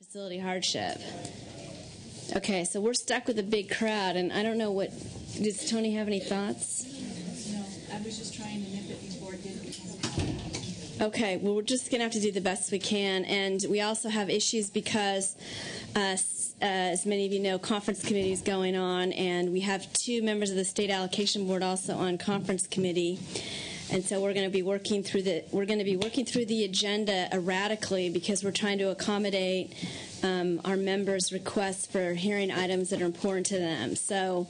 facility hardship. Okay, so we're stuck with a big crowd, and I don't know what. Does Tony have any thoughts? No, I was just trying to nip it before it did become. Okay, well, we're just going to have to do the best we can, and we also have issues because, as many of you know, conference committee is going on, and we have 2 members of the state allocation board also on conference committee. And so we're going to be working through the agenda erratically because we're trying to accommodate our members' requests for hearing items that are important to them. So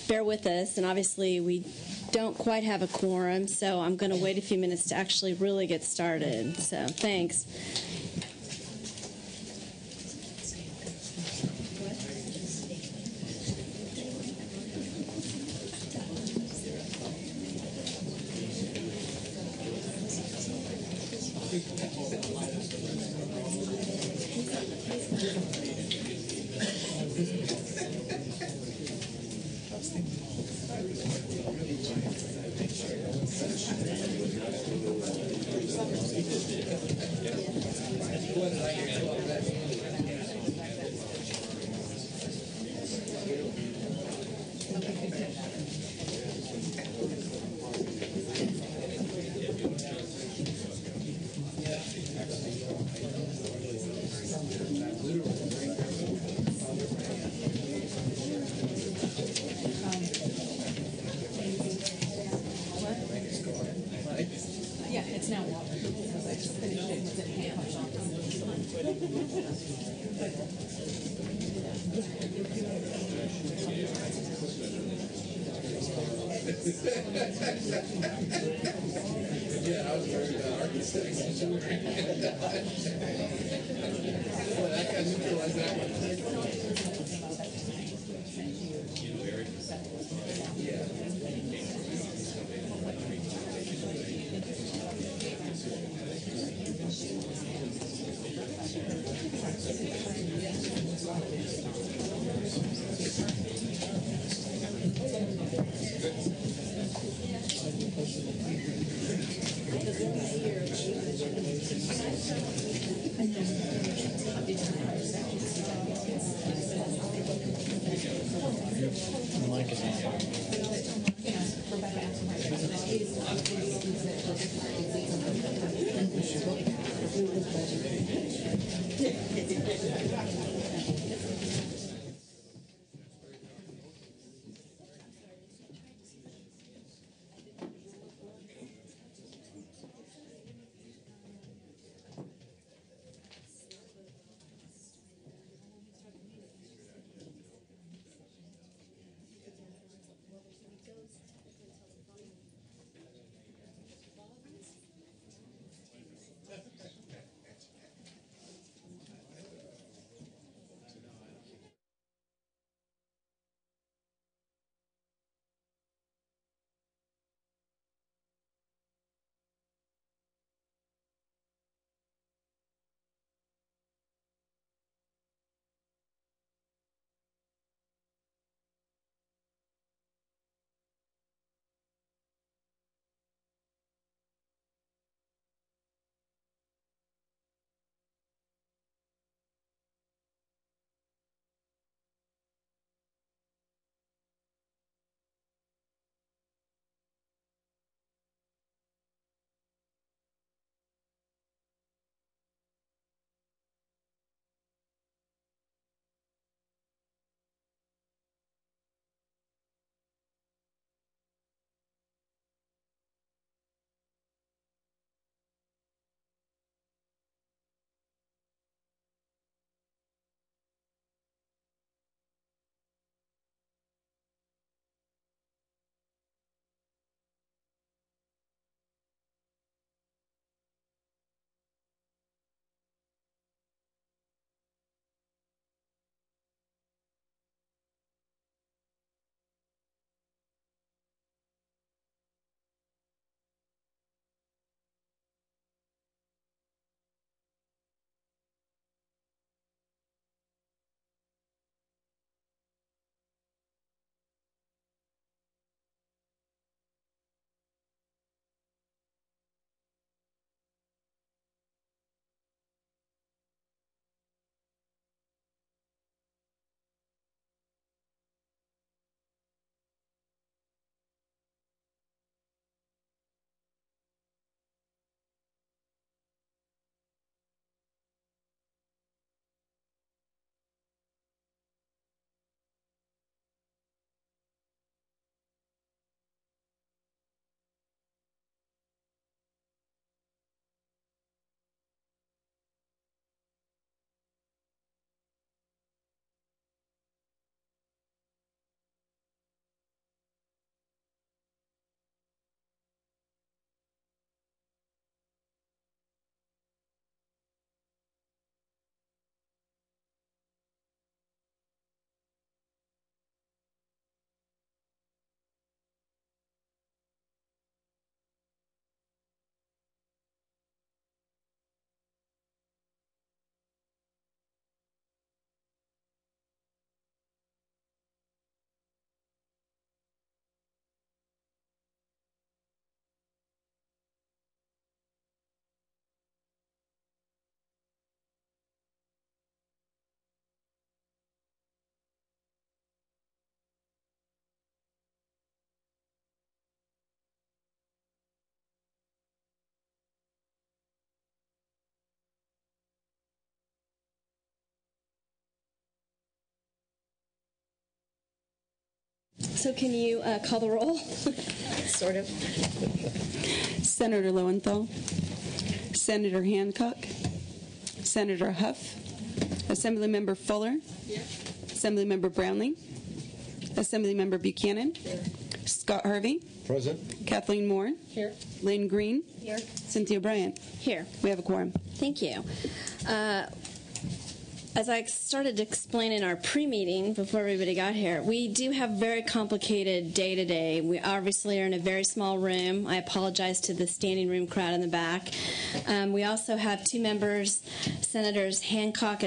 bear with us, and obviously we don't quite have a quorum, so I'm going to wait a few minutes to actually really get started. So thanks. Yeah, it's now water because I just finished it with it hand. Yeah, I was worried about architects. Well, I can neutralize that one. So can you call the roll? Sort of. Senator Lowenthal, Senator Hancock, Senator Huff, Assemblymember Fuller, Assemblymember Brownlee, Assemblymember Buchanan, Scott Harvey, Present. Kathleen Moore, Here. Lynn Green, Here. Cynthia Bryant. Here. We have a quorum. Thank you. As I started to explain in our pre-meeting before everybody got here, we do have very complicated day-to-day. We obviously are in a very small room. I apologize to the standing room crowd in the back. We also have two members, Senators Huff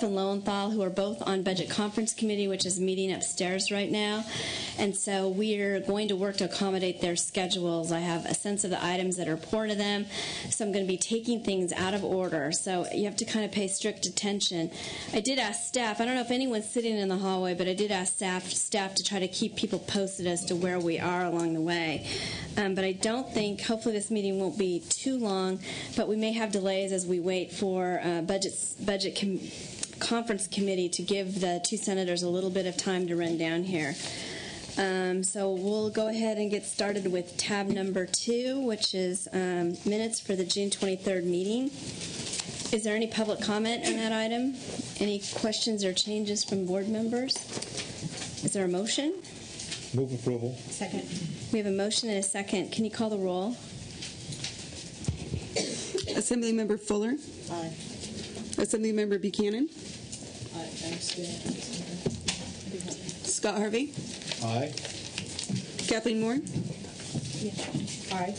and Lowenthal, who are both on Budget Conference Committee, which is meeting upstairs right now. And so we're going to work to accommodate their schedules. I have a sense of the items that are important to them, so I'm going to be taking things out of order. So you have to kind of pay strict attention. I did ask staff, I don't know if anyone's sitting in the hallway, but I did ask staff to try to keep people posted as to where we are along the way. But I don't think, hopefully this meeting won't be too long, but we may have delays as we wait for Conference Committee to give the two senators a little bit of time to run down here. So we'll go ahead and get started with tab number 2, which is minutes for the June 23rd meeting. Is there any public comment on that item? Any questions or changes from board members? Is there a motion? Move approval. Second. We have a motion and a second. Can you call the roll? Assemblymember Fuller, Aye. Assemblymember Buchanan, I abstain. Scott Harvey, Aye. Kathleen Moore, Aye.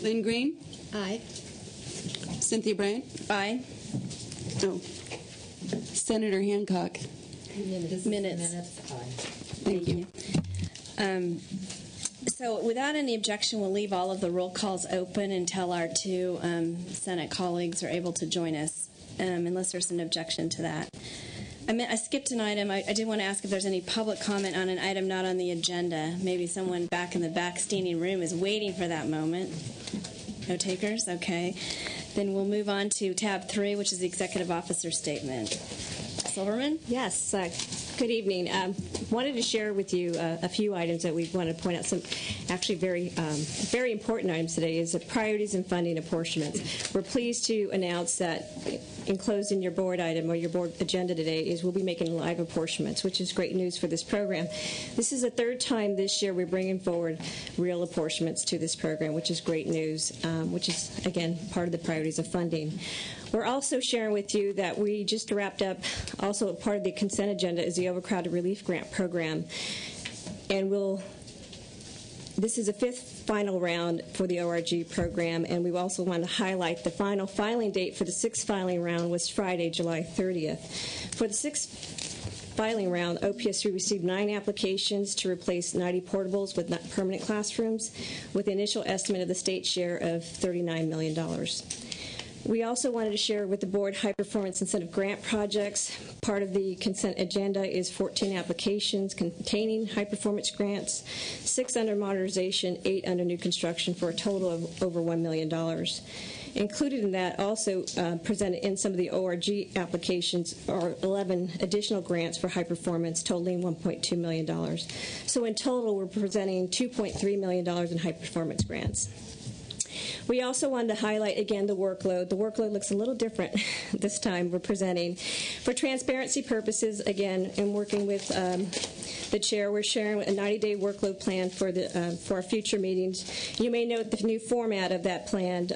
Lynn Green, Aye. Cynthia Bryant. Aye. Oh, Senator Hancock. Minutes. Thank you. So without any objection, we'll leave all of the roll calls open until our two Senate colleagues are able to join us, unless there's an objection to that. I skipped an item. I did want to ask if there's any public comment on an item not on the agenda. Maybe someone back in the back standing room is waiting for that moment. No takers? Okay. Then we'll move on to tab 3, which is the Executive Officer Statement. Silverman? Yes, good evening. Wanted to share with you a few items that we want to point out. Some actually very important items today is the priorities and funding apportionments. We're pleased to announce that enclosed in your board item or your board agenda today is we'll be making live apportionments, which is great news for this program. This is the third time this year we're bringing forward real apportionments to this program, which is great news, which is, again, part of the priorities of funding. We're also sharing with you that we just wrapped up, also part of the consent agenda is the Overcrowded Relief Grant Program. And this is the 5th final round for the ORG program, and we also want to highlight the final filing date for the 6th filing round was Friday, July 30th. For the 6th filing round, OPS3 received 9 applications to replace 90 portables with permanent classrooms, with the initial estimate of the state share of $39 million. We also wanted to share with the board high-performance incentive grant projects. Part of the consent agenda is 14 applications containing high-performance grants, 6 under modernization, 8 under new construction, for a total of over $1 million. Included in that, also presented in some of the ORG applications, are 11 additional grants for high performance, totaling $1.2 million. So in total, we're presenting $2.3 million in high performance grants. We also wanted to highlight, again, the workload. The workload looks a little different this time we're presenting. For transparency purposes, again, in working with the chair, we're sharing a 90-day workload plan for our future meetings. You may note the new format of that plan,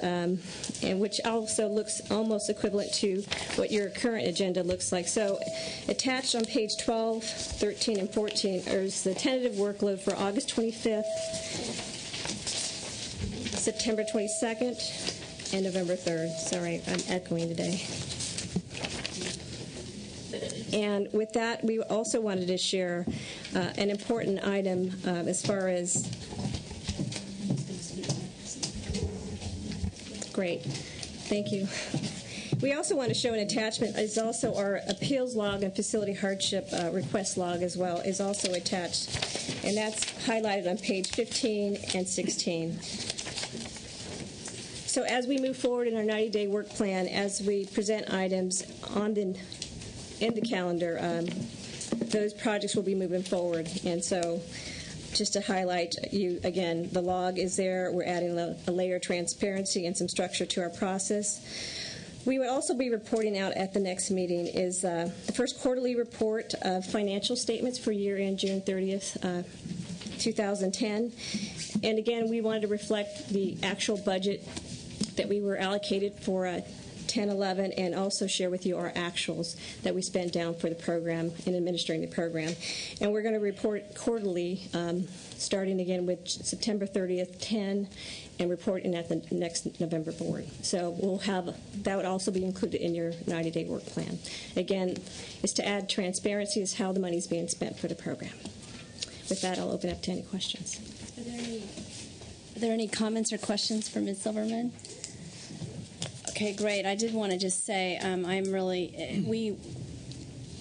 and which also looks almost equivalent to what your current agenda looks like. So attached on page 12, 13, and 14 is the tentative workload for August 25th, September 22nd, and November 3rd. Sorry, I'm echoing today. And with that, we also wanted to share an important item as far as... Great. Thank you. We also want to show an attachment is also our appeals log and facility hardship request log as well is also attached, and that's highlighted on page 15 and 16. So as we move forward in our 90-day work plan, as we present items in the calendar, those projects will be moving forward. And so just to highlight you again, the log is there. We're adding a layer of transparency and some structure to our process. We would also be reporting out at the next meeting is the first quarterly report of financial statements for year-end June 30th, 2010. And again, we wanted to reflect the actual budget that we were allocated for 10-11, and also share with you our actuals that we spent down for the program and administering the program. And we're going to report quarterly, starting again with September 30th, 10, and reporting at the next November board. So we'll have, that would also be included in your 90-day work plan. Again, is to add transparency as how the money is being spent for the program. With that, I'll open up to any questions. Are there any comments or questions for Ms. Silverman? Okay, great. I did want to just say I'm really,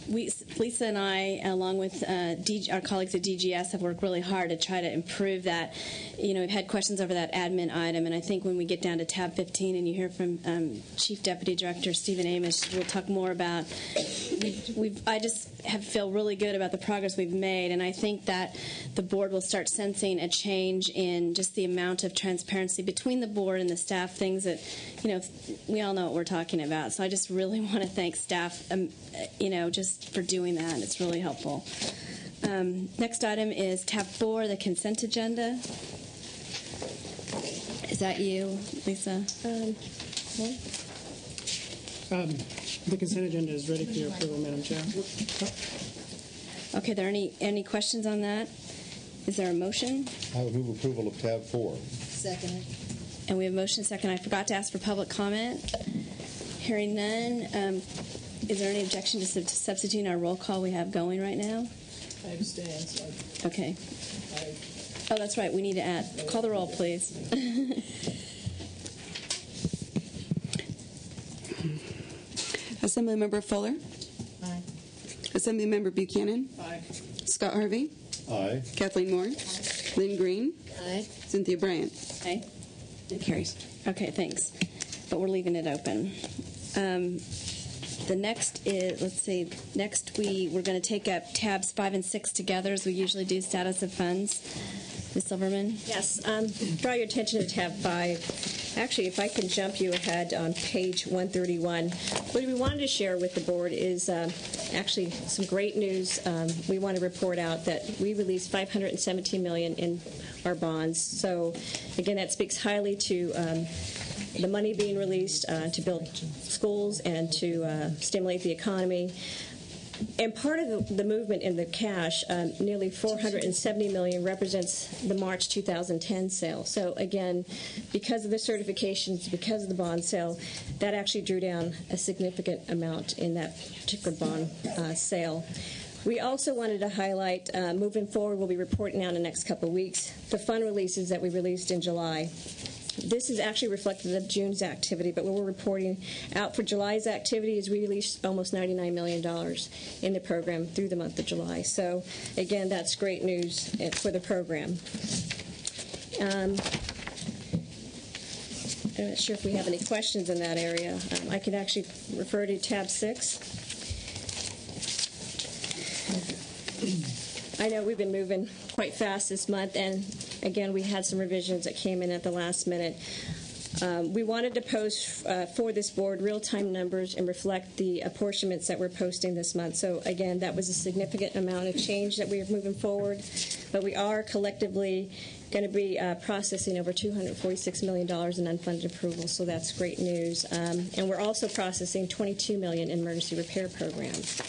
Lisa and I, along with our colleagues at DGS, have worked really hard to try to improve that. You know, we've had questions over that admin item, and I think when we get down to tab 15 and you hear from Chief Deputy Director Stephen Amish, we'll talk more about. I just feel really good about the progress we've made, and I think that the board will start sensing a change in just the amount of transparency between the board and the staff, things that, you know, we all know what we're talking about. So I just really want to thank staff, you know, just for doing that. It's really helpful. Next item is tab 4, the consent agenda. Is that you, Lisa? The consent agenda is ready for your approval, Madam Chair. Okay, are there any questions on that? Is there a motion? I would move approval of tab 4. Second. And we have motion second. I forgot to ask for public comment. Hearing none. Is there any objection to substituting our roll call we have going right now? I abstain. So Okay. Oh, that's right. We need to add. Call the roll, please. Assemblymember Fuller. Aye. Assemblymember Buchanan. Aye. Scott Harvey. Aye. Kathleen Moore. Lynn Green. Aye. Cynthia Bryant. Okay. It carries. Okay, thanks. But we're leaving it open. The next is, let's see, next we're going to take up tabs 5 and 6 together as we usually do, status of funds. Ms. Silverman? Yes. Draw your attention to tab 5. Actually, if I can jump you ahead on page 131, what we wanted to share with the board is actually some great news. We want to report out that we released $517 million in our bonds. So, again, that speaks highly to the money being released to build schools and to stimulate the economy. And part of the movement in the cash, nearly $470 million, represents the March 2010 sale. So again, because of the certifications, because of the bond sale, that actually drew down a significant amount in that particular bond sale. We also wanted to highlight, moving forward, we'll be reporting out in the next couple of weeks, the fund releases that we released in July. This is actually reflective of June's activity, but what we're reporting out for July's activity is we released almost $99 million in the program through the month of July. So, again, that's great news for the program. I'm not sure if we have any questions in that area. I can actually refer to tab 6. I know we've been moving quite fast this month, and again, we had some revisions that came in at the last minute. We wanted to post for this board real-time numbers and reflect the apportionments that we're posting this month. So again, that was a significant amount of change that we are moving forward, but we are collectively going to be processing over $246 million in unfunded approvals, so that's great news. And we're also processing $22 million in emergency repair programs.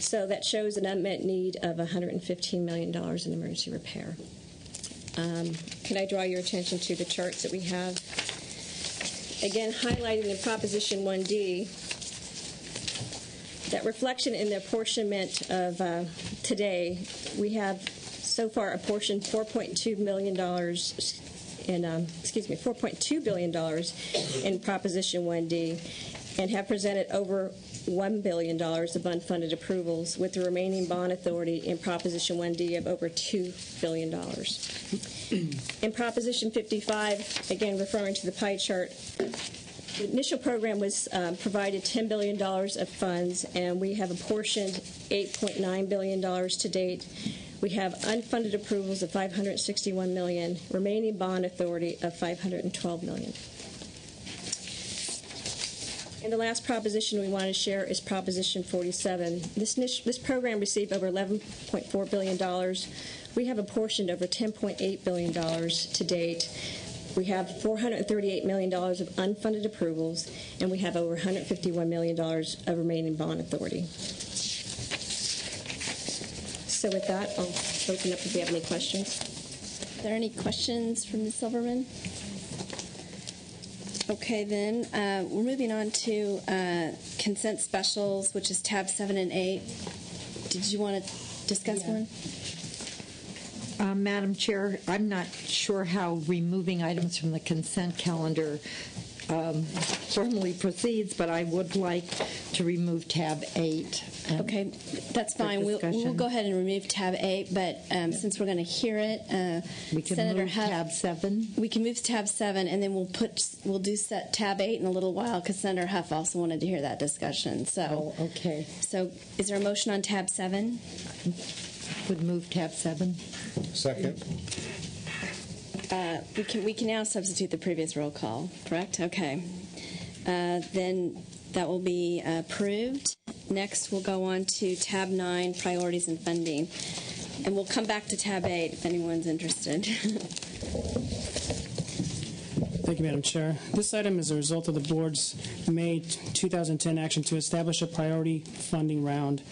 So that shows an unmet need of $115 million in emergency repair. Can I draw your attention to the charts that we have? Again, highlighting in Proposition 1D, that reflection in the apportionment of today, we have so far apportioned $4.2 billion in Proposition 1D, and have presented over $1 billion of unfunded approvals, with the remaining bond authority in Proposition 1D of over $2 billion. In Proposition 55, again referring to the pie chart, The initial program was provided $10 billion of funds, and we have apportioned $8.9 billion to date. We have unfunded approvals of $561 million, remaining bond authority of $512 million. And the last proposition we want to share is Proposition 47. This program received over $11.4 billion. We have apportioned over $10.8 billion to date. We have $438 million of unfunded approvals, and we have over $151 million of remaining bond authority. So with that, I'll open up if you have any questions. Are there any questions from Ms. Silverman? Okay, then we're moving on to consent specials, which is tab 7 and 8. Did you want to discuss one? Madam Chair, I'm not sure how removing items from the consent calendar formally proceeds, but I would like to remove tab 8. Okay, that's fine. We'll go ahead and remove tab 8, but since we're going to hear it, we can Senator move Huff, tab 7. We can move tab 7, and then we'll do tab 8 in a little while because Senator Huff also wanted to hear that discussion. So, okay. So, is there a motion on tab 7? Would move tab 7. Second. We can now substitute the previous roll call, correct? Okay. Then that will be approved. Next, we'll go on to tab 9, priorities and funding. And we'll come back to tab 8 if anyone's interested. Thank you, Madam Chair. This item is a result of the Board's May 2010 action to establish a priority funding round.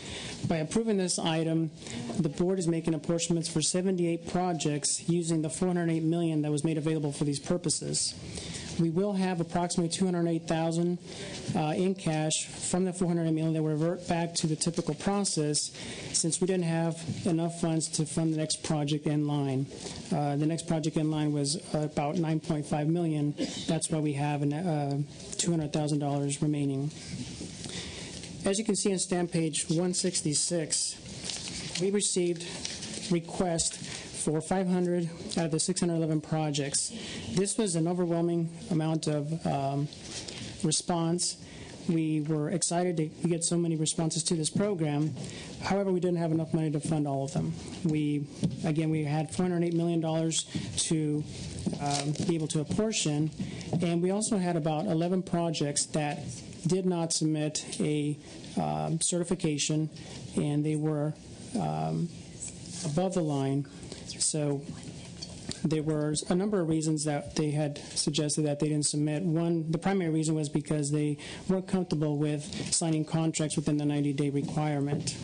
By approving this item, the Board is making apportionments for 78 projects using the $408 million that was made available for these purposes. We will have approximately $208,000 in cash from the $408 million that will revert back to the typical process since we didn't have enough funds to fund the next project in line. The next project in line was about $9.5 million. That's why we have $200,000 remaining. As you can see on stamp page 166, we received requests for 500 out of the 611 projects. This was an overwhelming amount of response. We were excited to get so many responses to this program. However, we didn't have enough money to fund all of them. We had $408 million to be able to apportion, and we also had about 11 projects that did not submit a certification, and they were above the line. So there were a number of reasons that they had suggested that they didn't submit. One, the primary reason was because they weren't comfortable with signing contracts within the 90-day requirement.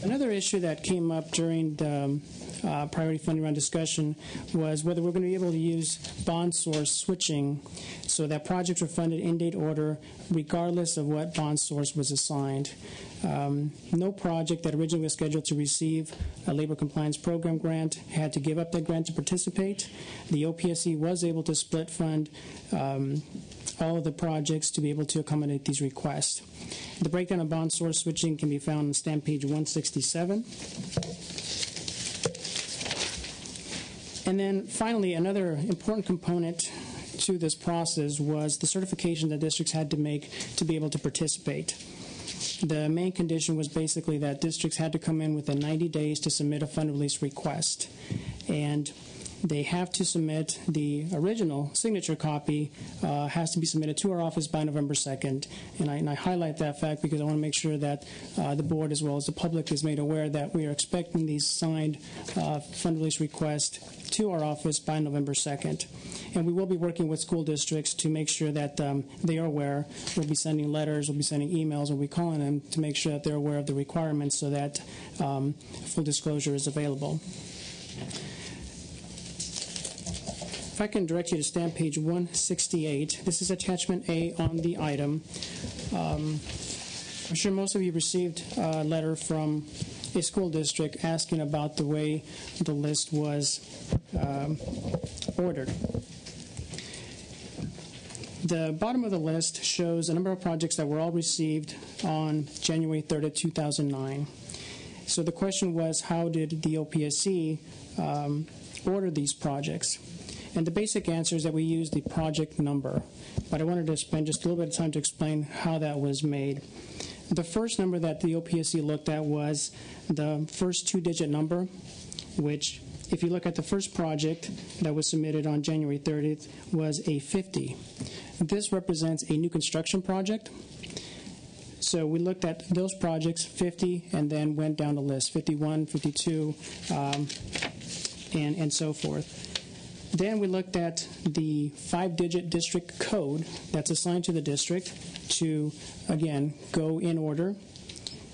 Another issue that came up during the priority funding round discussion was whether we're going to be able to use bond source switching so that projects were funded in date order regardless of what bond source was assigned. No project that originally was scheduled to receive a labor compliance program grant had to give up that grant to participate. The OPSC was able to split fund all of the projects to be able to accommodate these requests. The breakdown of bond source switching can be found on stamp page 167. And then finally, another important component to this process was the certification that districts had to make to be able to participate. The main condition was basically that districts had to come in within 90 days to submit a fund release request. And they have to submit the original signature copy, has to be submitted to our office by November 2nd. And I highlight that fact because I want to make sure that the board as well as the public is made aware that we are expecting these signed fund release requests to our office by November 2nd. And we will be working with school districts to make sure that they are aware. We'll be sending letters, we'll be sending emails, we'll be calling them to make sure that they're aware of the requirements so that full disclosure is available. If I can direct you to stamp page 168, this is attachment A on the item. I'm sure most of you received a letter from a school district asking about the way the list was ordered. The bottom of the list shows a number of projects that were all received on January 3rd, 2009. So the question was, how did the OPSC order these projects? And the basic answer is that we use the project number. But I wanted to spend just a little bit of time to explain how that was made. The first number that the OPSC looked at was the first two-digit number, which, if you look at the first project that was submitted on January 30th, was a 50. This represents a new construction project. So we looked at those projects, 50, and then went down the list, 51, 52, and so forth. Then we looked at the 5-digit district code that's assigned to the district to, again, go in order.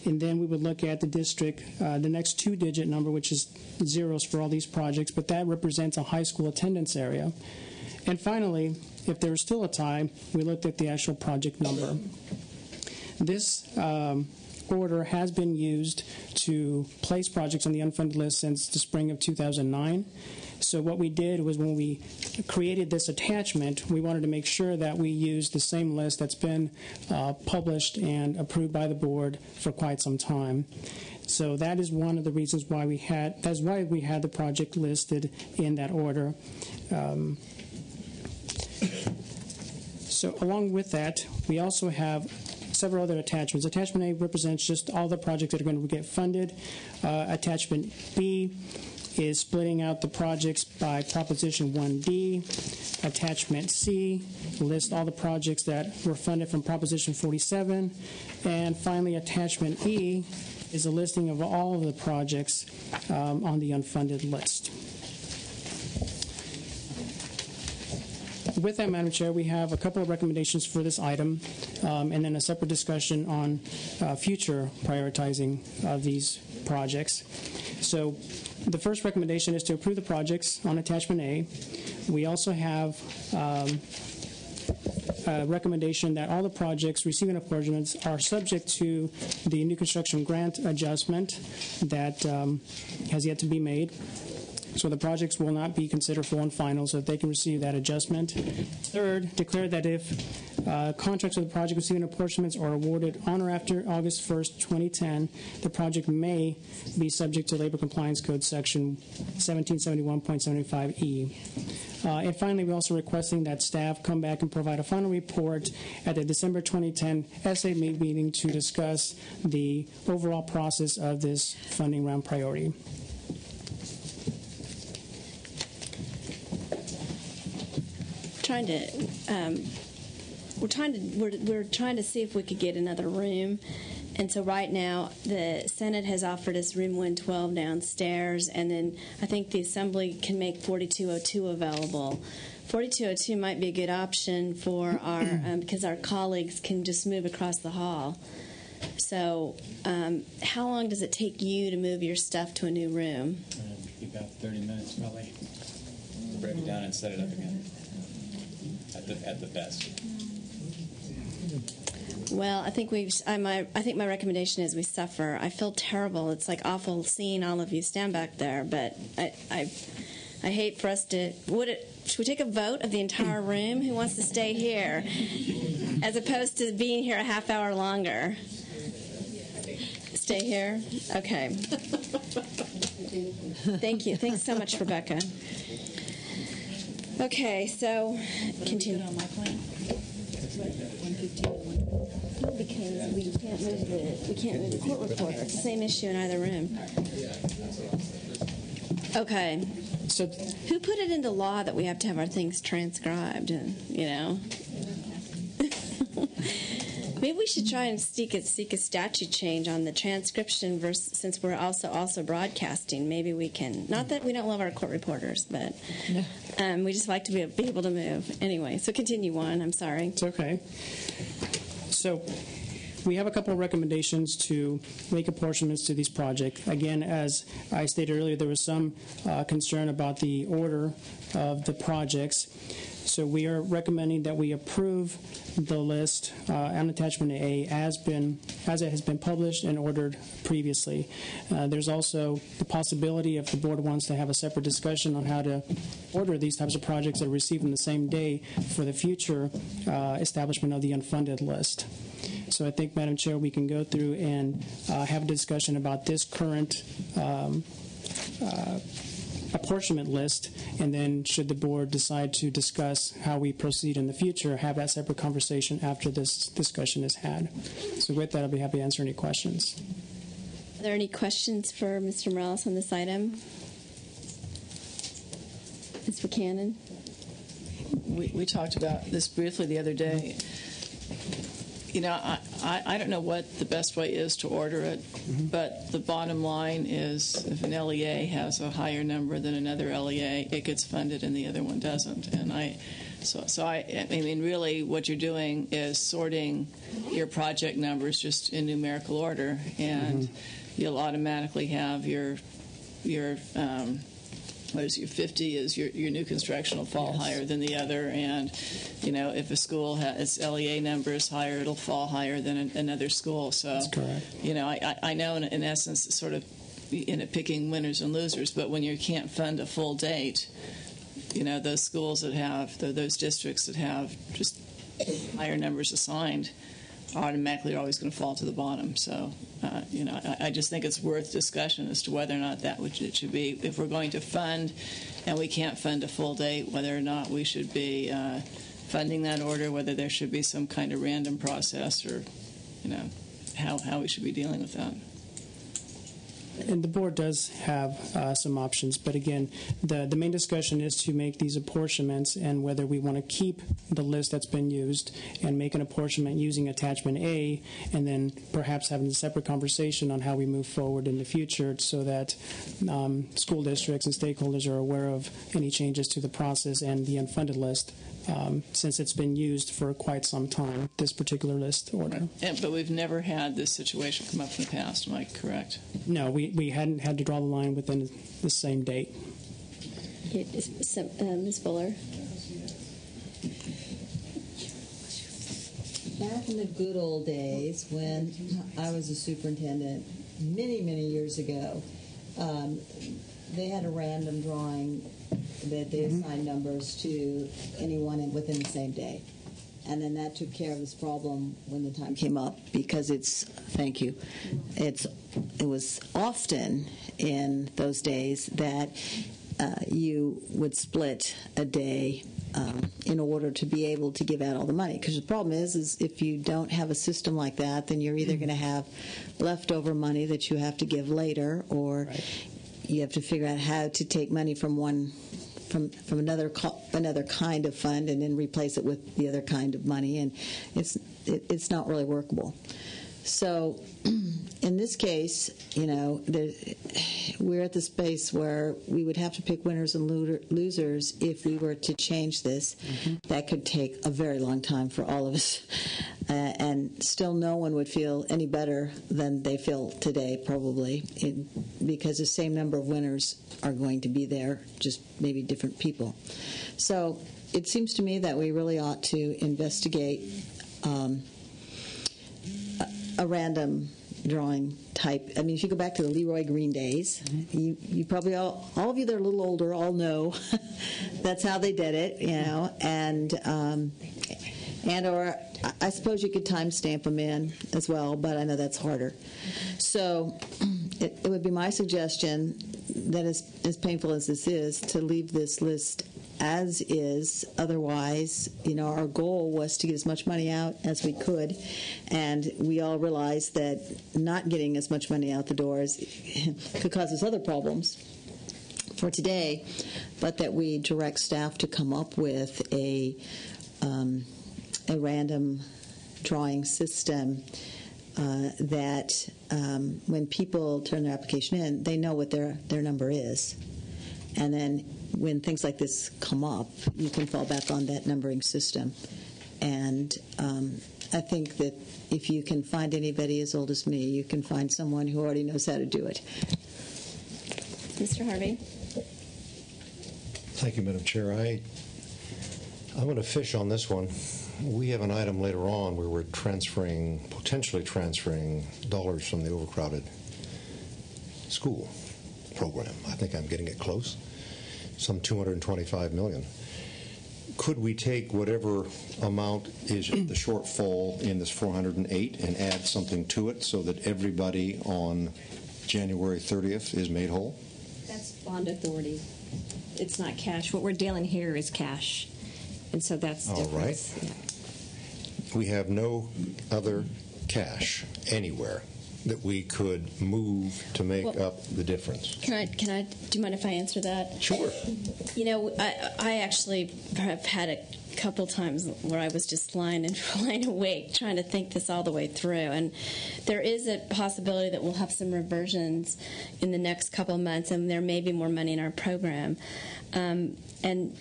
And then we would look at the district, the next 2-digit number, which is zeros for all these projects, but that represents a high school attendance area. And finally, if there was still a tie, we looked at the actual project number. This order has been used to place projects on the unfunded list since the spring of 2009. So what we did was, when we created this attachment, we wanted to make sure that we used the same list that's been published and approved by the board for quite some time. So that is one of the reasons why we had the project listed in that order. So along with that, we also have several other attachments. Attachment A represents just all the projects that are going to get funded. Attachment B is splitting out the projects by Proposition 1D. Attachment C lists all the projects that were funded from Proposition 47. And finally, Attachment E is a listing of all of the projects on the unfunded list. With that, Madam Chair, we have a couple of recommendations for this item, and then a separate discussion on future prioritizing of these projects. So the first recommendation is to approve the projects on Attachment A. We also have a recommendation that all the projects receiving apportionments are subject to the new construction grant adjustment that has yet to be made. So the projects will not be considered full and final, so that they can receive that adjustment. Third, declare that if contracts with the project receiving apportionments are awarded on or after August 1st, 2010, the project may be subject to Labor Compliance Code Section 1771.75E. And finally, we're also requesting that staff come back and provide a final report at the December 2010 SA meeting to discuss the overall process of this funding round priority. We're trying to see if we could get another room, and so right now the Senate has offered us room 112 downstairs, and then I think the Assembly can make 4202 available. 4202 might be a good option for our because our colleagues can just move across the hall. So, how long does it take you to move your stuff to a new room? About 30 minutes, probably. Break it down and set it up again. At the best. Well, I think my recommendation is we suffer. I feel terrible. It's like awful seeing all of you stand back there, but I hate for us to. Should we take a vote of the entire room? Who wants to stay here, as opposed to being here a half hour longer? Stay here. Okay. Thank you. Thanks so much, Rebecca. Okay, so continue. On my plan? No, because we can't move the court reporter. It's the same issue in either room. Okay. So, who put it into law that we have to have our things transcribed? Maybe we should try and seek a statute change on the transcription since we're also broadcasting. Maybe we can. Not that we don't love our court reporters, but we just like to be able to move. Anyway, so continue on. I'm sorry. It's okay. So we have a couple of recommendations to make apportionments to these projects. Again, as I stated earlier, there was some concern about the order of the projects. So we are recommending that we approve the list on Attachment A as it has been published and ordered previously. There's also the possibility, if the board wants to have a separate discussion on how to order these types of projects that are received on the same day for the future establishment of the unfunded list. So I think, Madam Chair, we can go through and have a discussion about this current apportionment list, and then should the board decide to discuss how we proceed in the future, have that separate conversation after this discussion is had. So with that, I'll be happy to answer any questions. Are there any questions for Mr. Morales on this item? Ms. Buchanan? We talked about this briefly the other day. You know, I don't know what the best way is to order it, but the bottom line is if an LEA has a higher number than another LEA, it gets funded and the other one doesn't. And I mean, really what you're doing is sorting your project numbers just in numerical order, and you'll automatically have your what is your 50 is your new construction will fall higher than the other, and you know, if a school has its LEA number is higher, it'll fall higher than another school. So that's correct. You know, I know in essence it's sort of picking winners and losers, but when you can't fund a full date, you know, those schools that have those districts that have just higher numbers assigned automatically are always going to fall to the bottom. So, you know, I just think it's worth discussion as to whether or not it should be, if we're going to fund and we can't fund a full date, whether or not we should be funding that order, whether there should be some kind of random process, or, you know, how we should be dealing with that. And the board does have some options, but again, the main discussion is to make these apportionments and whether we want to keep the list that's been used and make an apportionment using attachment A, and then perhaps having a separate conversation on how we move forward in the future so that school districts and stakeholders are aware of any changes to the process and the unfunded list. Since it's been used for quite some time, this particular list order. But we've never had this situation come up in the past, am I correct? No, we hadn't had to draw the line within the same date. Ms. Fuller? Back in the good old days when I was a superintendent, many, many years ago, they had a random drawing that they assigned numbers to anyone within the same day. And then that took care of this problem when the time came up, because it was often in those days that you would split a day in order to be able to give out all the money. Because the problem is if you don't have a system like that, then you're either going to have leftover money that you have to give later, or you have to figure out how to take money from another kind of fund and then replace it with the other kind of money, and it's not really workable. So in this case, you know, we're at the space where we would have to pick winners and losers if we were to change this. That could take a very long time for all of us, and still no one would feel any better than they feel today, probably, because the same number of winners are going to be there, just maybe different people. So it seems to me that we really ought to investigate a random drawing type. I mean, if you go back to the Leroy Green days, you probably all of you that are a little older all know that's how they did it, you know, and or I suppose you could timestamp them in as well, but I know that's harder. So it would be my suggestion that as painful as this is, to leave this list as is. Otherwise, you know, our goal was to get as much money out as we could, and we all realized that not getting as much money out the door could cause us other problems for today, but that we direct staff to come up with a random drawing system that when people turn their application in, they know what their number is. And then when things like this come up, you can fall back on that numbering system. And I think that if you can find anybody as old as me, you can find someone who already knows how to do it. Mr. Harvey? Thank you, Madam Chair. I'm going to fish on this one. We have an item later on where we're potentially transferring dollars from the overcrowded school program. I think I'm getting it close. Some $225 million. Could we take whatever amount is the shortfall in this 408 and add something to it so that everybody on January 30th is made whole? That's bond authority. it's not cash. What we're dealing here is cash, and so that's the All right. difference. Yeah. We have no other cash anywhere that we could move to make up the difference. Can I? Do you mind if I answer that? Sure. You know, I actually have had a couple times where I was just lying awake trying to think this all the way through, and there is a possibility that we'll have some reversions in the next couple of months, and there may be more money in our program, and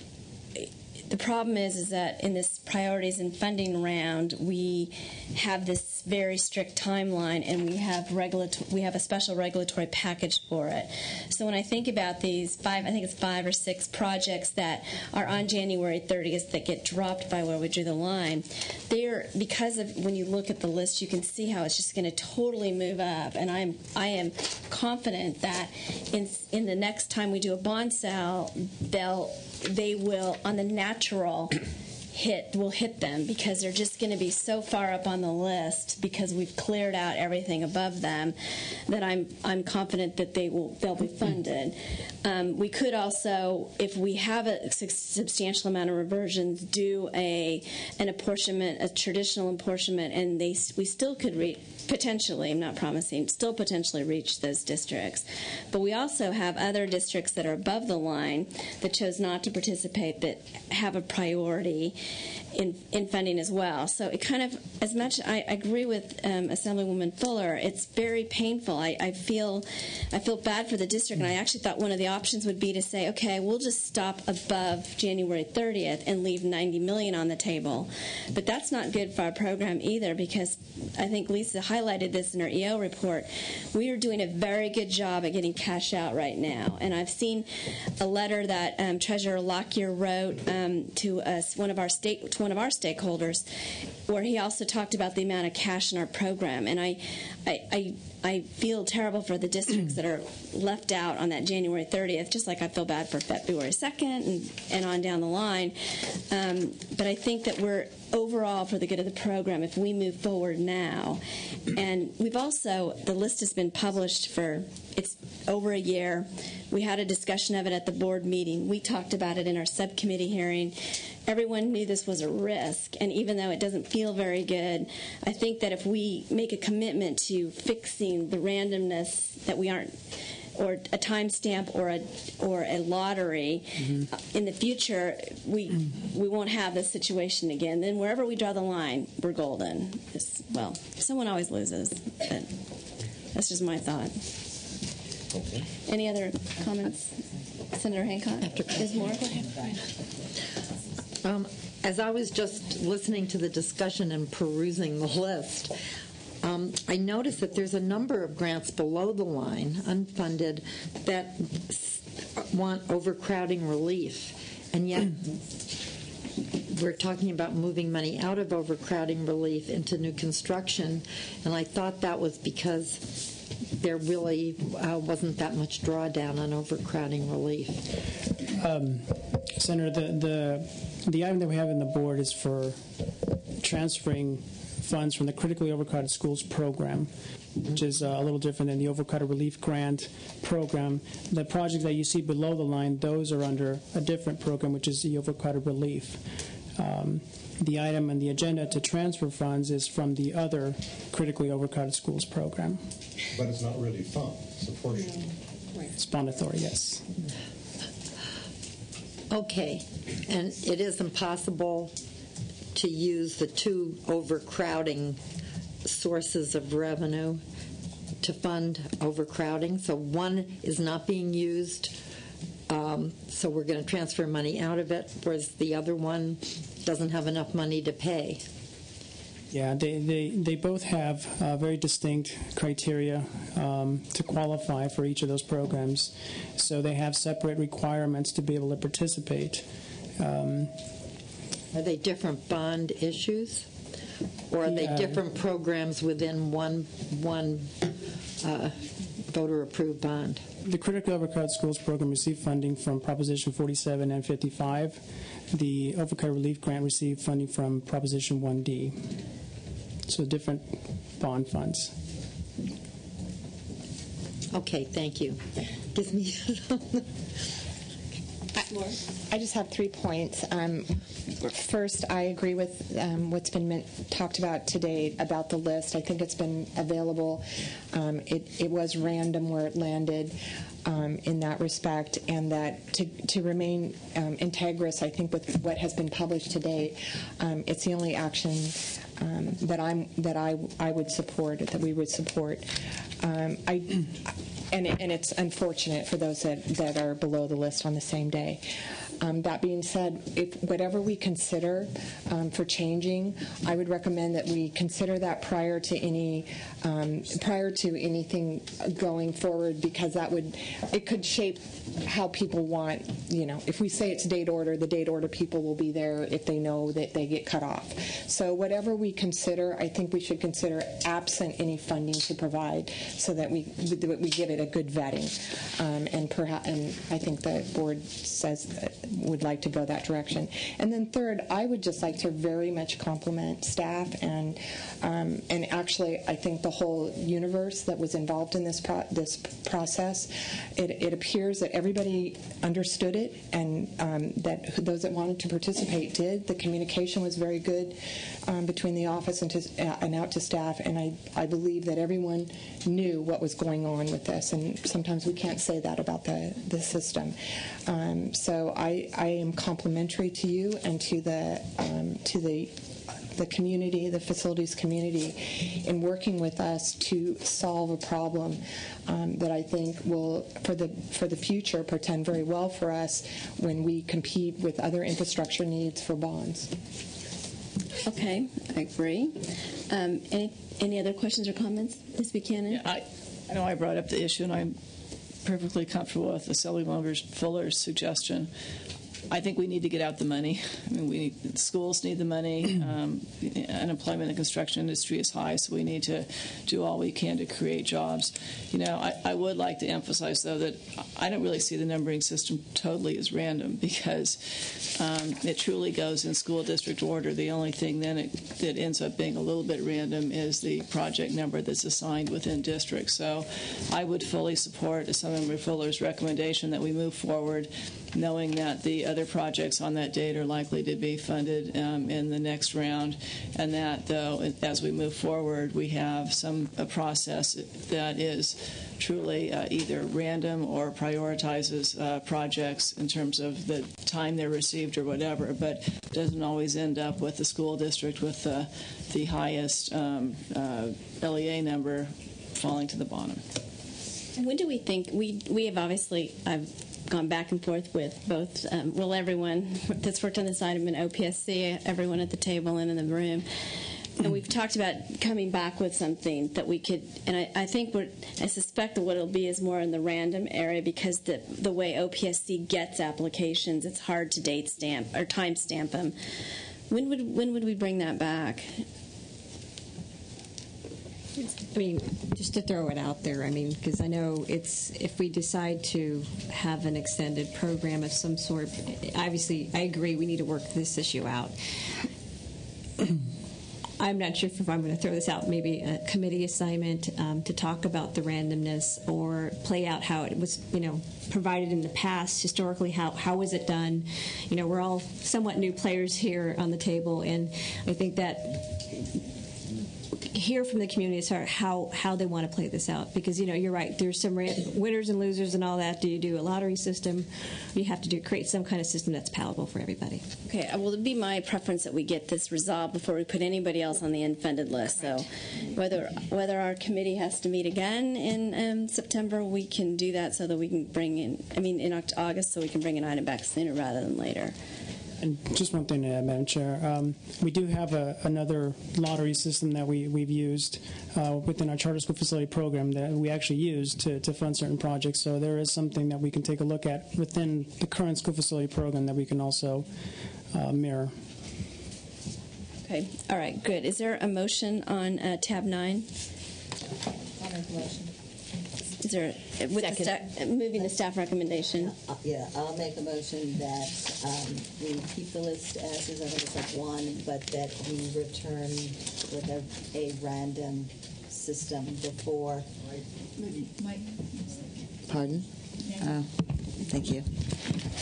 the problem is that in this priorities and funding round, we have this very strict timeline, and we have a special regulatory package for it. So when I think about these I think it's 5 or 6 projects that are on January 30th that get dropped by where we drew the line, because of when you look at the list, you can see how it's just going to totally move up. And I am confident that in the next time we do a bond sale, they will, on the natural will hit them, because they're just going to be so far up on the list because we've cleared out everything above them that I'm confident that they'll be funded. We could also, if we have a substantial amount of reversions, do an apportionment, a traditional apportionment, and we still could potentially, I'm not promising, still potentially reach those districts. But we also have other districts that are above the line that chose not to participate that have a priority in funding as well. So it kind of, as much I agree with Assemblywoman Fuller, it's very painful. I feel bad for the district, and I actually thought one of the options would be to say, okay, we'll just stop above January 30th and leave $90 million on the table. But that's not good for our program either, because I think Lisa highlighted this in her EO report. We are doing a very good job at getting cash out right now, and I've seen a letter that Treasurer Lockyer wrote to us, one of our stakeholders, where he also talked about the amount of cash in our program. And I feel terrible for the districts that are left out on that January 30th, just like I feel bad for February 2nd and on down the line. But I think that we're overall for the good of the program if we move forward now. And we've also, the list has been published it's over a year. We had a discussion of it at the board meeting. We talked about it in our subcommittee hearing. Everyone knew this was a risk, and even though it doesn't feel very good, I think that if we make a commitment to fixing the randomness that we aren't, or a timestamp or a lottery, in the future, we won't have this situation again. Then wherever we draw the line, we're golden. Well, someone always loses, but that's just my thought. Okay. Any other comments? Senator Hancock? Ms. Moore? As I was just listening to the discussion and perusing the list, I noticed that there's a number of grants below the line, unfunded, that want overcrowding relief, and yet we're talking about moving money out of overcrowding relief into new construction, and I thought that was because there really wasn't that much drawdown on overcrowding relief. Senator, the item that we have in the board is for transferring funds from the critically overcrowded schools program, which is a little different than the overcrowded relief grant program. The projects that you see below the line, those are under a different program, which is the overcrowded relief. The item on the agenda to transfer funds is from the other critically overcrowded schools program. But it's not really fund, it's a portion. It's bond authority, yes. Okay, and it isn't possible to use the two overcrowding sources of revenue to fund overcrowding, so one is not being used, so we're going to transfer money out of it, whereas the other one doesn't have enough money to pay. Yeah, they both have very distinct criteria to qualify for each of those programs. So they have separate requirements to be able to participate. Are they different bond issues? Or are they different programs within one voter-approved bond? The Critically Overcrowded Schools program received funding from Proposition 47 and 55. The Overcrowded Relief Grant received funding from Proposition 1D. So different bond funds. Okay, thank you. Gives me. I just have 3 points. First, I agree with what's been talked about today about the list. I think it's been available. It was random where it landed in that respect, and that to remain integrous, I think, with what has been published today, it's the only action that I would support, that we would support. And it's unfortunate for those that are below the list on the same day. That being said, if whatever we consider for changing, I would recommend that we consider that prior to anything going forward, because it could shape how people want. If we say it's date order, the date order people will be there if they know that they get cut off. So whatever we consider, I think we should consider absent any funding to provide, so that we give it a good vetting. And I think the board would like to go that direction. And then third, I would just like to very much compliment staff and actually I think the whole universe that was involved in this process. It appears that everybody understood it, and that those that wanted to participate did. The communication was very good between the office and out to staff, and I believe that everyone knew what was going on with this, and sometimes we can't say that about the system. So I am complimentary to you and to the community, the facilities community, in working with us to solve a problem that I think will, for the future, portend very well for us when we compete with other infrastructure needs for bonds. Okay, I agree. Any other questions or comments, Ms. Buchanan? Yeah, I know I brought up the issue, and I'm perfectly comfortable with Assembly Member Fuller's suggestion. I think we need to get out the money. I mean, schools need the money. Unemployment in the construction industry is high, so we need to do all we can to create jobs. I would like to emphasize, though, that I don't really see the numbering system totally as random, because it truly goes in school district order. The only thing then that ends up being a little bit random is the project number that's assigned within districts. So I would fully support Assemblymember Fuller's recommendation that we move forward, knowing that the other projects on that date are likely to be funded in the next round, and that, though, as we move forward, we have a process that is truly either random or prioritizes projects in terms of the time they're received or whatever, but doesn't always end up with the school district with the highest LEA number falling to the bottom. When do we think we have obviously I've gone back and forth with both everyone that's worked on this item in OPSC, everyone at the table and in the room, and we've talked about coming back with something that we could, and I suspect that what it'll be is more in the random area, because the way OPSC gets applications, it's hard to date stamp or time stamp them. When would we bring that back? I mean, just to throw it out there, because I know if we decide to have an extended program of some sort, obviously, I agree we need to work this issue out. I'm not sure if I'm going to throw this out, maybe a committee assignment to talk about the randomness or play out how it was, provided in the past. Historically, how was it done? We're all somewhat new players here on the table, and I think that hear from the community as far as how they want to play this out, because you're right, there's some winners and losers and all that. Do you do a lottery system? You have to create some kind of system that's palatable for everybody. Okay, well, it'd be my preference that we get this resolved before we put anybody else on the unfunded list. So whether our committee has to meet again in September, we can do that so that we can bring in August, so we can bring an item back sooner rather than later. And just one thing to add, Madam Chair. We do have another lottery system that we've used within our charter school facility program that we actually use to fund certain projects. So there is something that we can take a look at within the current school facility program that we can also mirror. Okay. All right. Good. Is there a motion on tab 9? I'll make a motion. Is there moving the staff recommendation? I'll make a motion that we keep the list as is. I think it's like 1, but that we return with a random system before. Pardon? Thank you.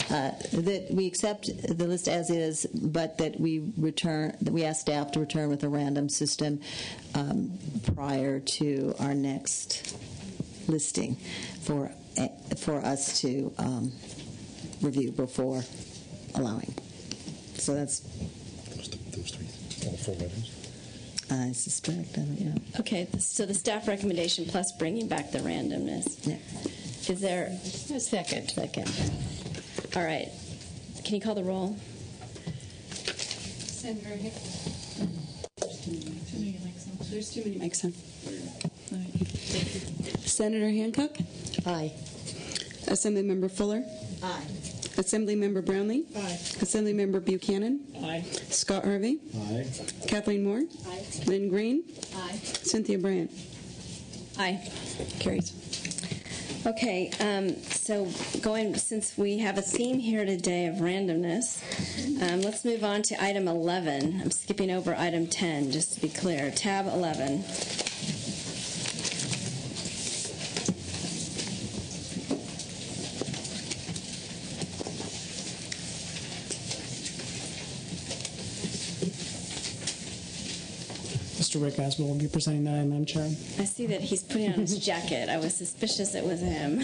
That we accept the list as is, but that we ask staff to return with a random system prior to our next listing for us to review before allowing. So that's Those three, all four items. I suspect. Yeah. Okay, so the staff recommendation plus bringing back the randomness. Yeah. Is there A second. All right. Can you call the roll? Senator There's too many mics on. Senator Hancock? Aye. Assemblymember Fuller? Aye. Assemblymember Brownlee? Aye. Assemblymember Buchanan? Aye. Scott Harvey? Aye. Kathleen Moore? Aye. Lynn Green? Aye. Cynthia Brandt? Aye. Carries. Okay, so since we have a theme here today of randomness, let's move on to item 11. I'm skipping over item 10, just to be clear. Tab 11. Mr. Rick Asbill will be presenting that item, Madam Chair. I see that he's putting on his jacket. I was suspicious it was him.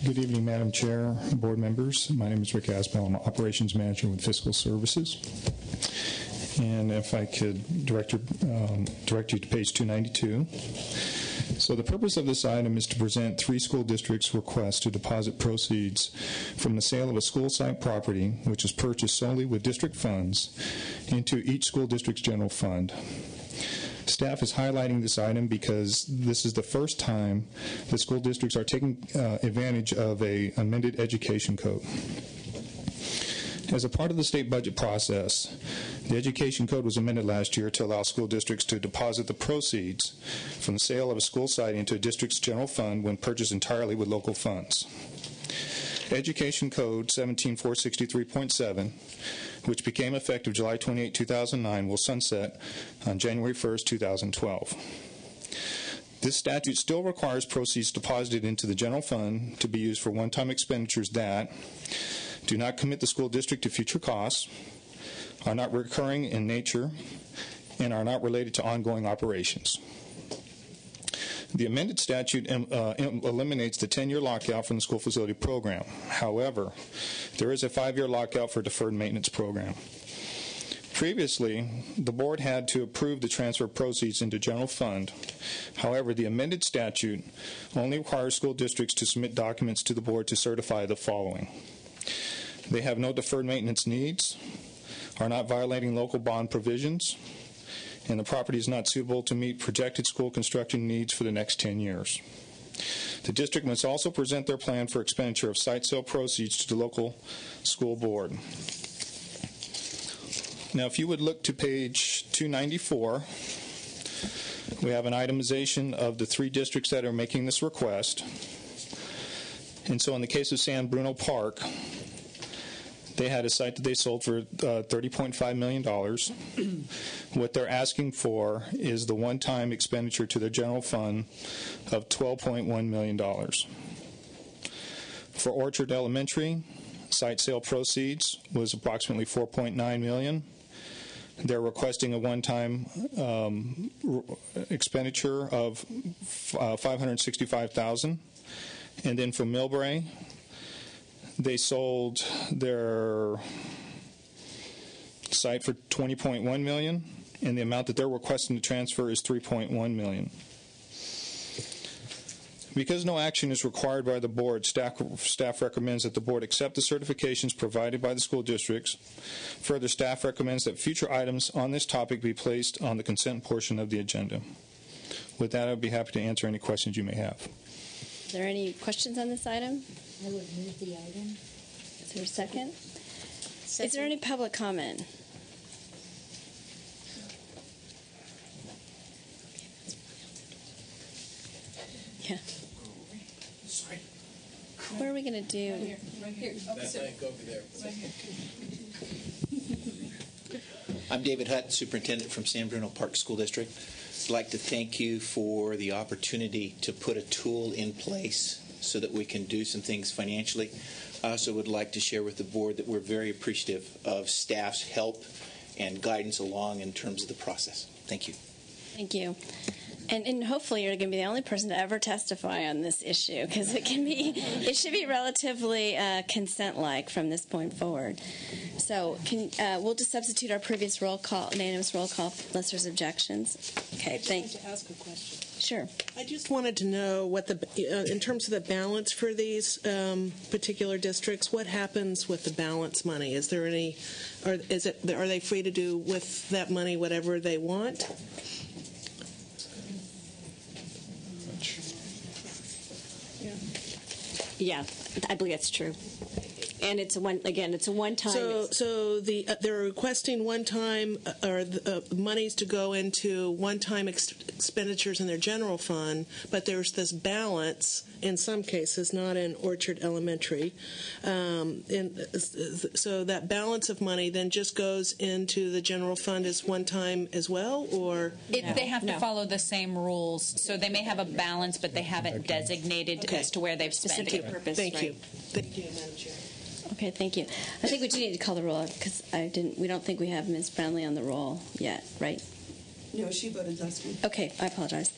Good evening, Madam Chair, board members. My name is Rick Asbill. I'm Operations Manager with Fiscal Services. And if I could direct you to page 292. So the purpose of this item is to present 3 school districts' requests to deposit proceeds from the sale of a school site property, which is purchased solely with district funds, into each school district's general fund. Staff is highlighting this item because this is the first time the school districts are taking advantage of an amended education code. As a part of the state budget process, the education code was amended last year to allow school districts to deposit the proceeds from the sale of a school site into a district's general fund when purchased entirely with local funds. Education Code 17463.7, which became effective July 28, 2009, will sunset on January 1, 2012. This statute still requires proceeds deposited into the general fund to be used for one-time expenditures that do not commit the school district to future costs, are not recurring in nature, and are not related to ongoing operations. The amended statute eliminates the 10-year lockout from the school facility program. However, there is a 5-year lockout for deferred maintenance program. Previously, the board had to approve the transfer of proceeds into general fund. However, the amended statute only requires school districts to submit documents to the board to certify the following. They have no deferred maintenance needs, are not violating local bond provisions, and the property is not suitable to meet projected school construction needs for the next 10 years. The district must also present their plan for expenditure of site sale proceeds to the local school board. Now, if you would look to page 294, we have an itemization of the 3 districts that are making this request. And so in the case of San Bruno Park, they had a site that they sold for $30.5 million. What they're asking for is the one-time expenditure to their general fund of $12.1 million. For Orchard Elementary, site sale proceeds was approximately $4.9 million. They're requesting a one-time expenditure of $565,000. And then for Millbrae, they sold their site for $20.1 million, and the amount that they're requesting to transfer is $3.1 million. Because no action is required by the board, staff recommends that the board accept the certifications provided by the school districts. Further, staff recommends that future items on this topic be placed on the consent portion of the agenda. With that, I'd be happy to answer any questions you may have. Is there any questions on this item? I would move the item. Is there a second? Is there any public comment? Yeah. Sorry. Where are we going to do? Right here. That mic over there. I'm David Hutt, Superintendent from San Bruno Park School District. I'd like to thank you for the opportunity to put a tool in place so that we can do some things financially. I also would like to share with the board that we're very appreciative of staff's help and guidance along in terms of the process. Thank you. Thank you. And hopefully you're going to be the only person to ever testify on this issue, because it should be relatively consent-like from this point forward. So we'll just substitute our previous roll call, unanimous roll call, unless there's objections. Okay, thanks. I'd like to ask a question. Sure. I just wanted to know what in terms of the balance for these particular districts, what happens with the balance money? Is there any, are they free to do with that money whatever they want? Yeah, I believe that's true. And it's a one-time. So they're requesting one-time monies to go into one-time expenditures in their general fund, but there's this balance in some cases, not in Orchard Elementary. So that balance of money then just goes into the general fund as one-time as well, or they have to follow the same rules. So they may have a balance, but they haven't designated as to where they've spent it. Purpose. Thank you. Thank you, Madam Chair. Okay, thank you. I think we do need to call the roll because we don't think we have Ms. Brownlee on the roll yet, right? No, she voted last week. Okay, I apologize.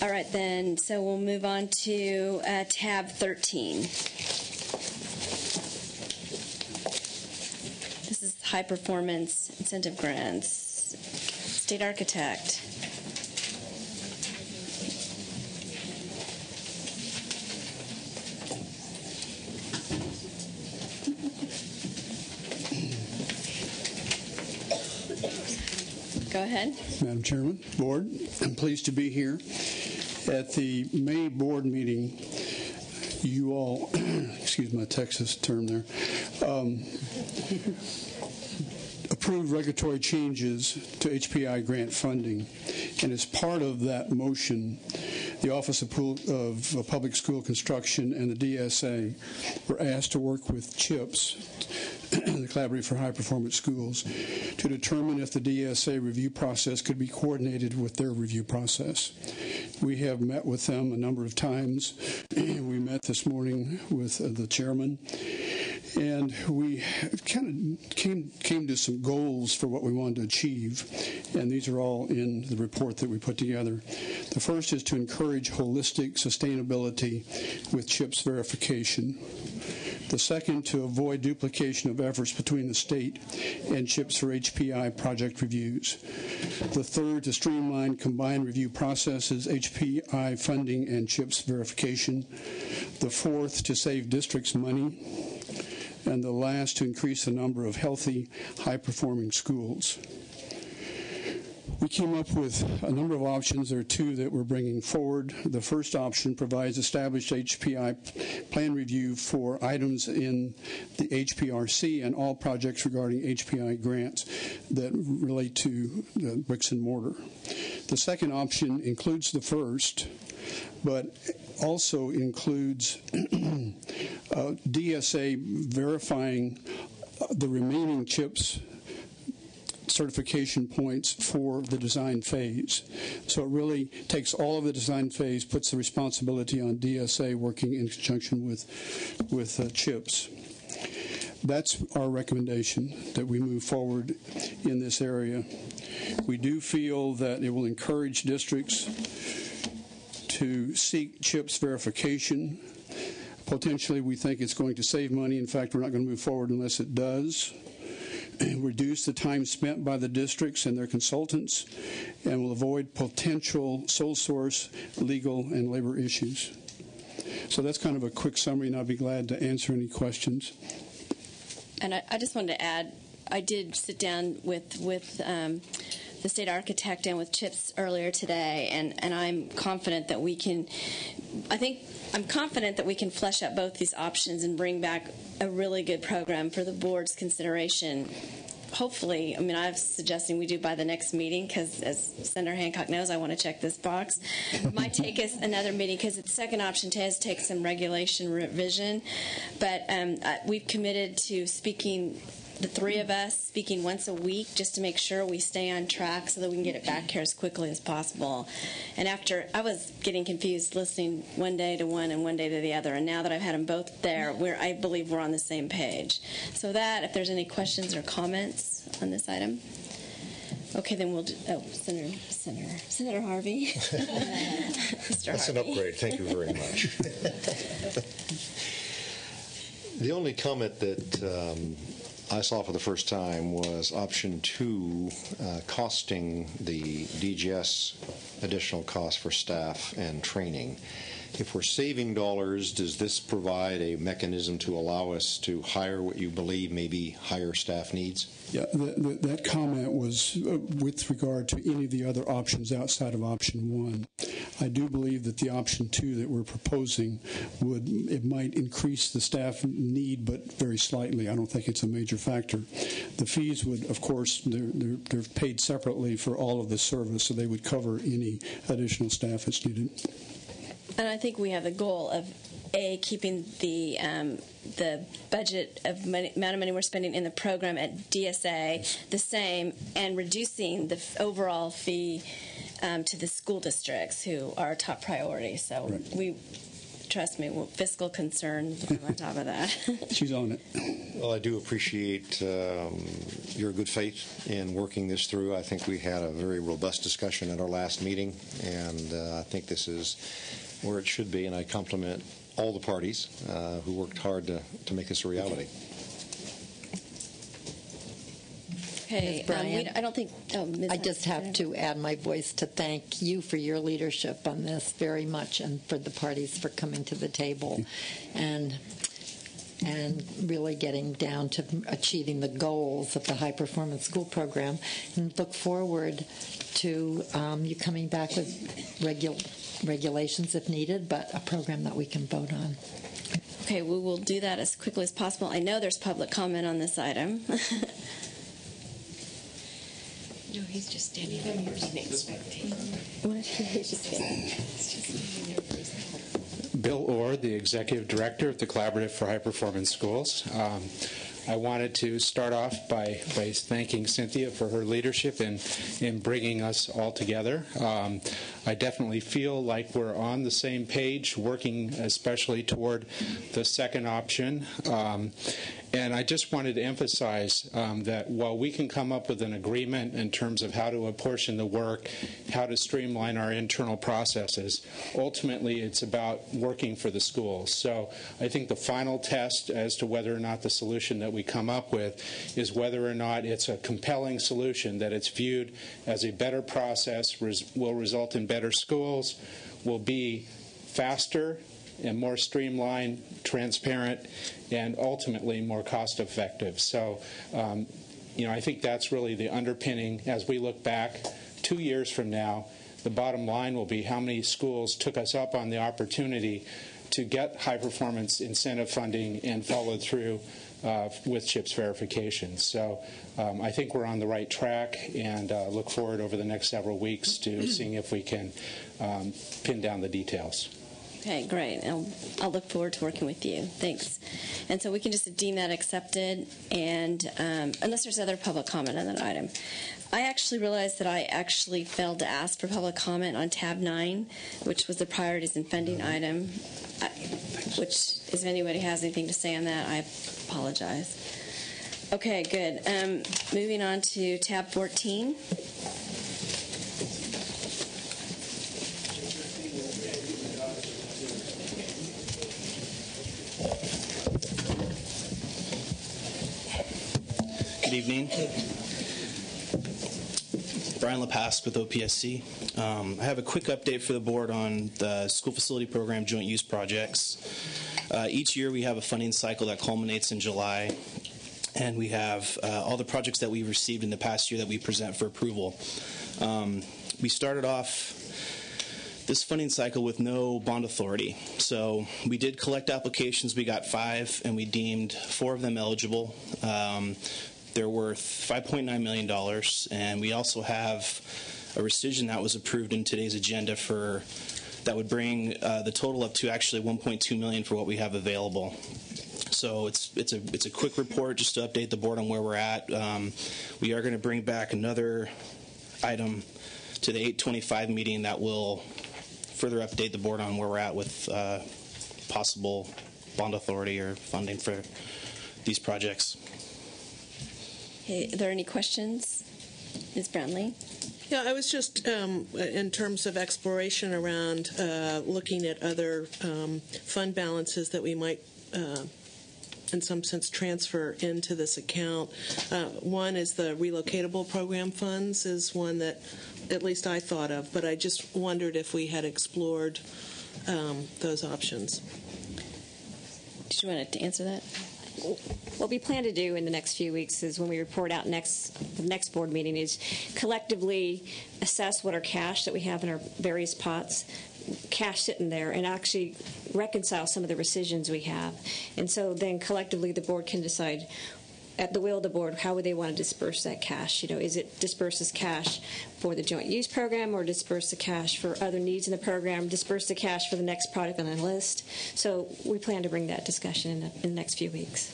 All right, then, so we'll move on to tab 13. This is high performance incentive grants. State architect. Go ahead. Madam Chairman, Board, I'm pleased to be here. At the May board meeting, you all, excuse my Texas term there, approved regulatory changes to HPI grant funding. And as part of that motion, the Office of Public School Construction and the DSA were asked to work with CHIPS, the Collaborative for High Performance Schools, to determine if the DSA review process could be coordinated with their review process. We have met with them a number of times. We met this morning with the chairman, and we kind of came to some goals for what we wanted to achieve, and these are all in the report that we put together. The first is to encourage holistic sustainability with CHIPS verification. The second, to avoid duplication of efforts between the state and CHIPS for HPI project reviews. The third, to streamline combined review processes, HPI funding and CHIPS verification. The fourth, to save districts money. And the last, to increase the number of healthy, high-performing schools. We came up with a number of options. There are two that we're bringing forward. The first option provides established HPI plan review for items in the HPRC and all projects regarding HPI grants that relate to the bricks and mortar. The second option includes the first, but also includes DSA verifying the remaining CHIPS certification points for the design phase. So it really takes all of the design phase, puts the responsibility on DSA working in conjunction with CHIPS. That's our recommendation, that we move forward in this area. We do feel that it will encourage districts to seek CHIPS verification. Potentially, we think it's going to save money. In fact, we're not going to move forward unless it does. Reduce the time spent by the districts and their consultants, and will avoid potential sole source legal and labor issues. So that's kind of a quick summary, and I'll be glad to answer any questions. And I just wanted to add, I did sit down with the state architect and with CHIPS earlier today, and I'm confident that we can. I'm confident that we can flesh out both these options and bring back a really good program for the board's consideration hopefully, I mean, I'm suggesting we do by the next meeting because, as Senator Hancock knows, I want to check this box. It might take us another meeting because the second option does take some regulation revision. But we've committed to speaking, the three of us speaking once a week, just to make sure we stay on track so that we can get it back here as quickly as possible. And after, I was getting confused listening one day to one and one day to the other, and now that I've had them both there, I believe we're on the same page. So that, if there's any questions or comments on this item. Okay, then we'll do, Senator Harvey. Mr. That's Harvey. an upgrade. Thank you very much. The only comment that I saw for the first time was option 2, costing the DGS additional cost for staff and training. If we're saving dollars, does this provide a mechanism to allow us to hire what you believe may be higher staff needs? Yeah, that comment was with regard to any of the other options outside of option 1. I do believe that the option 2 that we're proposing it might increase the staff need, but very slightly. I don't think it's a major factor. The fees would, of course, they're paid separately for all of the service, so they would cover any additional staff that's needed. And I think we have the goal of keeping the budget of amount of money we're spending in the program at DSA the same, and reducing the overall fee to the school districts, who are our top priority. So right. Trust me, fiscal concern on top of that. She's on it. Well, I do appreciate your good faith in working this through. I think we had a very robust discussion at our last meeting, and I think this is where it should be, and I compliment all the parties who worked hard to make this a reality. Okay, I don't think. I just have to add my voice to thank you for your leadership on this very much, and for the parties for coming to the table, and really getting down to achieving the goals of the High Performance School Program, and look forward to you coming back with regulations if needed, but a program that we can vote on. Okay, we will do that as quickly as possible. I know there's public comment on this item. No, he's just standing there. He's expecting. Bill Orr, the Executive Director of the Collaborative for High Performance Schools. I wanted to start off by thanking Cynthia for her leadership in bringing us all together. I definitely feel like we're on the same page, working especially toward the second option. And I just wanted to emphasize that while we can come up with an agreement in terms of how to apportion the work, how to streamline our internal processes, ultimately it's about working for the schools. So I think the final test as to whether or not the solution that we come up with is whether or not it's a compelling solution, that it's viewed as a better process, will result in better schools, will be faster and more streamlined, transparent, and ultimately more cost-effective. So, I think that's really the underpinning. As we look back 2 years from now, the bottom line will be how many schools took us up on the opportunity to get high-performance incentive funding and followed through with CHIPS verification. So I think we're on the right track, and look forward over the next several weeks to seeing if we can pin down the details. Okay, great. I'll look forward to working with you. Thanks. And so we can just deem that accepted, and unless there's other public comment on that item. I actually realized that I actually failed to ask for public comment on tab 9, which was the priorities and funding item, which, if anybody has anything to say on that, I apologize. Okay, good. Moving on to tab 14. Good evening. Brian LePask with OPSC. I have a quick update for the board on the school facility program joint use projects. Each year we have a funding cycle that culminates in July, and we have all the projects that we've received in the past year that we present for approval. We started off this funding cycle with no bond authority. So we did collect applications. We got 5, and we deemed 4 of them eligible. they're worth $5.9 million, and we also have a rescission that was approved in today's agenda that would bring the total up to actually $1.2 million for what we have available. So it's a quick report just to update the board on where we're at. We are going to bring back another item to the 8/25 meeting that will further update the board on where we're at with possible bond authority or funding for these projects. Okay, are there any questions? Ms. Brantley? Yeah, I was just, in terms of exploration around looking at other fund balances that we might, in some sense, transfer into this account. One is the relocatable program funds is one that at least I thought of, but I just wondered if we had explored those options. Did you want to answer that? What we plan to do in the next few weeks is when we report out the next board meeting is collectively assess what our cash that we have in our various pots, cash sitting there, and actually reconcile some of the rescissions we have. And so then collectively the board can decide at the will of the board, how would they want to disperse that cash? You know, is it disperse as cash for the joint use program, or disperse the cash for other needs in the program, disperse the cash for the next product on the list? So we plan to bring that discussion in the next few weeks.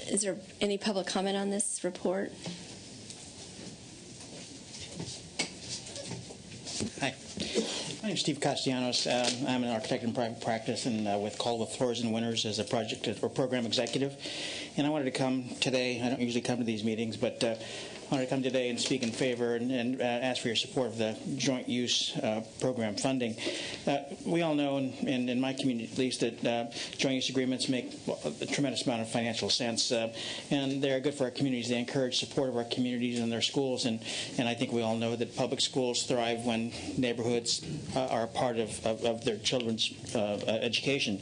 Is there any public comment on this report? Hi. My name is Steve Castellanos. I'm an architect in private practice and with Caldwell Floors and Winters as a project or program executive. And I wanted to come today. I don't usually come to these meetings, but I wanted to come today and speak in favor and ask for your support of the joint use program funding. We all know, and in my community at least, that joint use agreements make a tremendous amount of financial sense, and they're good for our communities. They encourage support of our communities and their schools, and I think we all know that public schools thrive when neighborhoods are a part of their children's education.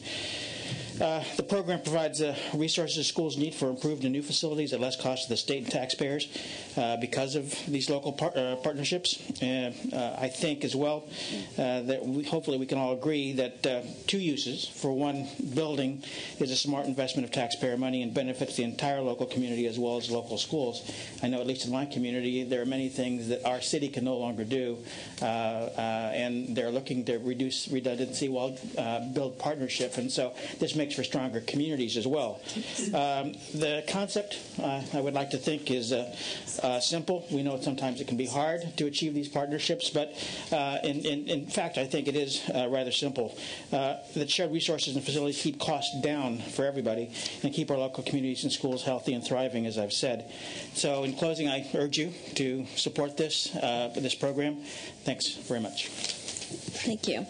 The program provides resources schools need for improved and new facilities at less cost to the state and taxpayers because of these local partnerships. I think as well that hopefully we can all agree that two uses for one building is a smart investment of taxpayer money and benefits the entire local community as well as local schools. I know at least in my community there are many things that our city can no longer do, and they're looking to reduce redundancy while build partnership, and so this makes for stronger communities as well. The concept, I would like to think, is simple. We know sometimes it can be hard to achieve these partnerships, but in fact, I think it is rather simple. That shared resources and facilities keep costs down for everybody and keep our local communities and schools healthy and thriving, as I've said. So in closing, I urge you to support this program. Thanks very much. Thank you.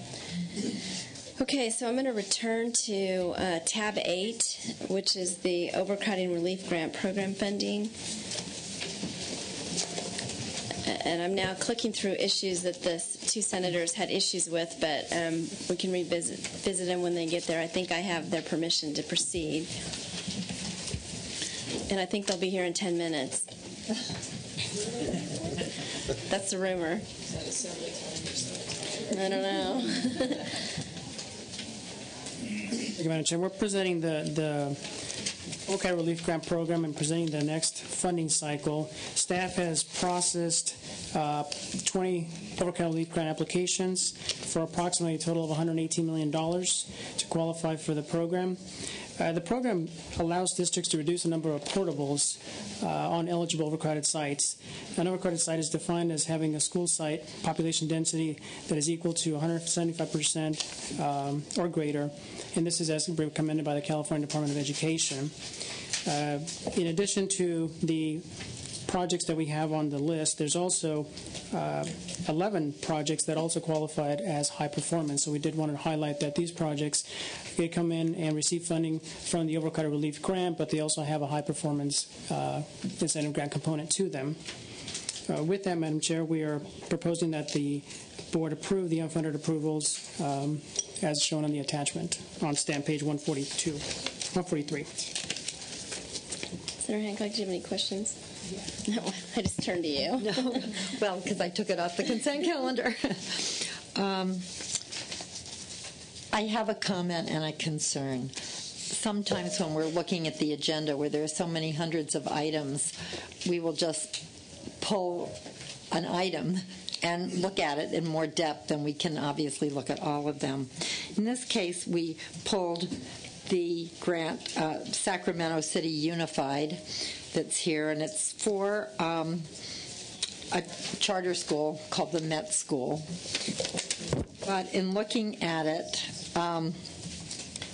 Okay, so I'm going to return to tab 8, which is the Overcrowding Relief Grant Program funding. And I'm now clicking through issues that the two senators had issues with, but we can visit them when they get there. I think I have their permission to proceed. And I think they'll be here in 10 minutes. That's the rumor. I don't know. Thank you, Madam Chair. We're presenting the OCAD Relief Grant Program and presenting the next funding cycle. Staff has processed 20 OCAD Relief Grant applications for approximately a total of $118 million to qualify for the program. The program allows districts to reduce the number of portables on eligible overcrowded sites. An overcrowded site is defined as having a school site population density that is equal to 175% or greater, and this is as recommended by the California Department of Education. In addition to the projects that we have on the list, there's also 11 projects that also qualified as high performance. So we did want to highlight that these projects, they come in and receive funding from the Overcrowded Relief Grant, but they also have a high performance incentive grant component to them. With that, Madam Chair, we are proposing that the board approve the unfunded approvals as shown on the attachment on stamp page 143. Senator Hancock, do you have any questions? No, I just turned to you. No, well, because I took it off the consent calendar. I have a comment and a concern. sometimes when we're looking at the agenda where there are so many hundreds of items, we will just pull an item and look at it in more depth, and we can obviously look at all of them. In this case, we pulled the grant, Sacramento City Unified, that's here, and it's for a charter school called the Met School. But in looking at it,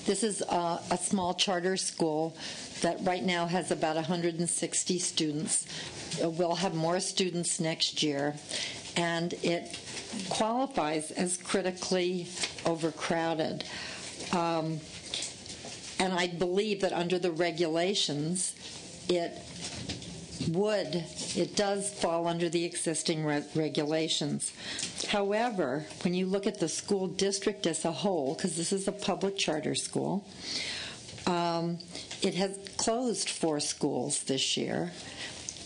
this is a small charter school that right now has about 160 students. We'll have more students next year, and it qualifies as critically overcrowded. And I believe that under the regulations, it does fall under the existing regulations. However, when you look at the school district as a whole, because this is a public charter school, it has closed 4 schools this year.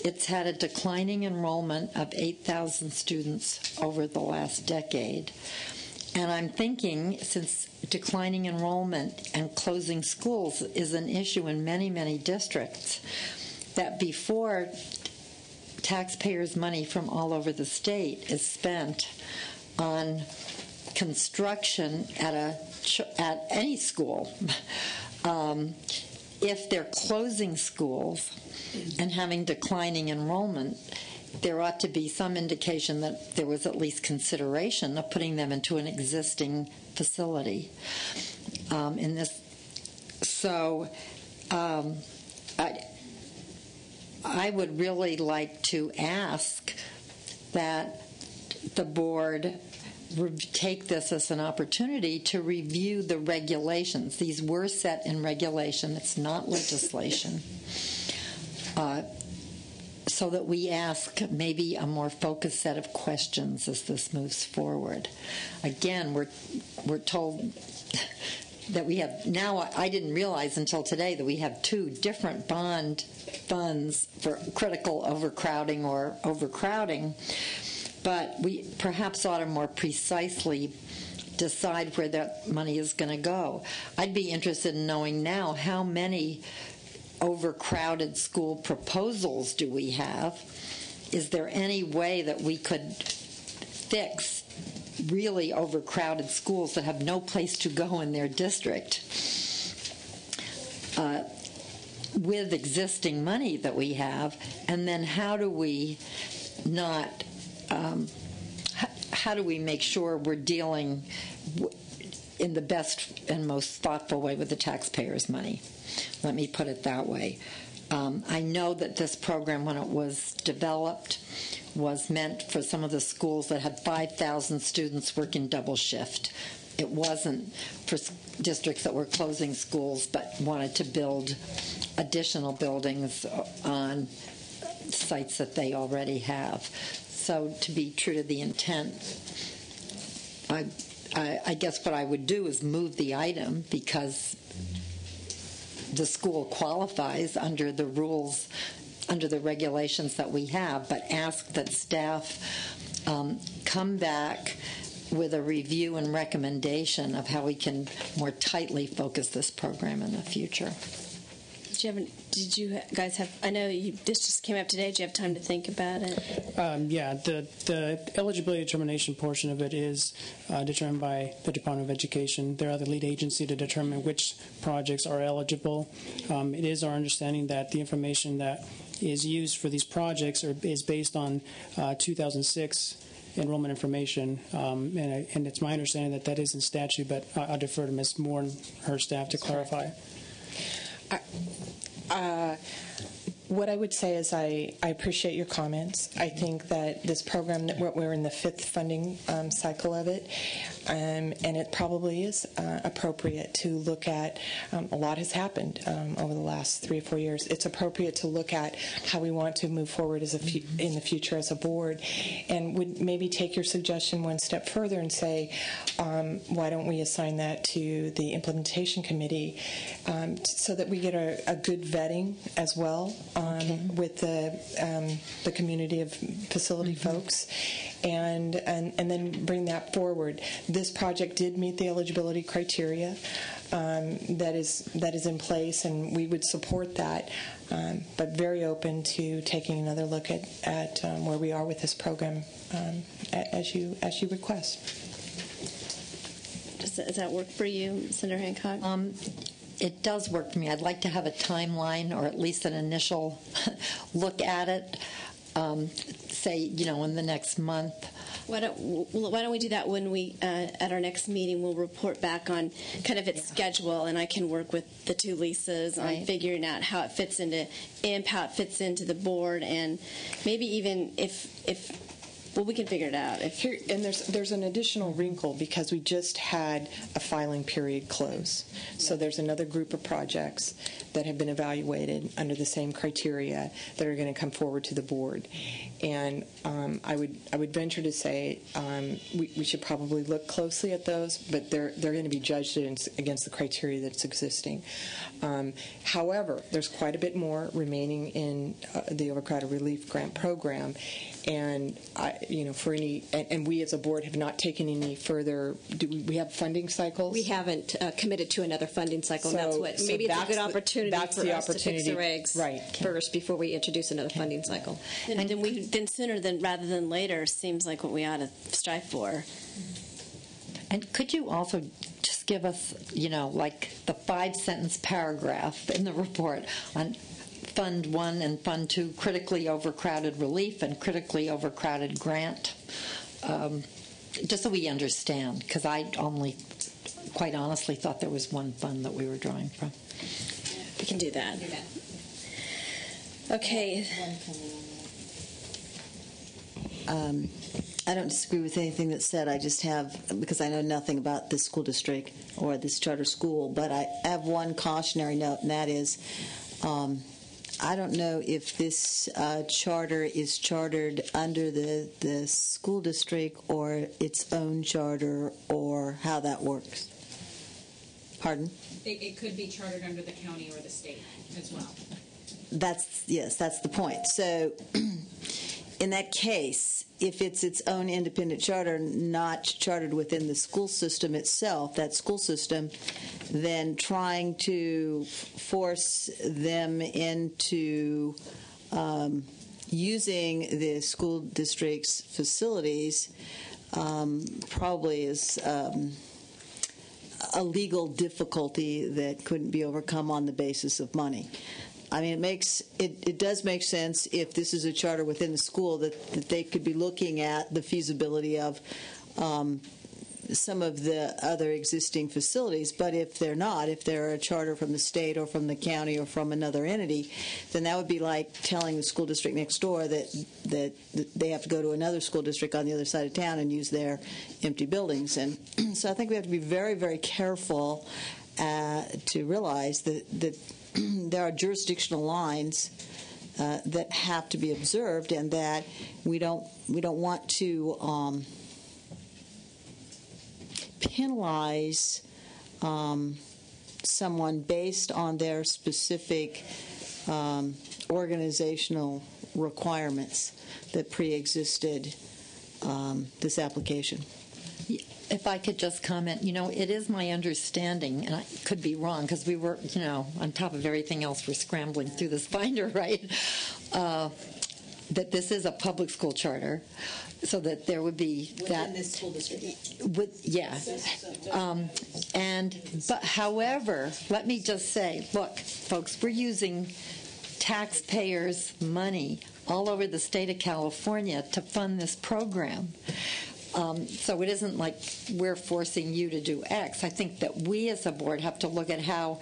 It's had a declining enrollment of 8,000 students over the last decade. And I'm thinking, since declining enrollment and closing schools is an issue in many, many districts, that before taxpayers' money from all over the state is spent on construction at any school, if they're closing schools and having declining enrollment, there ought to be some indication that there was at least consideration of putting them into an existing facility. In this, so I would really like to ask that the board take this as an opportunity to review the regulations. These were set in regulation. It's not legislation. So that we ask maybe a more focused set of questions as this moves forward. Again, we're told that we have now, I didn't realize until today that we have 2 different bond funds for critical overcrowding or overcrowding, but we perhaps ought to more precisely decide where that money is going to go. I'd be interested in knowing now how many overcrowded school proposals do we have? Is there any way that we could fix really overcrowded schools that have no place to go in their district with existing money that we have? And then how do we not, how do we make sure we're dealing in the best and most thoughtful way with the taxpayers' money? Let me put it that way. I know that this program, when it was developed, was meant for some of the schools that had 5,000 students working double shift. It wasn't for districts that were closing schools but wanted to build additional buildings on sites that they already have. So to be true to the intent, I guess what I would do is move the item because the school qualifies under the rules, under the regulations that we have, but ask that staff come back with a review and recommendation of how we can more tightly focus this program in the future. Did you guys have, I know this just came up today, did you have time to think about it? Yeah, the eligibility determination portion of it is determined by the Department of Education. They're the lead agency to determine which projects are eligible. It is our understanding that the information that is used for these projects is based on 2006 enrollment information, and it's my understanding that that is in statute, but I'll defer to Ms. Moore and her staff to clarify. What I would say is I appreciate your comments. I think that this program, we're in the 5th funding cycle of it, and it probably is appropriate to look at, a lot has happened over the last 3 or 4 years. It's appropriate to look at how we want to move forward as in the future as a board, and would maybe take your suggestion one step further and say, why don't we assign that to the implementation committee so that we get a good vetting as well with the community of facility folks, and then bring that forward. This project did meet the eligibility criteria. that is in place, and we would support that. But very open to taking another look at where we are with this program as you request. Does that work for you, Senator Hancock? It does work for me. I'd like to have a timeline or at least an initial look at it, say, in the next month. Why don't we do that when we, at our next meeting, we'll report back on kind of its schedule, and I can work with the two Lisas on figuring out how it fits into IMP, how it fits into the board, and maybe even if we can figure it out. And there's an additional wrinkle because we just had a filing period close. So there's another group of projects that have been evaluated under the same criteria that are going to come forward to the board. And I would venture to say we should probably look closely at those, but they're going to be judged against the criteria that's existing. However, there's quite a bit more remaining in the Overcrowded Relief Grant Program, and we as a board have not taken any further. Do we have funding cycles? We haven't committed to another funding cycle. And maybe it's a good opportunity for us to fix the regs first before we introduce another funding cycle. Then sooner rather than later seems like what we ought to strive for. And could you also just give us, like the 5-sentence paragraph in the report on Fund 1 and Fund 2, critically overcrowded relief and critically overcrowded grant, just so we understand, because I only, quite honestly, thought there was one fund that we were drawing from. We can do that. Okay. I don't disagree with anything that's said. I just have, because I know nothing about this school district or this charter school, but I have one cautionary note, and that is I don't know if this charter is chartered under the school district or its own charter, or how that works. Pardon? It could be chartered under the county or the state as well. That's the point. So in that case, if it's its own independent charter, not chartered within the school system itself, that school system, then trying to force them into using the school district's facilities probably is a legal difficulty that couldn't be overcome on the basis of money. I mean, it does make sense if this is a charter within the school that they could be looking at the feasibility of some of the other existing facilities. But if they're not, if they're a charter from the state or from the county or from another entity, then that would be like telling the school district next door that they have to go to another school district on the other side of town and use their empty buildings. And so I think we have to be very, very careful to realize that there are jurisdictional lines that have to be observed, and that we don't want to penalize someone based on their specific organizational requirements that pre-existed this application. If I could just comment, it is my understanding, and I could be wrong because we were, on top of everything else, we're scrambling through this binder, right? That this is a public school charter, so that there would be within this school district. But however, let me just say, look, folks, we're using taxpayers' money all over the state of California to fund this program. So it isn't like we're forcing you to do X. I think that we as a board have to look at how,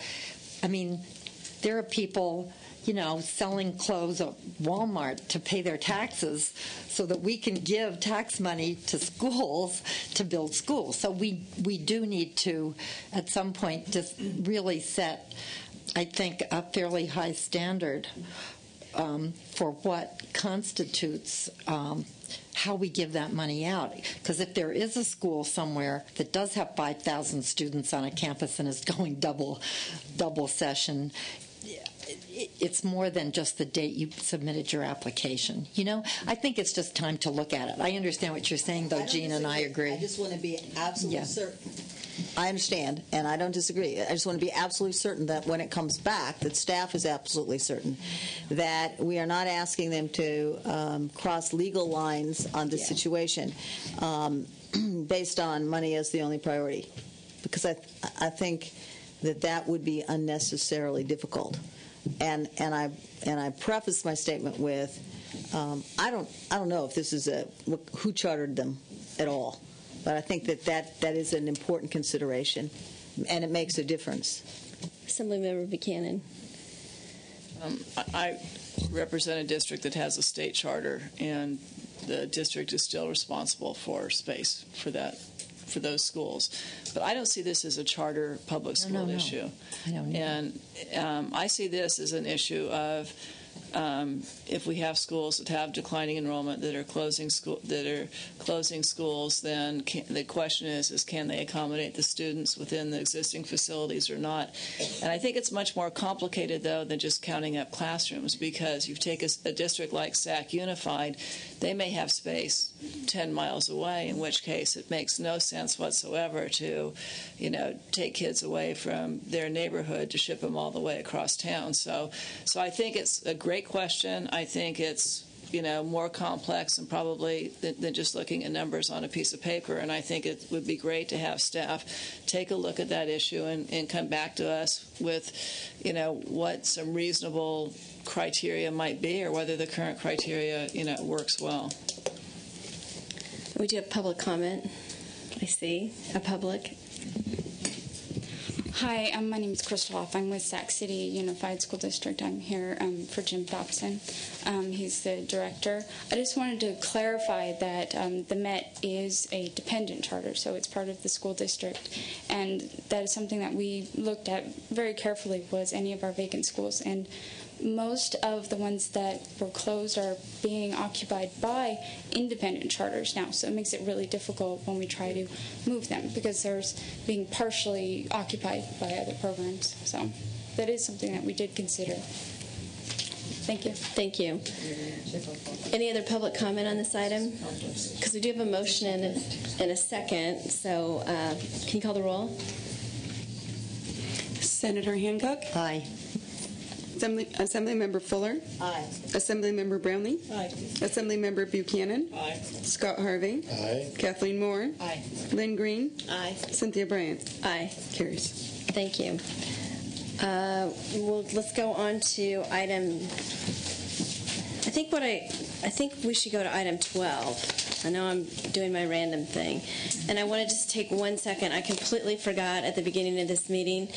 there are people, selling clothes at Walmart to pay their taxes so that we can give tax money to schools to build schools. So we do need to, at some point, just really set, I think, a fairly high standard for what constitutes how we give that money out. Because if there is a school somewhere that does have 5,000 students on a campus and is going double session, it's more than just the date you submitted your application. I think it's just time to look at it. I understand what you're saying, though, Jean, and I agree. I just want to be absolutely certain I understand, and I don't disagree. I just want to be absolutely certain that when it comes back, that staff is absolutely certain that we are not asking them to cross legal lines on this situation based on money as the only priority, because I think that would be unnecessarily difficult. And I preface my statement with I don't know if this is who chartered them at all, but I think that is an important consideration, and it makes a difference. Assemblymember Buchanan. I represent a district that has a state charter, and the district is still responsible for space for those schools. But I don't see this as a charter public school issue. I don't either. And I see this as an issue of if we have schools that have declining enrollment that are closing schools, then the question is can they accommodate the students within the existing facilities or not? And I think it's much more complicated, though, than just counting up classrooms, because you take a district like Sac Unified, they may have space 10 miles away, in which case it makes no sense whatsoever to, take kids away from their neighborhood to ship them all the way across town. So I think it's a great question. I think it's more complex and probably than just looking at numbers on a piece of paper. And I think it would be great to have staff take a look at that issue and come back to us with, what some reasonable criteria might be, or whether the current criteria, works well. We do have public comment. I see a public. Hi, my name is Crystal Hoff. I'm with Sac City Unified School District. I'm here for Jim Dobson. He's the director. I just wanted to clarify that the Met is a dependent charter, so it's part of the school district. And that is something that we looked at very carefully, was any of our vacant schools. And most of the ones that were closed are being occupied by independent charters now, so it makes it really difficult when we try to move them, because there's being partially occupied by other programs. So that is something that we did consider. Thank you. Thank you. Any other public comment on this item? Because we do have a motion and a second, so can you call the roll? Senator Hancock? Aye. Assemblymember Fuller? Aye. Assemblymember Brownlee? Aye. Assemblymember Buchanan? Aye. Scott Harvey? Aye. Kathleen Moore? Aye. Lynn Green? Aye. Cynthia Bryant? Aye. Carries. Thank you. Let's go on to item. I think we should go to item 12. I know I'm doing my random thing, and I want to just take 1 second. I completely forgot at the beginning of this meeting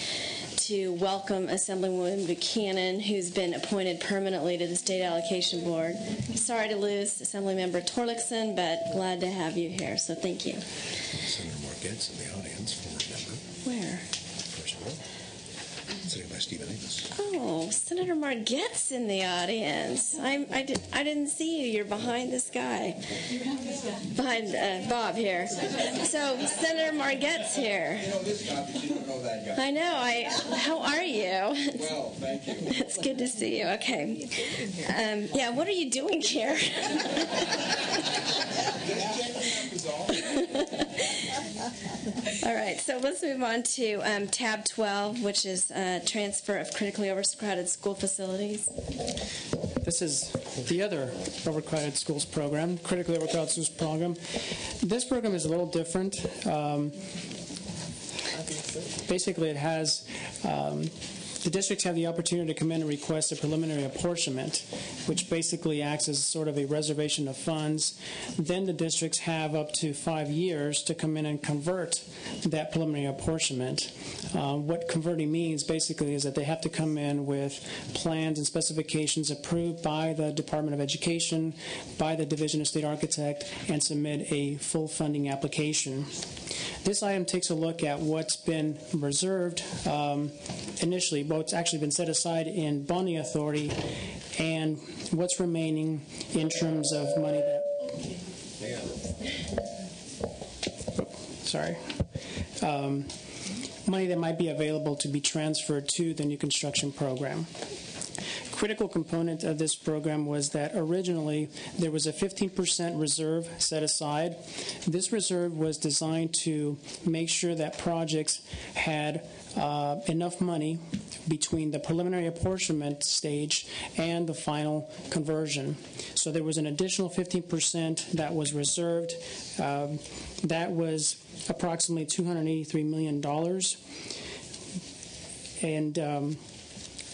to welcome Assemblywoman Buchanan, who's been appointed permanently to the State Allocation Board. Sorry to lose Assemblymember Torlakson, but glad to have you here, so thank you. Senator Marquette's in the audience, former member. Where? First row. Sitting by Stephen Amos. Oh, Senator Marquette's in the audience. I didn't see you. You're behind this guy. Behind Bob here. So Senator Marquette's here. You know this guy, but you don't know that guy. I know. How are you? Well, thank you. It's good to see you. Okay. Yeah, what are you doing here? All right, so let's move on to tab 12, which is transfer of critically overcrowded school facilities. This is the other overcrowded schools program, critically overcrowded schools program. This program is a little different. Basically, it has the districts have the opportunity to come in and request a preliminary apportionment, which basically acts as sort of a reservation of funds. Then the districts have up to 5 years to come in and convert that preliminary apportionment. What converting means basically is that they have to come in with plans and specifications approved by the Department of Education, by the Division of State Architect, and submit a full funding application. This item takes a look at what's been reserved initially, what's actually been set aside in bonding authority, and what's remaining in terms of money that. Money that might be available to be transferred to the new construction program. critical component of this program was that originally there was a 15% reserve set aside. This reserve was designed to make sure that projects had enough money between the preliminary apportionment stage and the final conversion. So there was an additional 15% that was reserved. That was approximately $283 million. And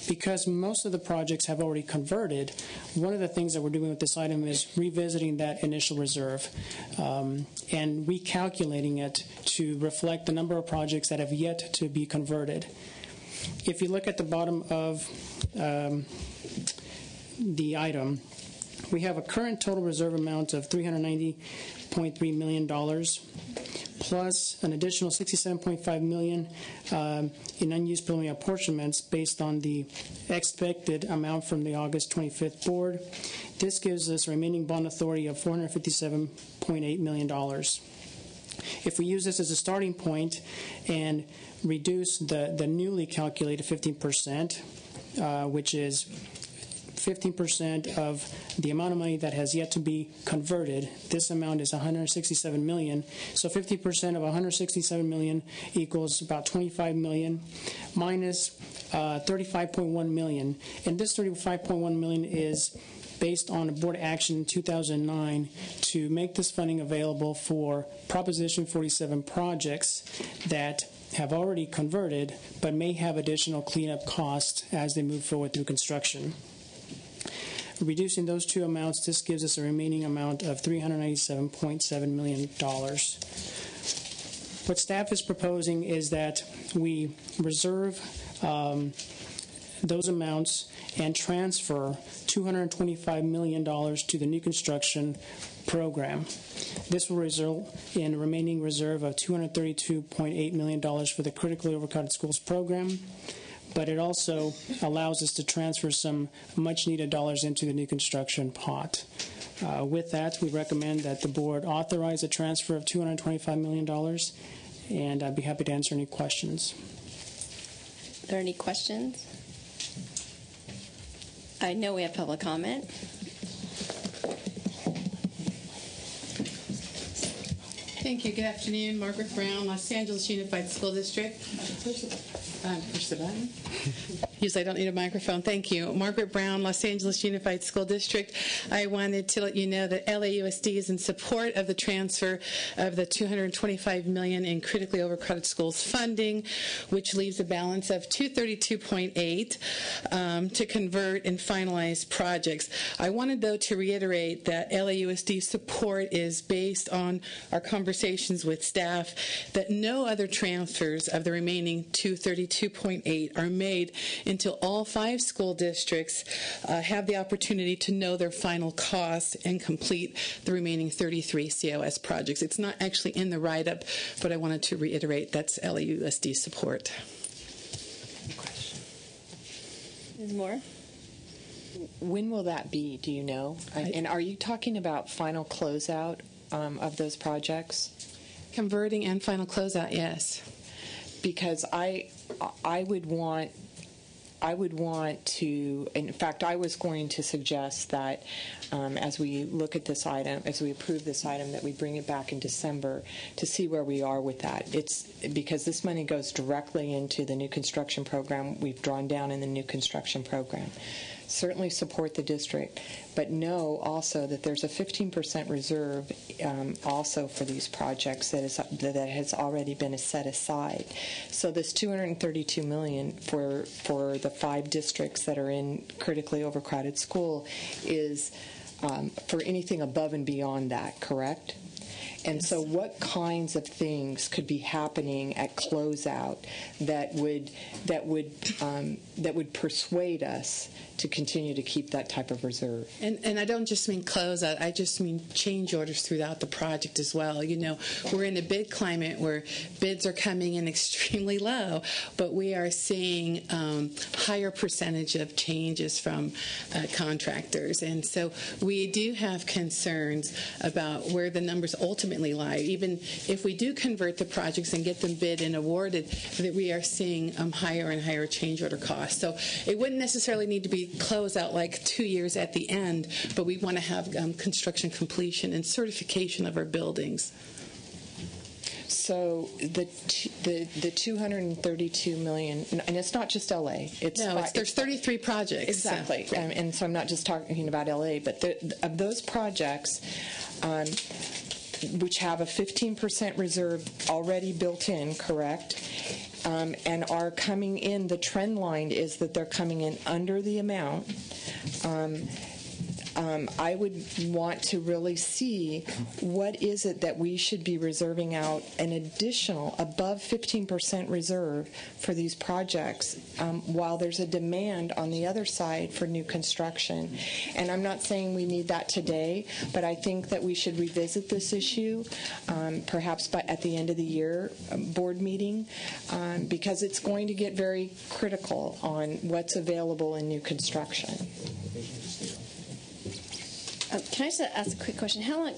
because most of the projects have already converted, one of the things that we're doing with this item is revisiting that initial reserve and recalculating it to reflect the number of projects that have yet to be converted. If you look at the bottom of the item, we have a current total reserve amount of $390.3 million, plus an additional $67.5 million in unused preliminary apportionments based on the expected amount from the August 25th board. This gives us a remaining bond authority of $457.8 million. If we use this as a starting point and reduce the newly calculated 15%, which is 15% of the amount of money that has yet to be converted. This amount is $167 million. So 50% of $167 million equals about $25 million minus $35.1 million. And this $35.1 million is based on a board action in 2009 to make this funding available for Proposition 47 projects that have already converted but may have additional cleanup costs as they move forward through construction. Reducing those two amounts, this gives us a remaining amount of $397.7 million. What staff is proposing is that we reserve those amounts and transfer $225 million to the new construction program. This will result in a remaining reserve of $232.8 million for the critically overcrowded schools program. But it also allows us to transfer some much-needed dollars into the new construction pot. With that, we recommend that the board authorize a transfer of $225 million, and I'd be happy to answer any questions. Are there any questions? I know we have public comment. Thank you. Good afternoon. Margaret Brown, Los Angeles Unified School District. Push the button. Usually I don't need a microphone. Thank you. Margaret Brown, Los Angeles Unified School District. I wanted to let you know that LAUSD is in support of the transfer of the $225 million in critically overcrowded schools funding, which leaves a balance of $232.8 to convert and finalize projects. I wanted, though, to reiterate that LAUSD's support is based on our conversations with staff that no other transfers of the remaining $232.8 are made until all 5 school districts have the opportunity to know their final cost and complete the remaining 33 COS projects. It's not actually in the write-up, but I wanted to reiterate that's LAUSD support. Ms. Moore? When will that be? Do you know? And are you talking about final closeout of those projects? Converting and final closeout, yes. Because I would want to, in fact, I was going to suggest that as we look at this item, as we approve this item, that we bring it back in December to see where we are with that. It's because this money goes directly into the new construction program. We've drawn down in the new construction program. Certainly support the district, but know also that there's a 15% reserve also for these projects that has already been set aside. So this $232 million for the 5 districts that are in critically overcrowded school is for anything above and beyond that, correct? And so what kinds of things could be happening at closeout that would persuade us to continue to keep that type of reserve? And I don't just mean closeout. I just mean change orders throughout the project as well. You know, we're in a bid climate where bids are coming in extremely low, but we are seeing higher percentage of changes from contractors. And so we do have concerns about where the numbers ultimately ultimately lie. Even if we do convert the projects and get them bid and awarded, that we are seeing higher and higher change order costs. So it wouldn't necessarily need to be closed out like 2 years at the end, but we want to have construction completion and certification of our buildings. So the $232 million, and it's not just LA. There's 33 projects. Exactly, and so I'm not just talking about LA, but of those projects, which have a 15% reserve already built in, correct? And are coming in, the trend line is that they're coming in under the amount. I would want to really see what is it that we should be reserving out an additional above 15% reserve for these projects while there's a demand on the other side for new construction. And I'm not saying we need that today, but I think that we should revisit this issue perhaps at the end of the year board meeting because it's going to get very critical on what's available in new construction. Can I just ask a quick question? How long,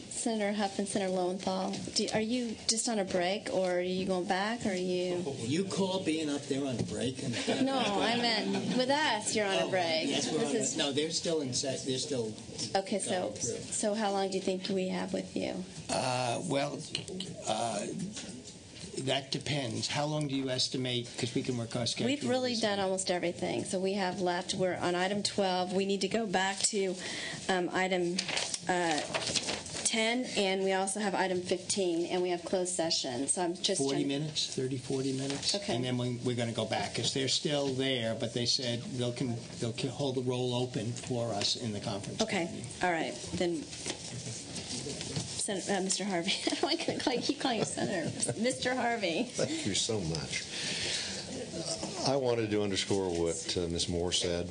Senator Huff and Senator Lowenthal, are you just on a break, or are you going back, or are you... You call being up there on a break? No, I meant with us, you're on a break. Yes, we're on a, no, they're still in set. They're still... Okay, so how long do you think we have with you? That depends. How long do you estimate? Because we can work our schedule. We've really done almost everything. So we have left. We're on item 12. We need to go back to item 10, and we also have item 15, and we have closed session. So I'm just 40 minutes, 30, 40 minutes. Okay. And then we're going to go back because they're still there, but they said they'll hold the roll open for us in the conference. Okay. Committee. All right. Then. Mr. Harvey. I keep calling you Senator. Mr. Harvey. Thank you so much. I wanted to underscore what Ms. Moore said.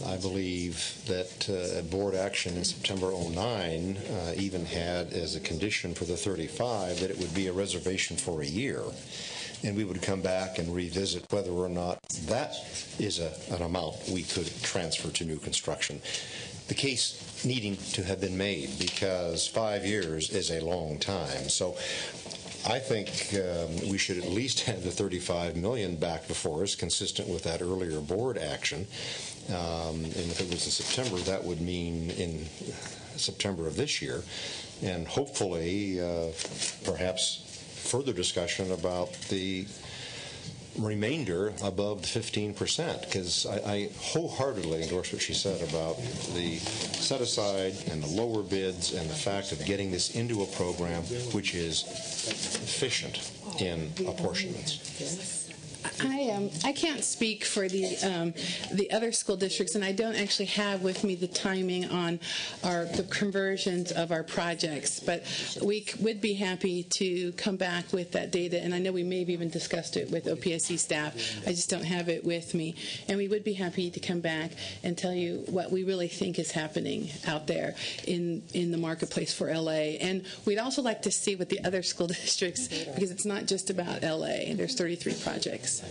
I believe that board action in September 2009 even had as a condition for the 35 that it would be a reservation for a year. And we would come back and revisit whether or not that is an amount we could transfer to new construction. The case needing to have been made because 5 years is a long time. So I think we should at least have the $35 million back before us, consistent with that earlier board action. And if it was in September, that would mean in September of this year. And hopefully, perhaps further discussion about the remainder above the 15%, because I wholeheartedly endorse what she said about the set aside and the lower bids and the fact of getting this into a program which is efficient in apportionments. I can't speak for the other school districts, and I don't actually have with me the timing on the conversions of our projects. But we would be happy to come back with that data, and I know we may have even discussed it with OPSC staff. I just don't have it with me, and we would be happy to come back and tell you what we really think is happening out there in the marketplace for LA. And we'd also like to see what the other school districts, because it's not just about LA. There's 33 projects.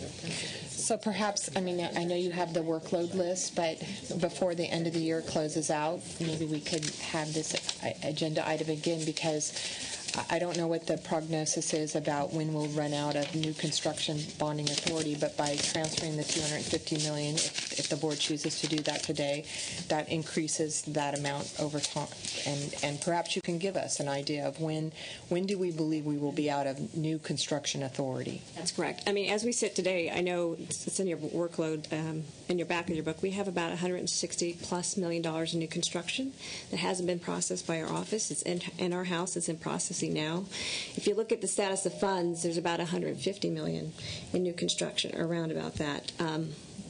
So perhaps, I mean, I know you have the workload list, but before the end of the year closes out, maybe we could have this agenda item again, because I don't know what the prognosis is about when we'll run out of new construction bonding authority, but by transferring the $250 million, if the board chooses to do that today, that increases that amount over time. And perhaps you can give us an idea of when do we believe we will be out of new construction authority? That's correct. I mean, as we sit today, I know it's in your workload, in your back of your book, we have about $160+ million in new construction that hasn't been processed by our office. It's in our house. It's in processing now. If you look at the status of funds, there's about $150 million in new construction, around about that.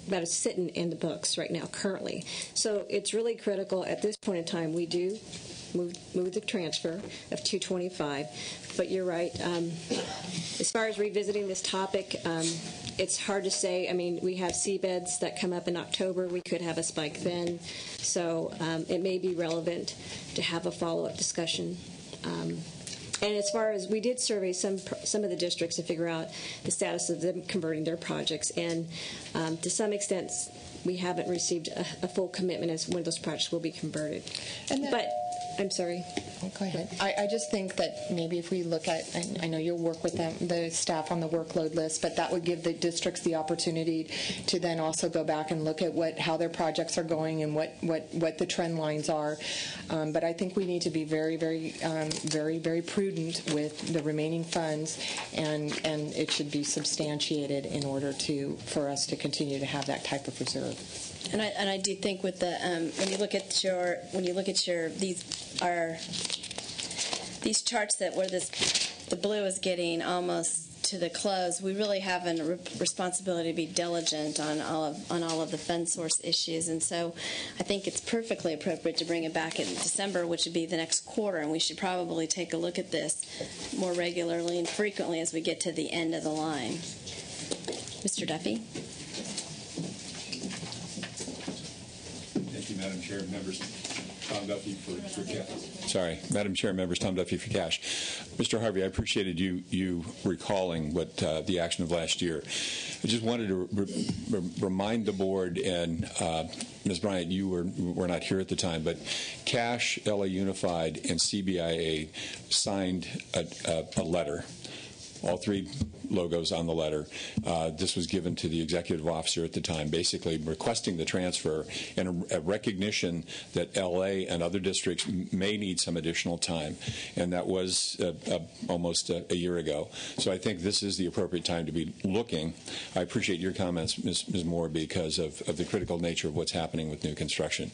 That is sitting in the books right now, currently. So it's really critical at this point in time. We do move the transfer of 225, but you're right. As far as revisiting this topic, it's hard to say. I mean, we have seabeds that come up in October. We could have a spike then, so it may be relevant to have a follow-up discussion. And as far as we did survey some of the districts to figure out the status of them converting their projects, and to some extent we haven't received a full commitment as when those projects will be converted. I'm sorry. Go ahead. I just think that maybe if we look at, I know you'll work with them, the staff on the workload list, but that would give the districts the opportunity to then also go back and look at how their projects are going and what the trend lines are. But I think we need to be very, very prudent with the remaining funds, and it should be substantiated in order for us to continue to have that type of reserve. And I do think with the when you look at these charts that where the blue is getting almost to the close, we really have a responsibility to be diligent on all of the fund source issues, and so I think it's perfectly appropriate to bring it back in December, which would be the next quarter, and we should probably take a look at this more regularly and frequently as we get to the end of the line. Mr. Duffy. Thank you, Madam Chair. Members, Tom Duffy for cash. Sorry, Madam Chair, members, Tom Duffy for cash. Mr. Harvey, I appreciated you recalling what the action of last year. I just wanted to remind the board, and Ms. Bryant, you were not here at the time, but Cash, LA Unified, and CBIA signed a letter. All three logos on the letter. This was given to the executive officer at the time, basically requesting the transfer and a recognition that LA and other districts may need some additional time. And that was almost a year ago. So I think this is the appropriate time to be looking. I appreciate your comments, Ms. Moore, because of the critical nature of what's happening with new construction.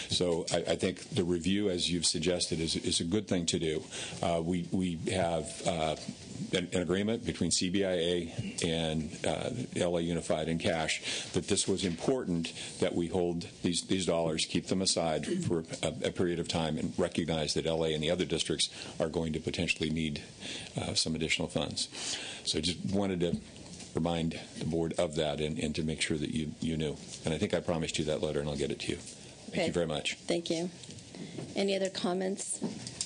So I think the review, as you've suggested, is a good thing to do. We have an agreement between CBIA and LA Unified and Cash that this was important that we hold these dollars, keep them aside for a period of time, and recognize that LA and the other districts are going to potentially need some additional funds. So just wanted to remind the board of that and to make sure that you knew. And I think I promised you that letter, and I'll get it to you. Thank you very much. Thank you. Any other comments?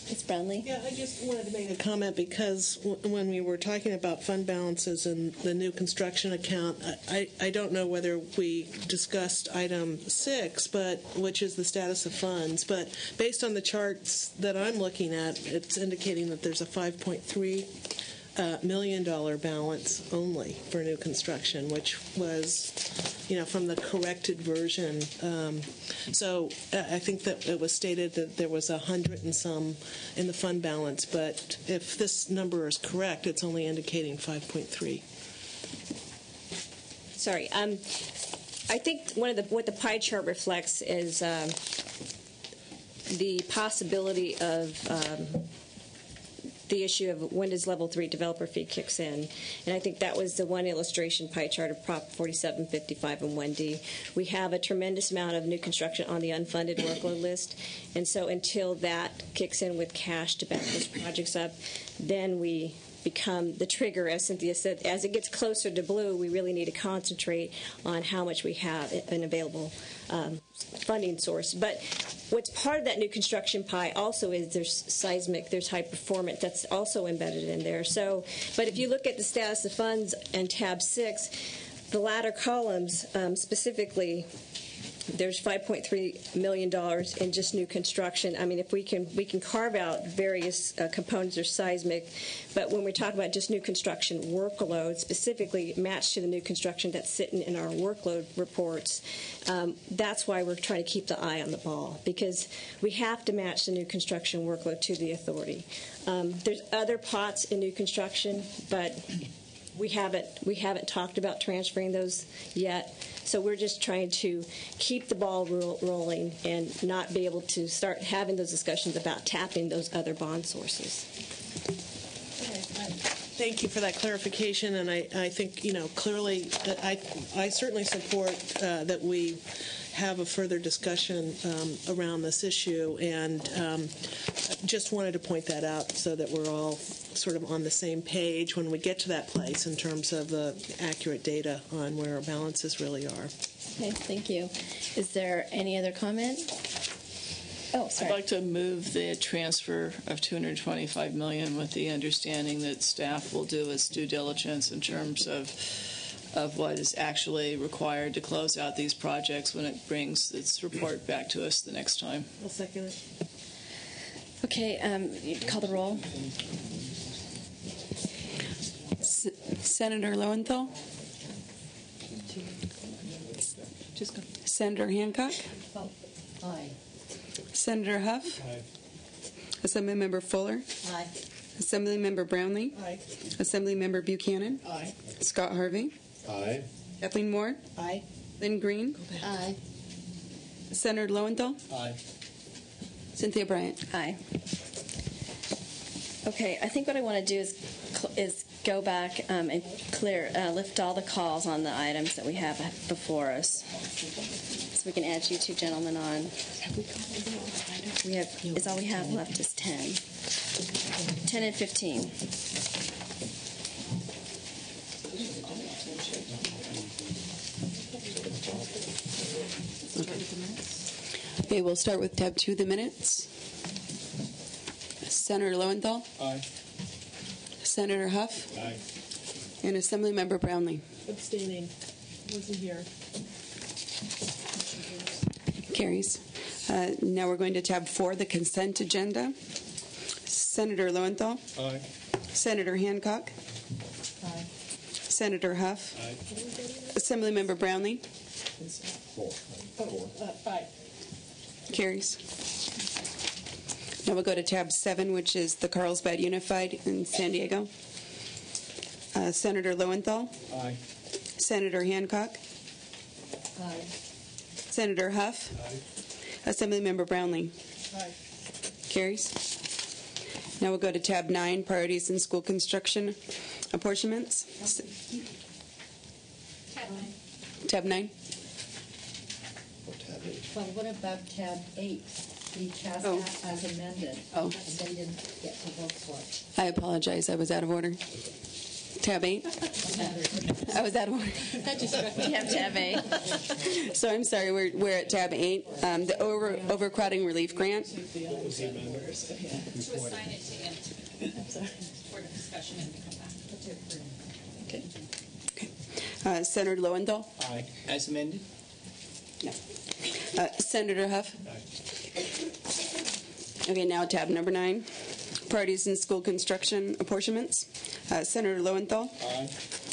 Ms. Brownlee? Yeah, I just wanted to make a comment because when we were talking about fund balances and the new construction account, I don't know whether we discussed item 6, which is the status of funds, but based on the charts that I'm looking at, it's indicating that there's a $5.3 million balance only for new construction, which was, from the corrected version. So I think that it was stated that there was 100 and some in the fund balance, but if this number is correct, it's only indicating 5.3. Sorry. I think what the pie chart reflects is the possibility of the issue of when does level 3 developer fee kicks in. And I think that was the one illustration pie chart of Prop 4755 and 1D. We have a tremendous amount of new construction on the unfunded workload list. And so until that kicks in with cash to back those projects up, then we become the trigger, as Cynthia said. As it gets closer to blue, we really need to concentrate on how much we have an available funding source. But what's part of that new construction pie also is there's seismic, there's high performance, that's also embedded in there. So, but if you look at the status of funds and tab 6, the latter columns specifically, there's $5.3 million in just new construction. I mean, if we can carve out various components or seismic, but when we talk about just new construction workload, specifically matched to the new construction that's sitting in our workload reports, that's why we're trying to keep the eye on the ball, because we have to match the new construction workload to the authority. There's other pots in new construction, but we haven't talked about transferring those yet. So we're just trying to keep the ball rolling and not be able to start having those discussions about tapping those other bond sources. Thank you for that clarification, and I think, clearly, I certainly support that we have a further discussion around this issue, and just wanted to point that out so that we're all sort of on the same page when we get to that place in terms of the accurate data on where our balances really are. Okay, thank you. Is there any other comment? Oh, sorry. I'd like to move the transfer of $225 million with the understanding that staff will do its due diligence in terms of what is actually required to close out these projects when it brings its report back to us the next time. I'll second it. Okay, you call the roll. Senator Lowenthal. Senator Hancock. Aye. Senator Huff. Aye. Assemblymember Fuller. Aye. Assemblymember Brownlee. Aye. Assemblymember Buchanan. Aye. Scott Harvey. Aye. Kathleen Moore. Aye. Lynn Green. Aye. Senator Lowenthal. Aye. Cynthia Bryant. Aye. Okay, I think what I want to do is go back and lift all the calls on the items that we have before us, so we can add you two gentlemen on. All we have left is 10 and 15. Okay, we'll start with tab 2, the minutes. Senator Lowenthal. Aye. Senator Huff. Aye. And Assemblymember Brownlee. Abstaining. Wasn't here. Carries. Now we're going to tab 4, the consent agenda. Senator Lowenthal. Aye. Senator Hancock. Aye. Senator Huff. Aye. Assemblymember Brownlee. Aye. Carries. Now we'll go to tab 7, which is the Carlsbad Unified in San Diego. Senator Lowenthal. Aye. Senator Hancock. Aye. Senator Huff. Aye. Assemblymember Brownlee. Aye. Carries. Now we'll go to tab 9, priorities in school construction apportionments. Tab 9. Well, what about tab 8? We passed Oh. that as amended. Oh. And they didn't get to vote for it. I apologize. I was out of order. Tab 8. I was out of order. You have tab 8. So I'm sorry. We're at tab 8. The overcrowding relief grant. To assign it to him for discussion and to come back. Okay. Senator Lowenthal. Aye. As amended? No. Senator Huff. Aye. Okay, now tab number 9, priorities in school construction apportionments. Senator Lowenthal. Aye.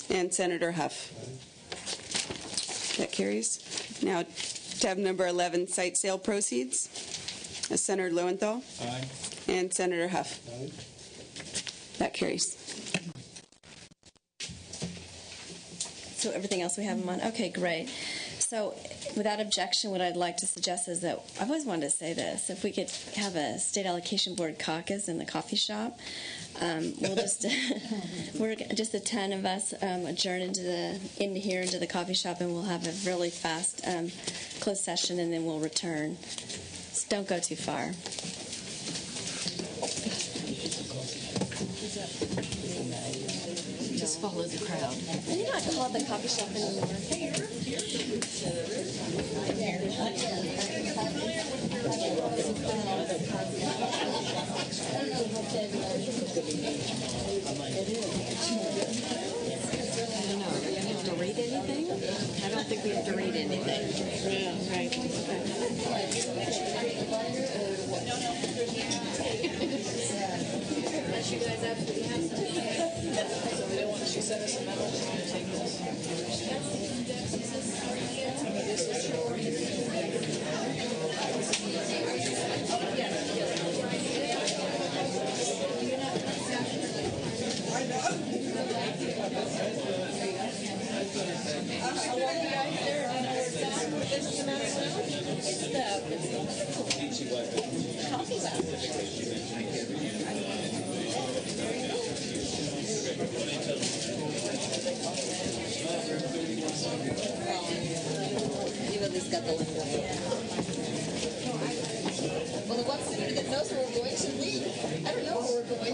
And Senator Huff. That carries. Now tab number 11, site sale proceeds. Senator Lowenthal. Aye. And Senator Huff. Aye. That carries. So everything else we have them on. Okay, great. So without objection, what I'd like to suggest is that I've always wanted to say this. If we could have a state allocation board caucus in the coffee shop, we'll just we're just the 10 of us adjourn into the coffee shop, and we'll have a really fast closed session, and then we'll return. So don't go too far. Just follow the crowd. And you're not called the coffee shop anymore. To read anything? I don't think we have to read anything. Yeah, right. Unless you guys absolutely have something. She sent us a memo. She's going to take this. You've at least got the link. Well, the one senator that knows where we're going should lead. I don't know where we're going.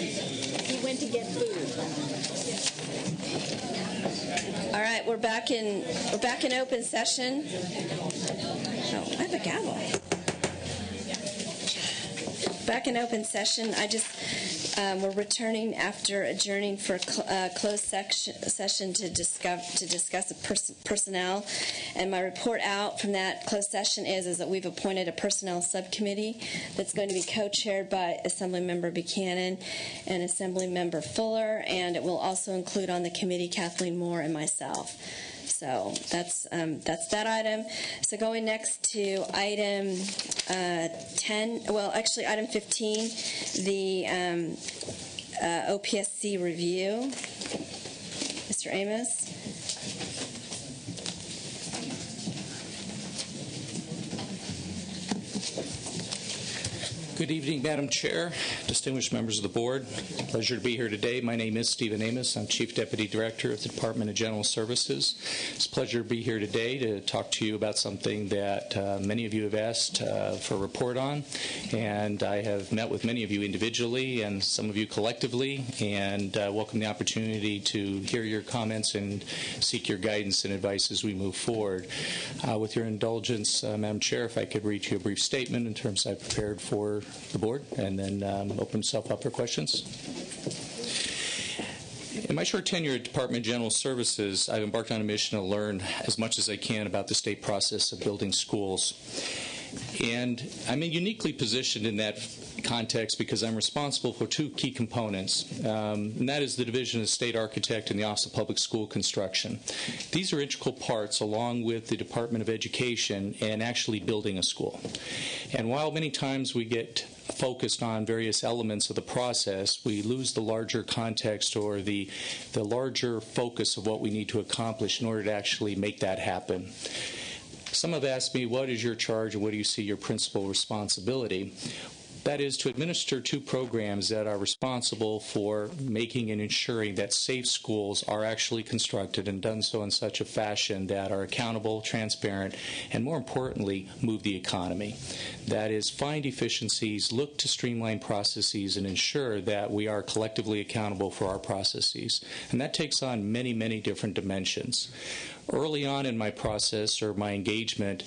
He went to get food. All right, we're back in open session. Oh, I have a gavel. Back in open session. We're returning after adjourning for closed session to discuss personnel. And my report out from that closed session is that we've appointed a personnel subcommittee that's going to be co-chaired by Assemblymember Buchanan and Assemblymember Fuller, and it will also include on the committee Kathleen Moore and myself. So that's that item. So going next to item 15, the OPSC review. Mr. Amos. Good evening, Madam Chair, distinguished members of the board. Pleasure to be here today. My name is Stephen Amos. I'm Chief Deputy Director of the Department of General Services. It's a pleasure to be here today to talk to you about something that many of you have asked for a report on. And I have met with many of you individually and some of you collectively, and welcome the opportunity to hear your comments and seek your guidance and advice as we move forward. With your indulgence, Madam Chair, if I could read you a brief statement in terms I've prepared for the board, and then open myself up for questions. In my short tenure at Department of General Services, I've embarked on a mission to learn as much as I can about the state process of building schools. And I'm uniquely positioned in that context because I'm responsible for two key components, and that is the Division of State Architect and the Office of Public School Construction. These are integral parts, along with the Department of Education, in actually building a school. And while many times we get focused on various elements of the process, we lose the larger context or the larger focus of what we need to accomplish in order to actually make that happen. Some have asked me, what is your charge and what do you see your principal responsibility? That is to administer two programs that are responsible for making and ensuring that safe schools are actually constructed and done so in such a fashion that are accountable, transparent, and more importantly, move the economy. That is, find efficiencies, look to streamline processes, and ensure that we are collectively accountable for our processes. And that takes on many, many different dimensions. Early on in my process or my engagement,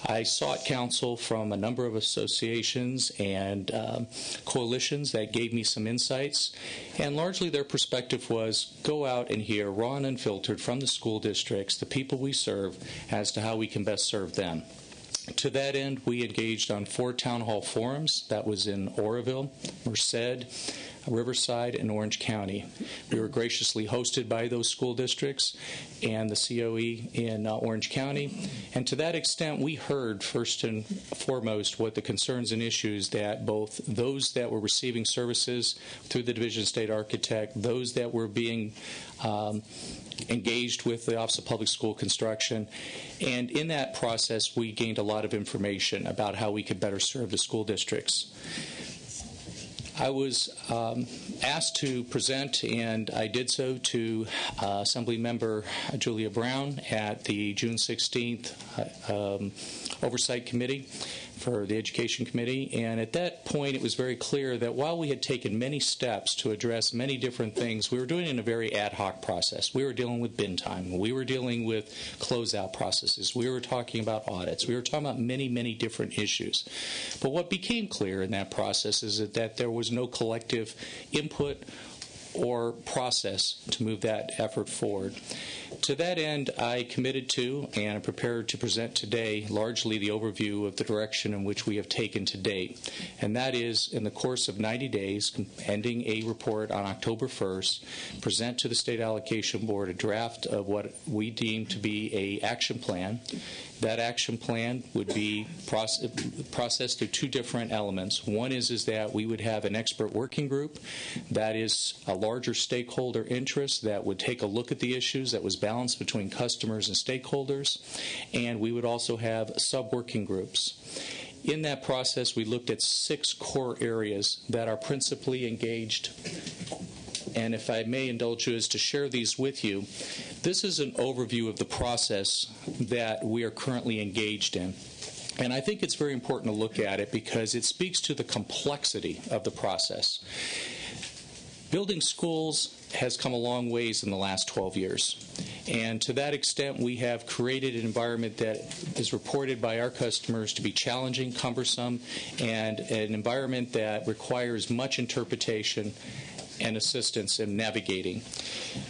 I sought counsel from a number of associations and coalitions that gave me some insights, and largely their perspective was go out and hear raw and unfiltered from the school districts, the people we serve, as to how we can best serve them. To that end, we engaged on 4 town hall forums. That was in Oroville, Merced, Riverside, and Orange County. We were graciously hosted by those school districts and the COE in Orange County. And to that extent, we heard first and foremost what the concerns and issues that both those that were receiving services through the Division of State Architect, those that were being engaged with the Office of Public School Construction, and in that process we gained a lot of information about how we could better serve the school districts. I was asked to present, and I did so to Assemblymember Julia Brown at the June 16th Oversight Committee for the Education Committee, and at that point it was very clear that while we had taken many steps to address many different things, we were doing it in a very ad hoc process. We were dealing with bin time. We were dealing with closeout processes. We were talking about audits. We were talking about many, many different issues. But what became clear in that process is that there was no collective input or process to move that effort forward. To that end, I committed to and am prepared to present today largely the overview of the direction in which we have taken to date. And that is, in the course of 90 days, ending a report on October 1st, present to the State Allocation Board a draft of what we deem to be an action plan. That action plan would be processed through 2 different elements. One is that we would have an expert working group that is a larger stakeholder interest that would take a look at the issues that was balanced between customers and stakeholders, and we would also have sub-working groups. In that process, we looked at 6 core areas that are principally engaged. And if I may indulge you, is to share these with you. This is an overview of the process that we are currently engaged in. And I think it's very important to look at it because it speaks to the complexity of the process. Building schools has come a long ways in the last 12 years. And to that extent, we have created an environment that is reported by our customers to be challenging, cumbersome, and an environment that requires much interpretation and assistance in navigating.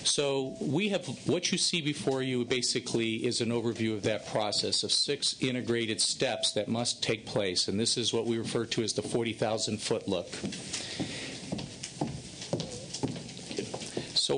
So we have, what you see before you basically is an overview of that process of 6 integrated steps that must take place, and this is what we refer to as the 40,000-foot look. So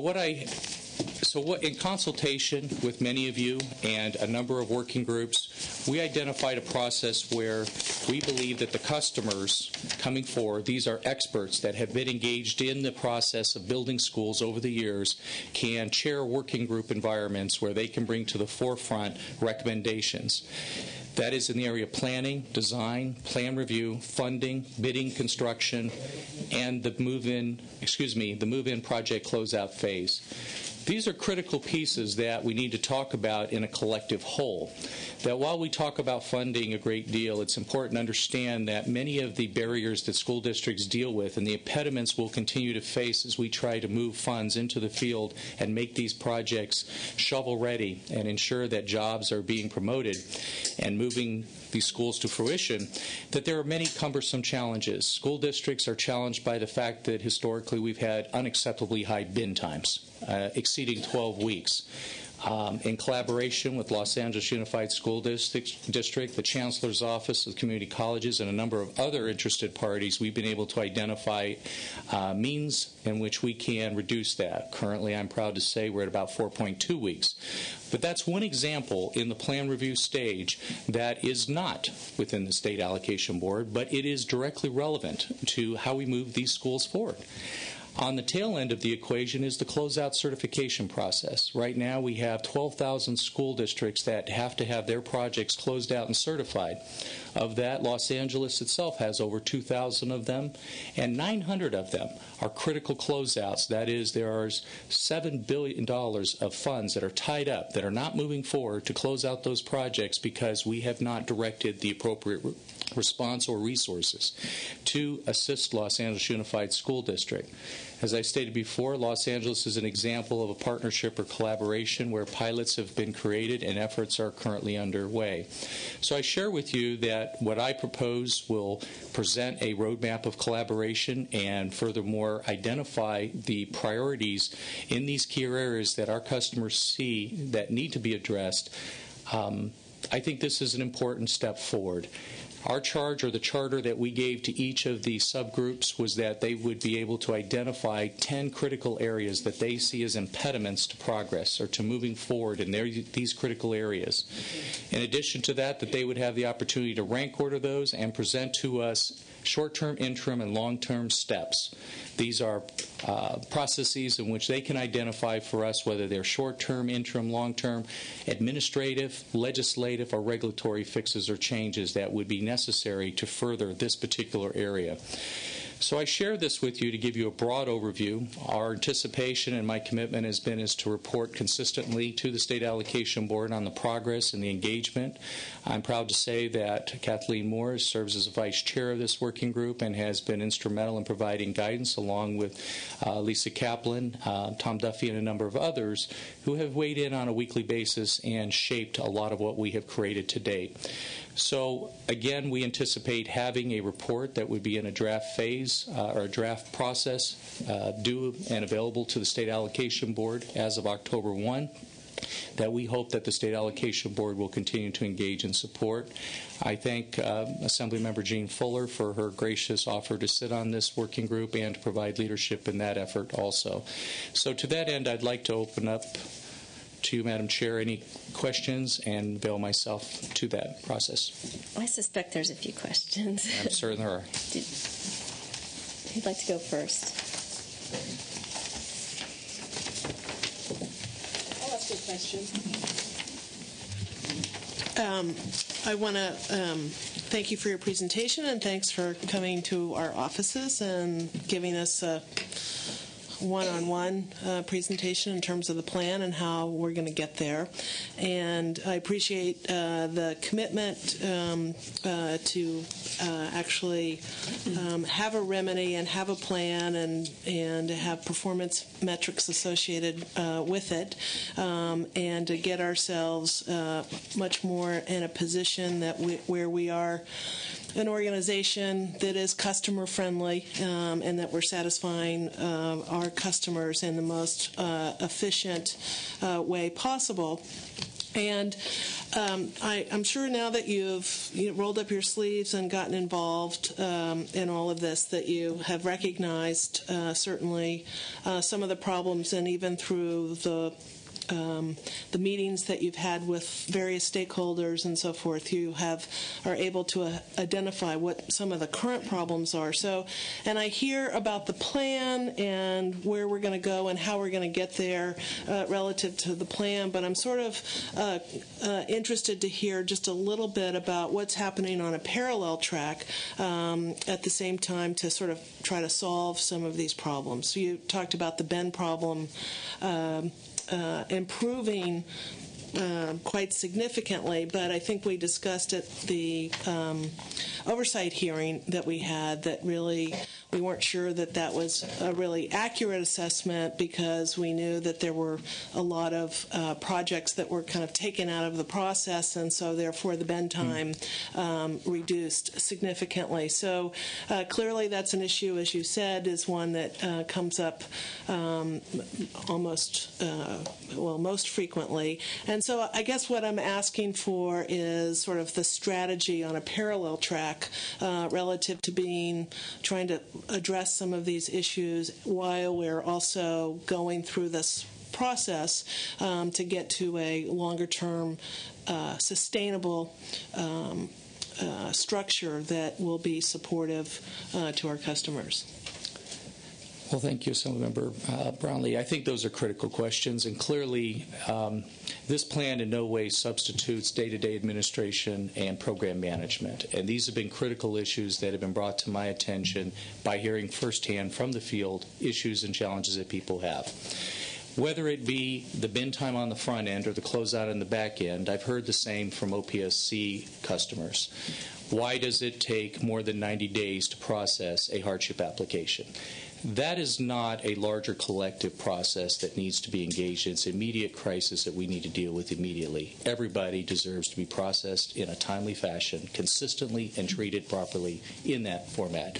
what in consultation with many of you and a number of working groups, we identified a process where we believe that the customers coming forward, these are experts that have been engaged in the process of building schools over the years, can chair working group environments where they can bring to the forefront recommendations. That is in the area of planning, design, plan review, funding, bidding, construction, and the move-in project closeout phase. These are critical pieces that we need to talk about in a collective whole. That while we talk about funding a great deal, it's important to understand that many of the barriers that school districts deal with and the impediments we'll continue to face as we try to move funds into the field and make these projects shovel-ready and ensure that jobs are being promoted and moving these schools to fruition, that there are many cumbersome challenges. School districts are challenged by the fact that historically we've had unacceptably high bin times, exceeding 12 weeks. In collaboration with Los Angeles Unified School District, the Chancellor's Office of Community Colleges, and a number of other interested parties, we've been able to identify means in which we can reduce that. Currently, I'm proud to say we're at about 4.2 weeks. But that's one example in the plan review stage that is not within the State Allocation Board, but it is directly relevant to how we move these schools forward. On the tail end of the equation is the closeout certification process. Right now we have 12,000 school districts that have to have their projects closed out and certified. Of that, Los Angeles itself has over 2,000 of them, and 900 of them are critical closeouts. That is, there are $7 billion of funds that are tied up, that are not moving forward to close out those projects because we have not directed the appropriate response or resources to assist Los Angeles Unified School District. As I stated before, Los Angeles is an example of a partnership or collaboration where pilots have been created and efforts are currently underway. So I share with you that what I propose will present a roadmap of collaboration and furthermore identify the priorities in these key areas that our customers see that need to be addressed. I think this is an important step forward. Our charge, or the charter that we gave to each of the subgroups, was that they would be able to identify 10 critical areas that they see as impediments to progress or to moving forward in these critical areas. In addition to that, that they would have the opportunity to rank order those and present to us short-term, interim, and long-term steps. These are processes in which they can identify for us whether they're short-term, interim, long-term, administrative, legislative, or regulatory fixes or changes that would be necessary to further this particular area. So I share this with you to give you a broad overview. Our anticipation and my commitment has been is to report consistently to the State Allocation Board on the progress and the engagement. I'm proud to say that Kathleen Moore serves as the vice chair of this working group and has been instrumental in providing guidance along with Lisa Kaplan, Tom Duffy, and a number of others who have weighed in on a weekly basis and shaped a lot of what we have created to date. So, again, we anticipate having a report that would be in a draft phase or a draft process due and available to the State Allocation Board as of October 1 that we hope that the State Allocation Board will continue to engage and support. I thank Assemblymember Jean Fuller for her gracious offer to sit on this working group and to provide leadership in that effort also. So to that end, I'd like to open up to you, Madam Chair, any questions and avail myself to that process. I suspect there's a few questions. I'm certain there are. Who'd like to go first? I'll ask a question. I want to thank you for your presentation and thanks for coming to our offices and giving us a one-on-one presentation in terms of the plan and how we're going to get there. And I appreciate the commitment to actually have a remedy and have a plan and have performance metrics associated with it, and to get ourselves much more in a position that where we are an organization that is customer friendly, and that we're satisfying our customers in the most efficient way possible. And I'm sure now that you've rolled up your sleeves and gotten involved in all of this, that you have recognized certainly some of the problems, and even through the meetings that you've had with various stakeholders and so forth, you are able to identify what some of the current problems are. So, and I hear about the plan and where we're going to go and how we're going to get there relative to the plan, but I'm sort of interested to hear just a little bit about what's happening on a parallel track at the same time to sort of try to solve some of these problems. So you talked about the Bend problem improving quite significantly, but I think we discussed at the oversight hearing that we had that really we weren't sure that that was a really accurate assessment, because we knew that there were a lot of projects that were kind of taken out of the process, and so therefore the bend time reduced significantly. So clearly that's an issue, as you said, is one that comes up most frequently. And so I guess what I'm asking for is sort of the strategy on a parallel track relative to trying to address some of these issues while we're also going through this process to get to a longer-term sustainable structure that will be supportive to our customers. Well, thank you, Assemblymember Brownlee. I think those are critical questions, and clearly this plan in no way substitutes day-to-day administration and program management. And these have been critical issues that have been brought to my attention by hearing firsthand from the field issues and challenges that people have. Whether it be the bin time on the front end or the closeout on the back end, I've heard the same from OPSC customers. Why does it take more than 90 days to process a hardship application? That is not a larger collective process that needs to be engaged in. It's an immediate crisis that we need to deal with immediately. Everybody deserves to be processed in a timely fashion, consistently, and treated properly in that format.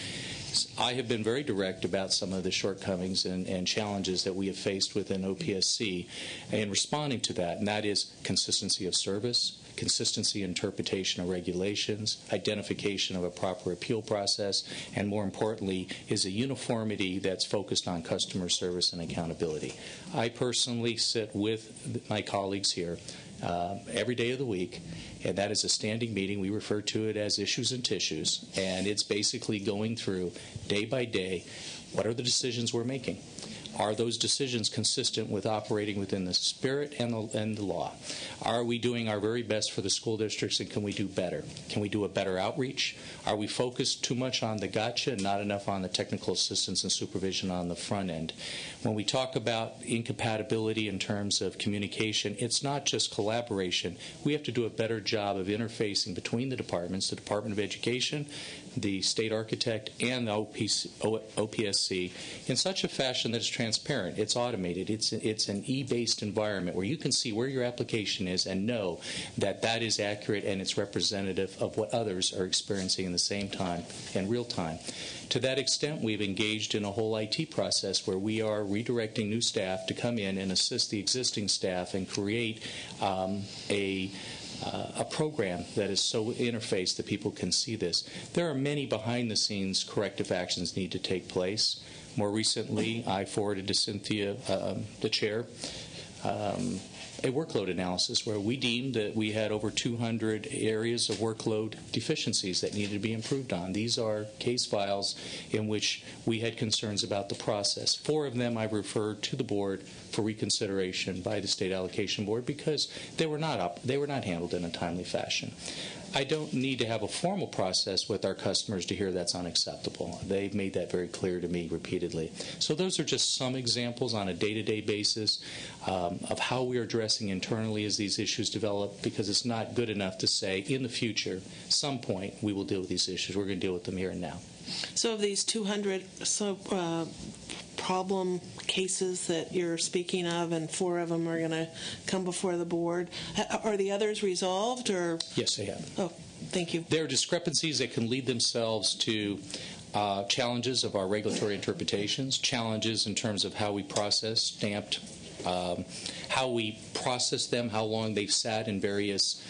I have been very direct about some of the shortcomings and challenges that we have faced within OPSC in responding to that, and that is consistency of service, consistency in interpretation of regulations, identification of a proper appeal process, and more importantly is a uniformity that's focused on customer service and accountability. I personally sit with my colleagues here every day of the week, and that is a standing meeting. We refer to it as issues and tissues, and it's basically going through day by day what are the decisions we're making. Are those decisions consistent with operating within the spirit and the law? Are we doing our very best for the school districts, and can we do better? Can we do a better outreach? Are we focused too much on the gotcha and not enough on the technical assistance and supervision on the front end? When we talk about incompatibility in terms of communication, it's not just collaboration. We have to do a better job of interfacing between the departments, the Department of Education, the state architect, and the OPSC in such a fashion that it's transparent, it's automated, it's an e-based environment where you can see where your application is and know that that is accurate and it's representative of what others are experiencing in the same time in real time. To that extent, we've engaged in a whole IT process where we are redirecting new staff to come in and assist the existing staff and create a program that is so interfaced that people can see this. There are many behind-the-scenes corrective actions need to take place. More recently, I forwarded to Cynthia, the chair, a workload analysis where we deemed that we had over 200 areas of workload deficiencies that needed to be improved on. These are case files in which we had concerns about the process. 4 of them I referred to the board for reconsideration by the State Allocation Board because they were not handled in a timely fashion. I don't need to have a formal process with our customers to hear that's unacceptable. They've made that very clear to me repeatedly. So those are just some examples on a day-to-day basis of how we are addressing internally as these issues develop, because it's not good enough to say in the future, some point, we will deal with these issues. We're going to deal with them here and now. So of these 200 problem cases that you're speaking of, and 4 of them are going to come before the board, are the others resolved? Or Yes, they have. Oh, thank you. There are discrepancies that can lead themselves to challenges of our regulatory interpretations, challenges in terms of how we process stamped, how we process them, how long they've sat in various,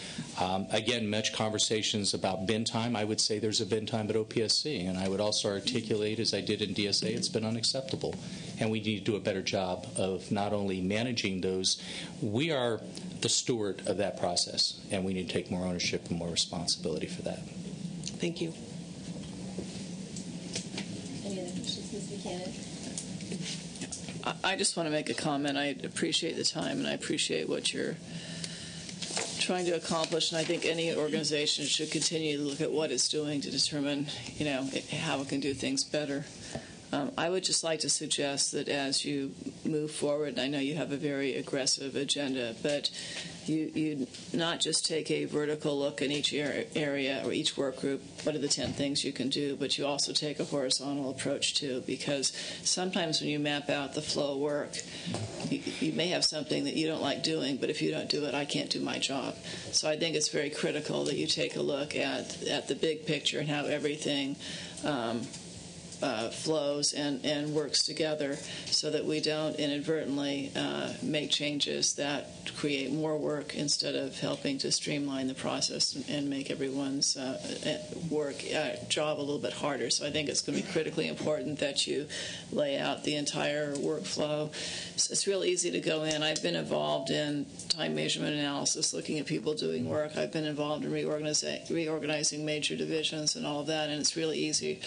again, much conversations about bin time. I would say there's a bin time at OPSC, and I would also articulate, as I did in DSA, it's been unacceptable. And we need to do a better job of not only managing those, we are the steward of that process, and we need to take more ownership and more responsibility for that. Thank you. Any other questions, Ms. Buchanan? I just want to make a comment. I appreciate the time, and I appreciate what you're trying to accomplish. And I think any organization should continue to look at what it's doing to determine, how it can do things better. I would just like to suggest that as you move forward, and I know you have a very aggressive agenda, but you not just take a vertical look in each area or each work group, what are the 10 things you can do, but you also take a horizontal approach too, because sometimes when you map out the flow of work, you may have something that you don't like doing, but if you don't do it, I can't do my job. So I think it's very critical that you take a look at the big picture and how everything flows and works together, so that we don't inadvertently make changes that create more work instead of helping to streamline the process and make everyone's job a little bit harder. So I think it's going to be critically important that you lay out the entire workflow. It's real easy to go in. I've been involved in time measurement analysis, looking at people doing work. I've been involved in reorganizing major divisions and all of that, and it's really easy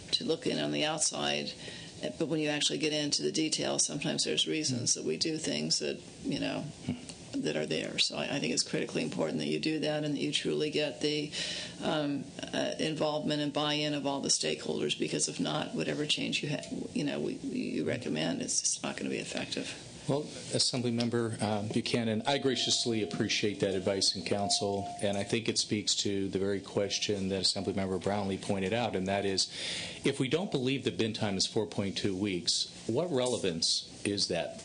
to look in on the outside, but when you actually get into the details, sometimes there's reasons that we do things that that are there. So I think it's critically important that you do that, and that you truly get the involvement and buy-in of all the stakeholders, because if not, whatever change you recommend, it's just not going to be effective. Well, Assemblymember Buchanan, I graciously appreciate that advice and counsel, and I think it speaks to the very question that Assemblymember Brownlee pointed out, and that is, if we don't believe that bin time is 4.2 weeks, what relevance is that?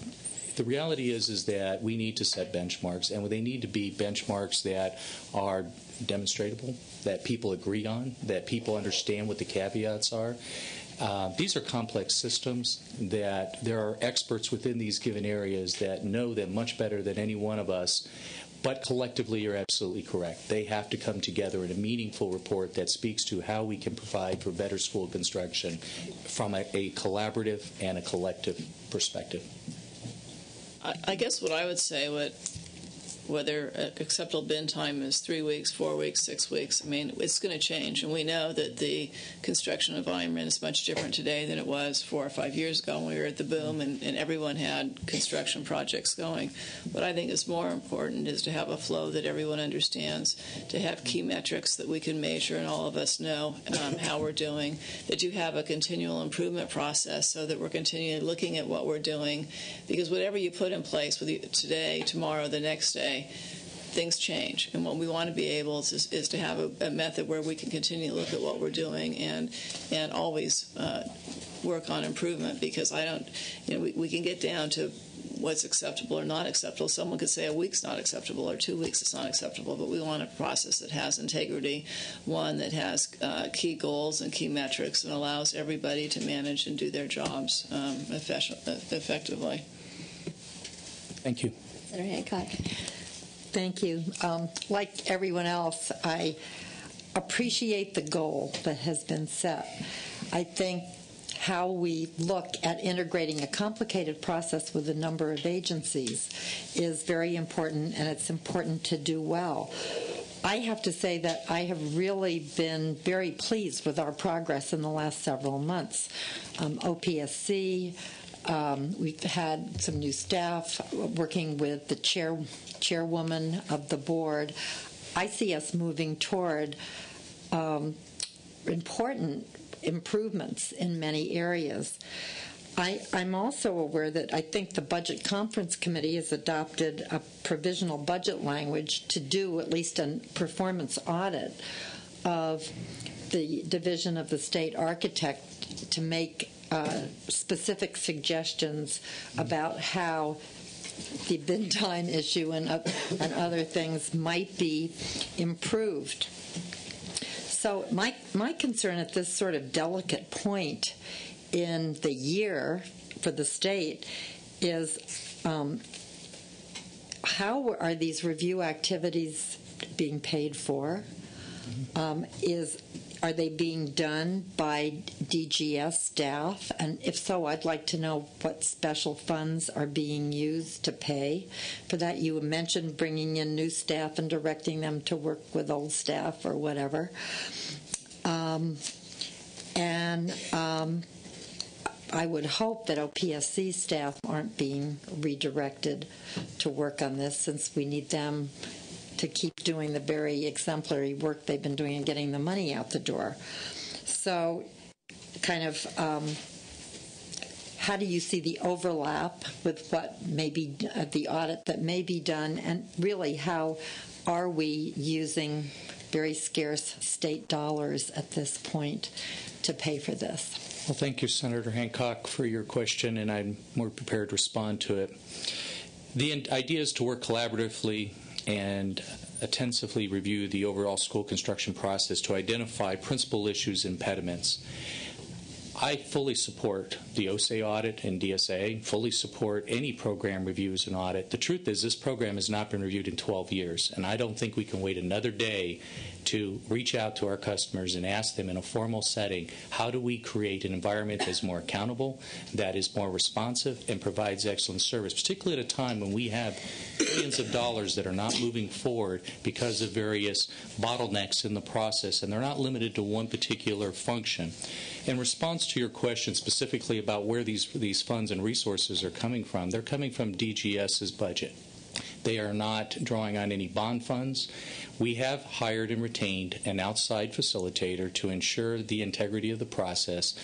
The reality is that we need to set benchmarks, and they need to be benchmarks that are demonstrable, that people agree on, that people understand what the caveats are. These are complex systems that there are experts within these given areas that know them much better than any one of us, but collectively you're absolutely correct. They have to come together in a meaningful report that speaks to how we can provide for better school construction from a collaborative and a collective perspective. I guess what I would say, whether acceptable bin time is 3 weeks, 4 weeks, 6 weeks, I mean, it's going to change. And we know that the construction environment is much different today than it was 4 or 5 years ago when we were at the boom and everyone had construction projects going. What I think is more important is to have a flow that everyone understands, to have key metrics that we can measure and all of us know how we're doing, that you have a continual improvement process so that we're continually looking at what we're doing. Because whatever you put in place with you today, tomorrow, the next day, things change, and what we want to be able is to have a method where we can continue to look at what we're doing and always work on improvement, because we can get down to what's acceptable or not acceptable. Someone could say a week's not acceptable or 2 weeks is not acceptable, but we want a process that has integrity, one that has key goals and key metrics and allows everybody to manage and do their jobs effectively. Thank you. Senator Hancock. Thank you. Like everyone else, I appreciate the goal that has been set. I think how we look at integrating a complicated process with a number of agencies is very important, and it's important to do well. I have to say that I have really been very pleased with our progress in the last several months. OPSC, we've had some new staff working with the chairwoman of the board. I see us moving toward important improvements in many areas. I'm also aware that I think the Budget Conference Committee has adopted a provisional budget language to do at least a performance audit of the division of the state architect to make specific suggestions about how the bid time issue and other things might be improved. So my concern at this sort of delicate point in the year for the state is how are these review activities being paid for? Are they being done by DGS staff? And if so, I'd like to know what special funds are being used to pay for that. You mentioned bringing in new staff and directing them to work with old staff or whatever. I would hope that OPSC staff aren't being redirected to work on this, since we need them to keep doing the very exemplary work they've been doing and getting the money out the door. So kind of how do you see the overlap with what may be the audit that may be done, and really how are we using very scarce state dollars at this point to pay for this? Well, thank you, Senator Hancock, for your question, and I'm more prepared to respond to it. The idea is to work collaboratively and attentively review the overall school construction process to identify principal issues and impediments. I fully support the OSA audit and DSA, fully support any program reviews and audit. The truth is this program has not been reviewed in 12 years, and I don't think we can wait another day to reach out to our customers and ask them in a formal setting, how do we create an environment that is more accountable, that is more responsive, and provides excellent service, particularly at a time when we have billions of dollars that are not moving forward because of various bottlenecks in the process, and they're not limited to one particular function. In response to your question specifically about where these funds and resources are coming from, they're coming from DGS's budget. They are not drawing on any bond funds. We have hired and retained an outside facilitator to ensure the integrity of the process,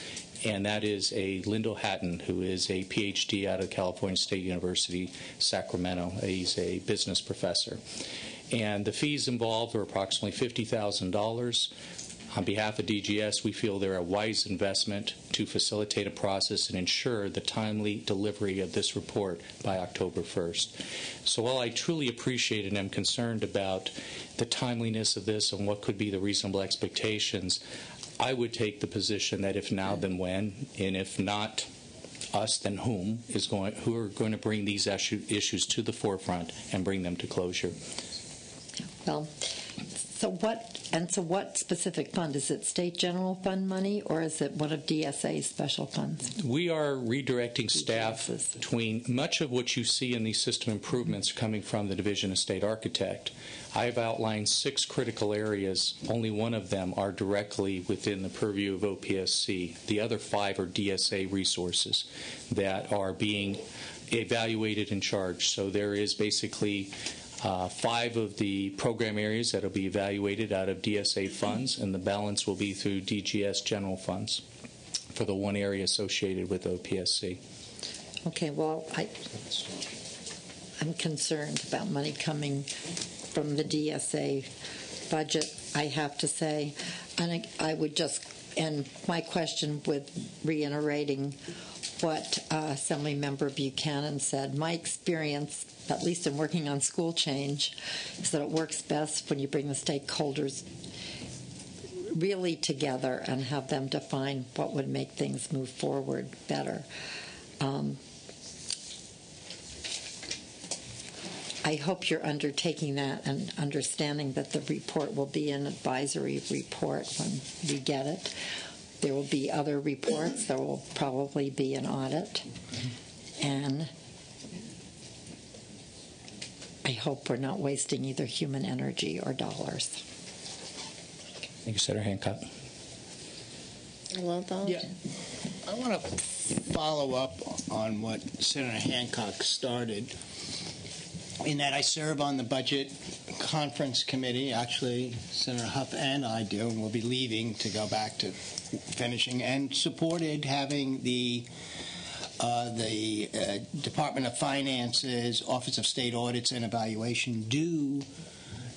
and that is a Lindo Hatton, who is a PhD out of California State University, Sacramento. He's a business professor. And the fees involved are approximately $50,000. On behalf of DGS, we feel they're a wise investment to facilitate a process and ensure the timely delivery of this report by October 1st. So while I truly appreciate and am concerned about the timeliness of this and what could be the reasonable expectations, I would take the position that if now, then when, and if not us, then who are going to bring these issues to the forefront and bring them to closure. Well, so what specific fund? Is it state general fund money, or is it one of DSA's special funds? We are redirecting staff between much of what you see in these system improvements coming from the Division of State Architect. I have outlined 6 critical areas. Only one of them are directly within the purview of OPSC. The other 5 are DSA resources that are being evaluated and charged. So there is basically 5 of the program areas that will be evaluated out of DSA funds, and the balance will be through DGS general funds for the one area associated with OPSC. Okay, well, I'm concerned about money coming from the DSA budget, I have to say. And I would just end my question with reiterating what Assemblymember Buchanan said. My experience, at least in working on school change, is that it works best when you bring the stakeholders really together and have them define what would make things move forward better. I hope you're undertaking that and understanding that the report will be an advisory report when we get it. There will be other reports. There will probably be an audit. And I hope we're not wasting either human energy or dollars. Thank you, Senator Hancock. Yeah, I want to follow up on what Senator Hancock started, in that I serve on the Budget conference committee, actually Senator Huff and I do, and we'll be leaving to go back to finishing, and supported having the Department of Finance's Office of State Audits and Evaluation do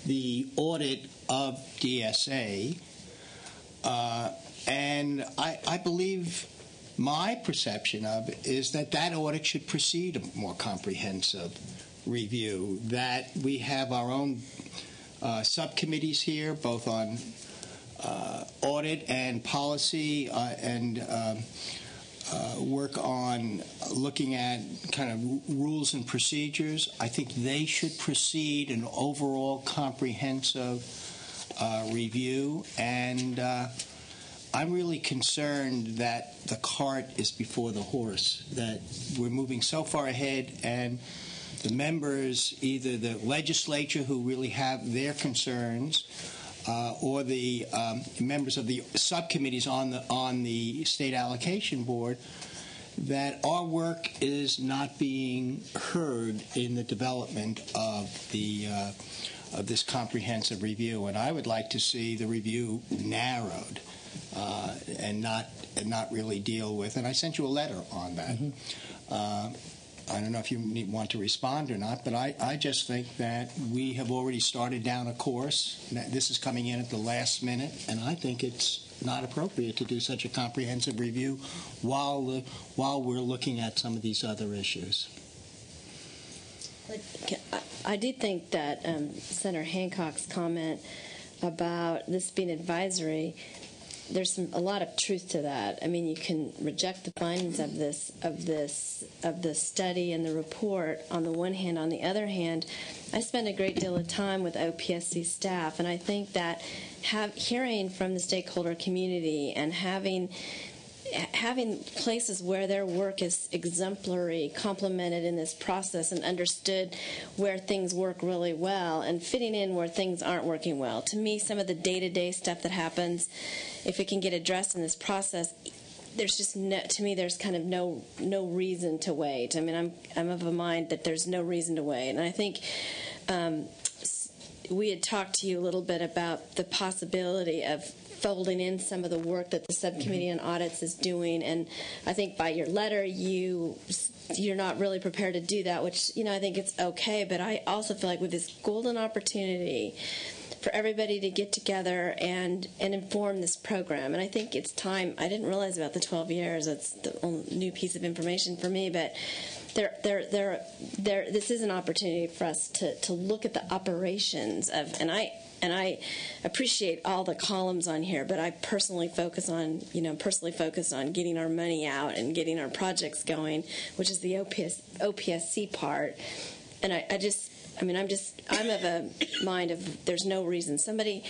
the audit of DSA. And I believe my perception of it is that audit should precede a more comprehensive review, that we have our own subcommittees here, both on audit and policy and work on looking at kind of rules and procedures. I think they should precede an overall comprehensive review, and I'm really concerned that the cart is before the horse, that we're moving so far ahead, and the members, either the legislature who really have their concerns, or the members of the subcommittees on the state allocation board, that our work is not being heard in the development of this comprehensive review. And I would like to see the review narrowed and not really deal with. And I sent you a letter on that. I don't know if you want to respond or not, but I just think that we have already started down a course. This is coming in at the last minute, and I think it's not appropriate to do such a comprehensive review while we're looking at some of these other issues. I did think that Senator Hancock's comment about this being advisory, there's a lot of truth to that. I mean, you can reject the findings of the study and the report on the one hand. On the other hand, I spend a great deal of time with OPSC staff, and I think that hearing from the stakeholder community and having places where their work is exemplary, complemented in this process, and understood where things work really well, and fitting in where things aren't working well. To me, some of the day-to-day stuff that happens, if it can get addressed in this process, there's just there's kind of no reason to wait. I mean, I'm of a mind that there's no reason to wait, and I think we had talked to you a little bit about the possibility of folding in some of the work that the subcommittee on audits is doing, and I think by your letter you're not really prepared to do that, which I think it's okay. But I also feel like with this golden opportunity for everybody to get together and inform this program, and I think it's time. I didn't realize about the 12 years. That's the only new piece of information for me, but this is an opportunity for us to look at the operations of, and I appreciate all the columns on here, but I personally focus on getting our money out and getting our projects going, which is the OPSC part. And I'm of a mind of there's no reason. Somebody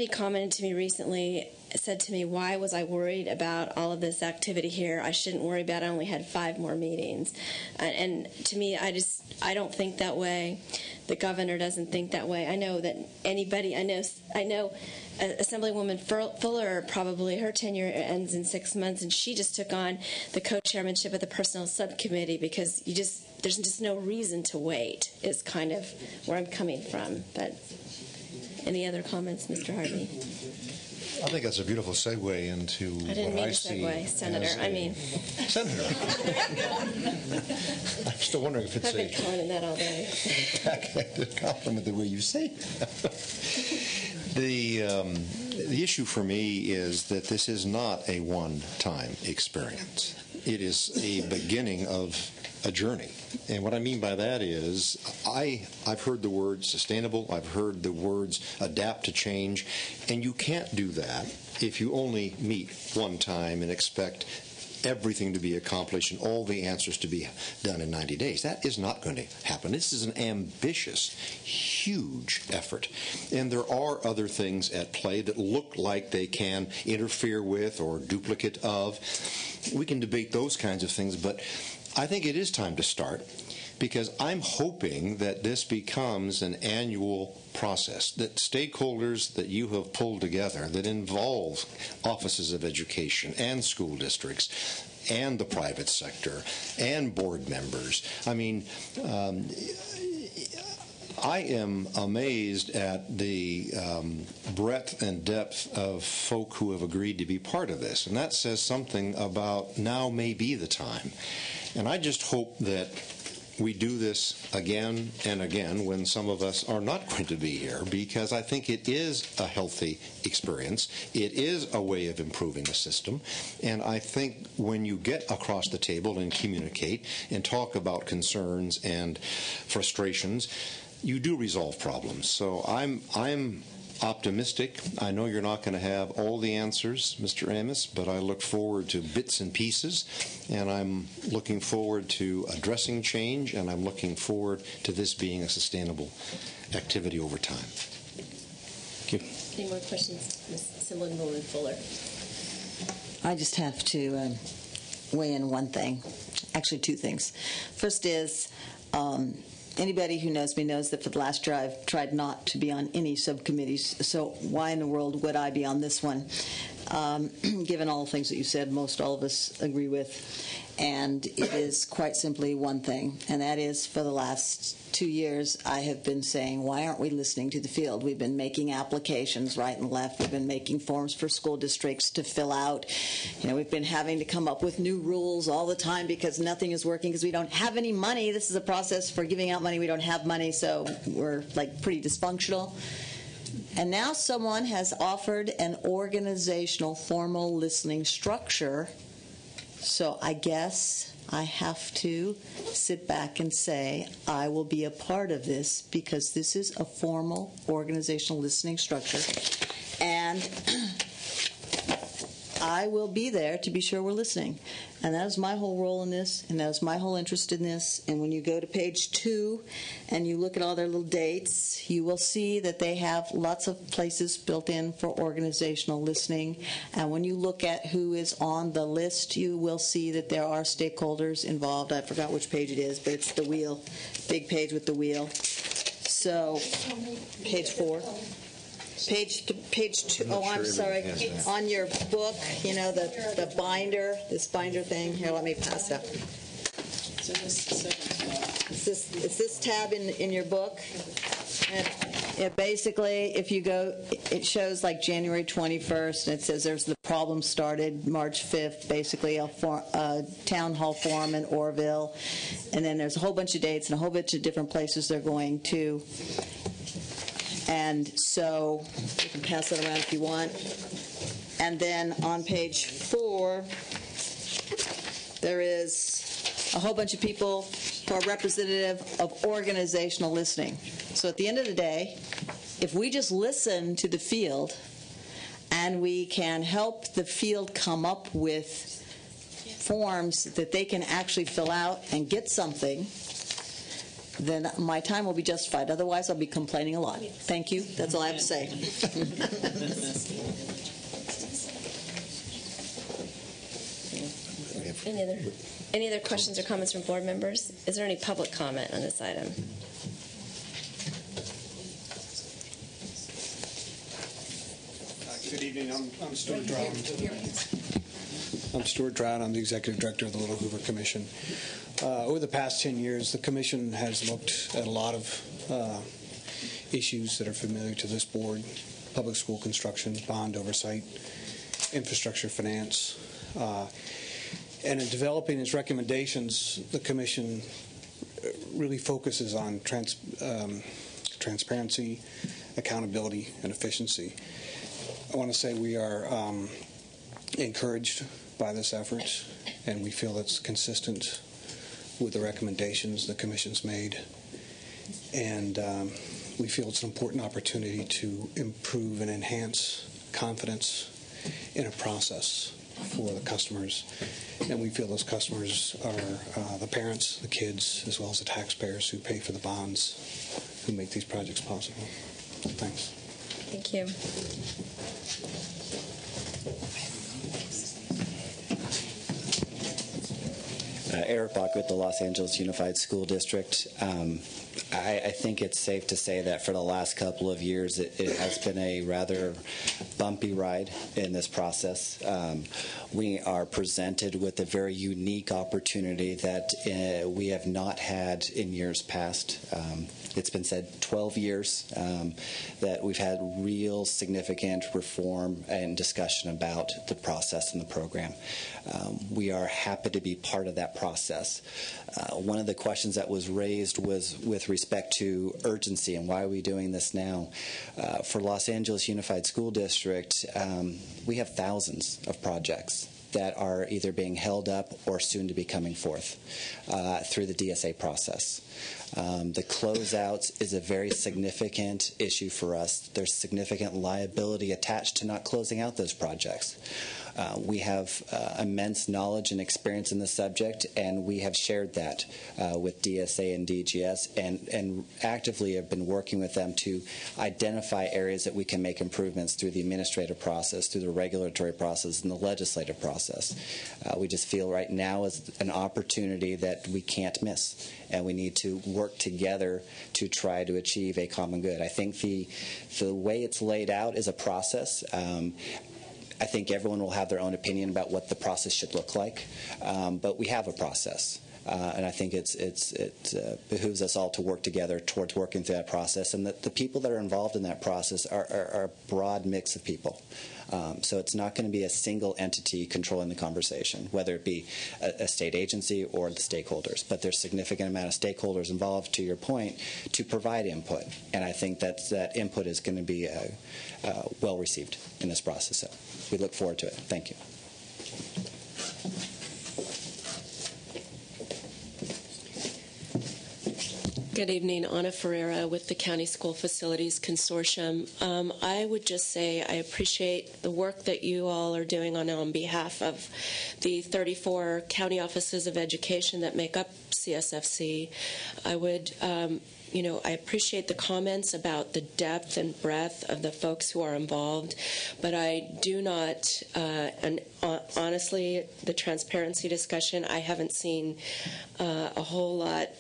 commented to me recently, said to me, why was I worried about all of this activity here? I shouldn't worry about it. I only had 5 more meetings. And to me, I don't think that way. The governor doesn't think that way. I know that I know Assemblywoman Fuller, probably her tenure ends in 6 months, and she just took on the co-chairmanship of the personnel subcommittee because there's just no reason to wait, is kind of where I'm coming from. But any other comments, Mr. Harvey? I think that's a beautiful segue into I didn't mean to segue, Senator. Senator. I'm still wondering if it's I've been calling that all day. backhanded compliment the way you say it. The issue for me is that this is not a one-time experience. It is a beginning of a journey. And what I mean by that is I've heard the words sustainable, I've heard the words adapt to change, and you can't do that if you only meet one time and expect everything to be accomplished and all the answers to be done in 90 days. That is not going to happen. This is an ambitious, huge effort. And there are other things at play that look like they can interfere with or duplicate of. We can debate those kinds of things, but I think it is time to start, because I'm hoping that this becomes an annual process, that stakeholders that you have pulled together that involve offices of education and school districts and the private sector and board members. I mean, I am amazed at the breadth and depth of folk who have agreed to be part of this, and that says something about now may be the time. And I just hope that we do this again and again when some of us are not going to be here, because I think it is a healthy experience. It is a way of improving the system. And I think when you get across the table and communicate and talk about concerns and frustrations, you do resolve problems. So I'm optimistic. I know you're not going to have all the answers, Mr. Amos, but I look forward to bits and pieces, and I'm looking forward to addressing change, and I'm looking forward to this being a sustainable activity over time. Thank you. Any more questions, Ms. Simlin Fuller? I just have to weigh in one thing, actually two things. First is, anybody who knows me knows that for the last year I've tried not to be on any subcommittees, so why in the world would I be on this one? Given all the things that you said, most all of us agree with. And it is quite simply one thing, and that is for the last 2 years I have been saying, why aren't we listening to the field? We've been making applications right and left. We've been making forms for school districts to fill out. We've been having to come up with new rules all the time because nothing is working because we don't have any money. This is a process for giving out money. We don't have money, so we're like pretty dysfunctional. And now someone has offered an organizational, formal listening structure. So I guess I have to sit back and say I will be a part of this because this is a formal organizational listening structure. And I will be there to be sure we're listening. And that is my whole role in this, and that is my whole interest in this. And when you go to page 2 and you look at all their little dates, you will see that they have lots of places built in for organizational listening. And when you look at who is on the list, you will see that there are stakeholders involved. I forgot which page it is, but it's the wheel, big page with the wheel. So, page 4. Page 2. Oh, I'm sorry. On your book, the binder, this binder thing. Here, let me pass that. It's this tab in your book. And it basically, if you go, it shows like January 21st, and it says there's the problem started March 5th, basically a town hall forum in Orville. And then there's a whole bunch of dates and a whole bunch of different places they're going to. And so you can pass that around if you want. And then on page 4, there is a whole bunch of people who are representative of organizational listening. So at the end of the day, if we just listen to the field and we can help the field come up with forms that they can actually fill out and get something, then my time will be justified. Otherwise, I'll be complaining a lot. Thank you. That's all I have to say. Any other questions or comments from board members? Is there any public comment on this item? Good evening. I'm Stuart Drown. I'm Stuart Drown. I'm the Executive Director of the Little Hoover Commission. Over the past 10 years, the Commission has looked at a lot of issues that are familiar to this board: public school construction, bond oversight, infrastructure finance. And in developing its recommendations, the Commission really focuses on transparency, accountability, and efficiency. I want to say we are encouraged by this effort, and we feel it's consistent with the recommendations the Commission's made. And we feel it's an important opportunity to improve and enhance confidence in a process for the customers. And we feel those customers are the parents, the kids, as well as the taxpayers who pay for the bonds, who make these projects possible. Thanks. Thank you. Eric Bach with the Los Angeles Unified School District. I think it's safe to say that for the last couple of years, it has been a rather bumpy ride in this process. We are presented with a very unique opportunity that we have not had in years past. It's been said 12 years that we've had real significant reform and discussion about the process and the program. We are happy to be part of that process. One of the questions that was raised was with respect to urgency and why are we doing this now. For Los Angeles Unified School District, we have thousands of projects that are either being held up or soon to be coming forth through the DSA process. The closeouts is a very significant issue for us. There's significant liability attached to not closing out those projects. We have immense knowledge and experience in the subject, and we have shared that with DSA and DGS and actively have been working with them to identify areas that we can make improvements through the administrative process, through the regulatory process, and the legislative process. We just feel right now is an opportunity that we can't miss, and we need to work together to try to achieve a common good. I think the way it's laid out is a process. I think everyone will have their own opinion about what the process should look like, but we have a process. And I think it behooves us all to work together towards working through that process. And the people that are involved in that process are a broad mix of people. So it's not going to be a single entity controlling the conversation, whether it be a state agency or the stakeholders. But there's a significant amount of stakeholders involved, to your point, to provide input. And I think that input is going to be well received in this process. So we look forward to it. Thank you. Good evening. Ana Ferreira with the County School Facilities Consortium. I would just say I appreciate the work that you all are doing on behalf of the 34 county offices of education that make up CSFC. I would I appreciate the comments about the depth and breadth of the folks who are involved, but I do not, and honestly, the transparency discussion, I haven't seen a whole lot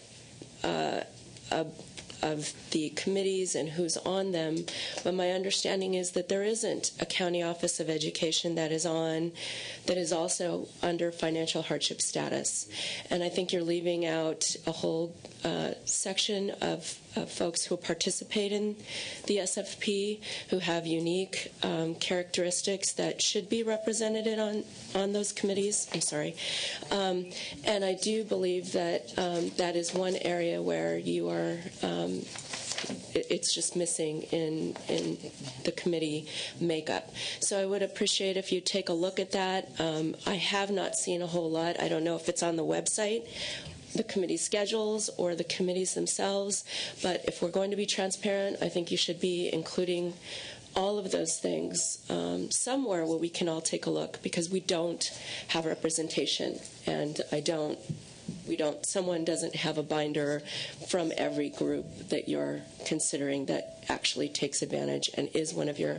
of the committees and who's on them, but my understanding is that there isn't a county office of education that is also under financial hardship status. And I think you're leaving out a whole section of folks who participate in the SFP who have unique characteristics that should be represented on those committees. I'm sorry. And I do believe that that is one area where you are it's just missing in the committee makeup. So I would appreciate if you take a look at that. I have not seen a whole lot. I don't know if it's on the website, the committee schedules, or the committees themselves, but if we're going to be transparent, I think you should be including all of those things somewhere where we can all take a look, because we don't have representation, and someone doesn't have a binder from every group that you're considering that actually takes advantage and is one of your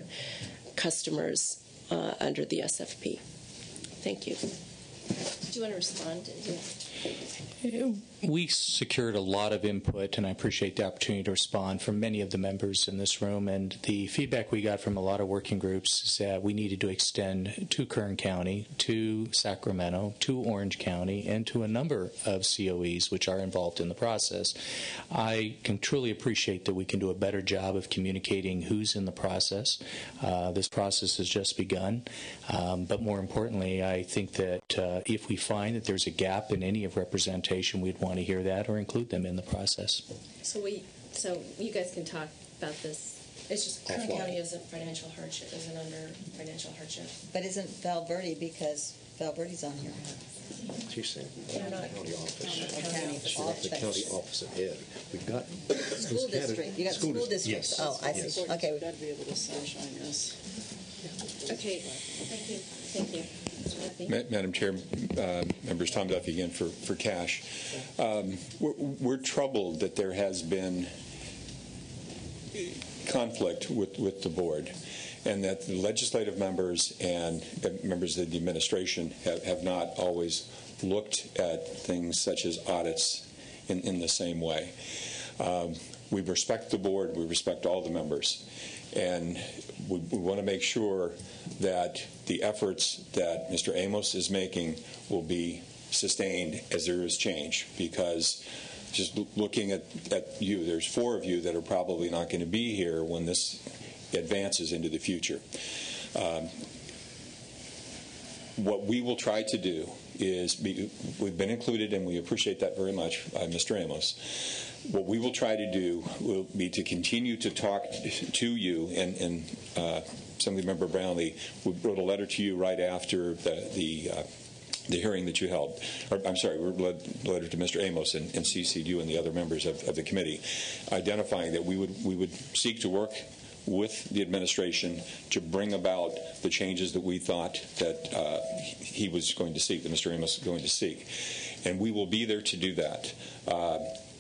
customers under the SFP. Thank you. Do you want to respond? We secured a lot of input, and I appreciate the opportunity to respond from many of the members in this room. And the feedback we got from a lot of working groups is that we needed to extend to Kern County, to Sacramento, to Orange County, and to a number of COEs which are involved in the process. I can truly appreciate that we can do a better job of communicating who's in the process. This process has just begun. But more importantly, I think that if we find that there's a gap in any of representation, we'd want to hear that or include them in the process. So you guys can talk about this. It's just Kern County isn't under financial hardship. But isn't Val Verde, because Val Verde's on here? She's saying They're not county office. The county office ahead. We've got school district. You got school districts. Yes. Oh, I see. Yes. Okay. We've got to be able to sunshine this. Okay. Thank you. Thank you. Madam Chair, members, Tom Duffy again for Cash. We're troubled that there has been conflict with the board, and that the legislative members and members of the administration have not always looked at things such as audits in the same way. We respect the board. We respect all the members. And we want to make sure that the efforts that Mr. Amos is making will be sustained as there is change, because just looking at you, there's 4 of you that are probably not going to be here when this advances into the future. What we will try to do is, we've been included, and we appreciate that very much, Mr. Amos. What we will try to do will be to continue to talk to you, and Assemblymember Brownlee wrote a letter to you right after the hearing that you held. I'm sorry, we wrote a letter to Mr. Amos and CC'd you and the other members of the committee, identifying that we would seek to work with the administration to bring about the changes that we thought that he was going to seek, that Mr. Amos was going to seek. And we will be there to do that.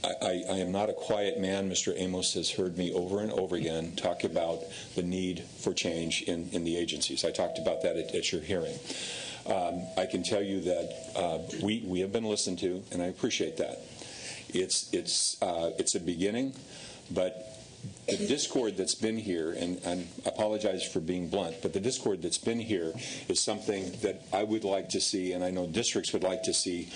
I am not a quiet man. Mr. Amos has heard me over and over again talk about the need for change in the agencies. I talked about that at your hearing. I can tell you that we have been listened to, and I appreciate that. It's a beginning, but the discord that's been here, and I apologize for being blunt, but the discord that's been here is something that I would like to see, and I know districts would like to see,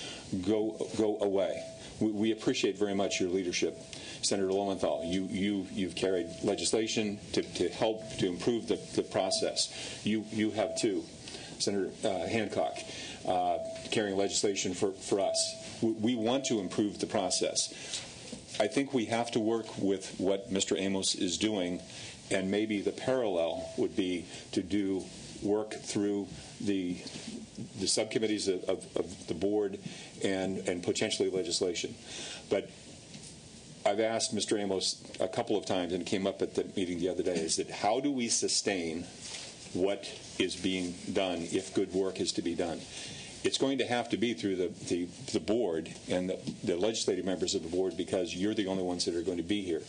go away. We appreciate very much your leadership, Senator Lowenthal. You've carried legislation to help to improve the process. You have too, Senator Hancock, carrying legislation for us. We want to improve the process. I think we have to work with what Mr. Amos is doing, and maybe the parallel would be to do work through the subcommittees of the board and potentially legislation. But I've asked Mr. Amos a couple of times, and it came up at the meeting the other day, is that how do we sustain what is being done if good work is to be done? It's going to have to be through the board and the legislative members of the board, because you're the only ones that are going to be here.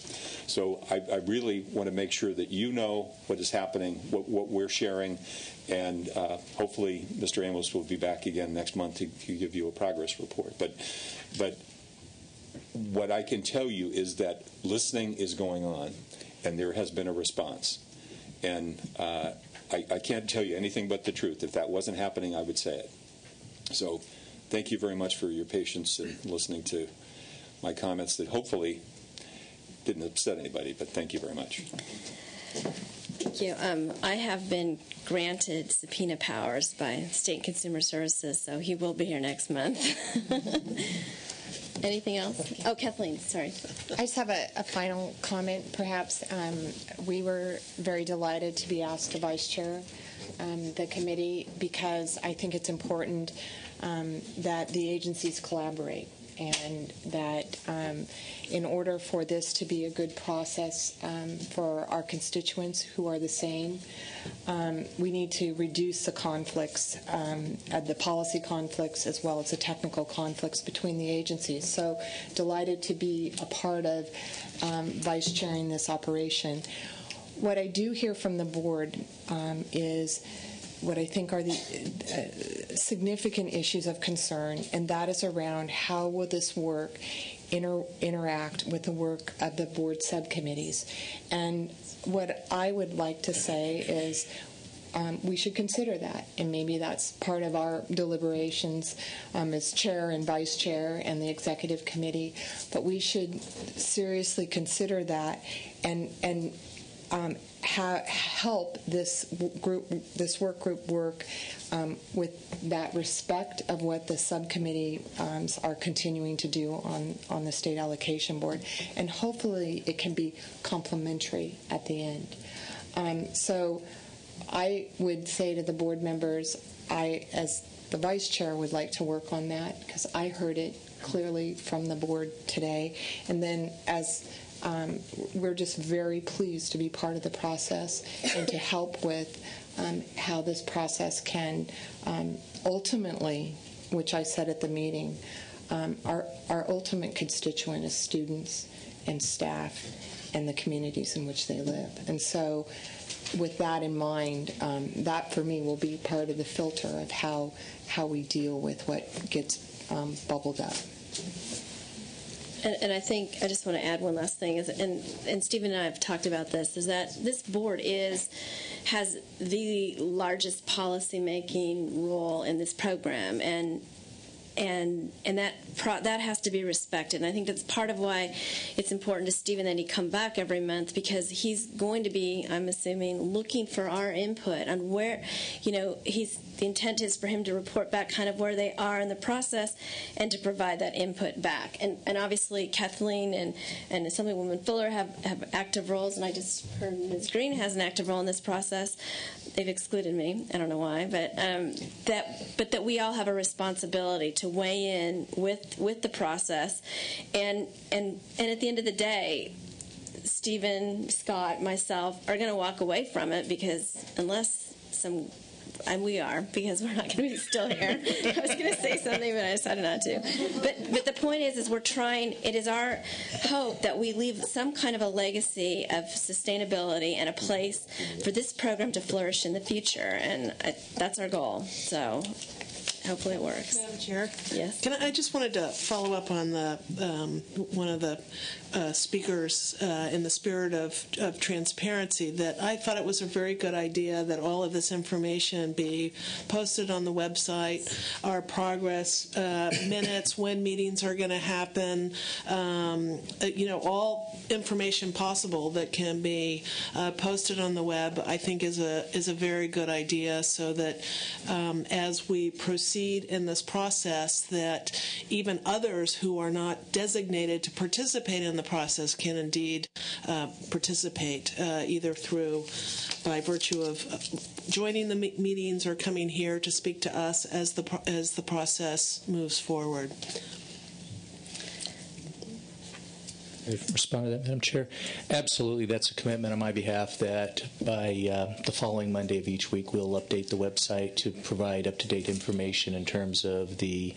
So I really want to make sure that you know what is happening, what we're sharing, and hopefully Mr. Amos will be back again next month to give you a progress report. But what I can tell you is that listening is going on, and there has been a response. And I can't tell you anything but the truth. If that wasn't happening, I would say it. So thank you very much for your patience in listening to my comments that hopefully didn't upset anybody, but thank you very much. Thank you. I have been granted subpoena powers by State Consumer Services, so he will be here next month. Anything else? Oh, Kathleen, sorry. I just have a final comment, perhaps. We were very delighted to be asked to vice chair the committee, because I think it's important that the agencies collaborate, and that in order for this to be a good process for our constituents who are the same, we need to reduce the conflicts, the policy conflicts as well as the technical conflicts between the agencies. So delighted to be a part of vice chairing this operation. What I do hear from the board is what I think are the significant issues of concern, and that is around how will this work interact with the work of the board subcommittees. And what I would like to say is we should consider that, and maybe that's part of our deliberations as chair and vice chair and the executive committee, but we should seriously consider that and help this work group work with that respect of what the subcommittee are continuing to do on the state allocation board, and hopefully it can be complementary at the end. So I would say to the board members, I, as the vice chair, would like to work on that, because I heard it clearly from the board today, and then as we're just very pleased to be part of the process and to help with how this process can ultimately, which I said at the meeting, our ultimate constituent is students and staff and the communities in which they live. And so with that in mind, that for me will be part of the filter of how we deal with what gets bubbled up. And I think I just want to add one last thing, and Stephen and I have talked about this, is that this board has the largest policy-making role in this program, and that has to be respected. And I think that's part of why it's important to Stephen that he come back every month, because he's going to be, I'm assuming, looking for our input on where, the intent is for him to report back kind of where they are in the process and to provide that input back. And obviously Kathleen and Assemblywoman Fuller have active roles, and I just heard Ms. Green has an active role in this process. They've excluded me. I don't know why, but that we all have a responsibility to weigh in with the process, and at the end of the day, Stephen, Scott, myself are going to walk away from it, because unless we are, because we're not going to be still here. I was going to say something, but I decided not to. But the point is we're trying. It is our hope that we leave some kind of a legacy of sustainability and a place for this program to flourish in the future, and that's our goal. So hopefully it works. Madam Chair? Yes. I just wanted to follow up on the one of the speakers in the spirit of transparency, that I thought it was a very good idea that all of this information be posted on the website, our progress minutes, when meetings are going to happen, all information possible that can be posted on the web, I think is a very good idea, so that as we proceed in this process, that even others who are not designated to participate in the process can indeed participate, either by virtue of joining the meetings or coming here to speak to us as the process moves forward. Respond to that, Madam Chair? Absolutely. That's a commitment on my behalf that by the following Monday of each week, we'll update the website to provide up-to-date information in terms of the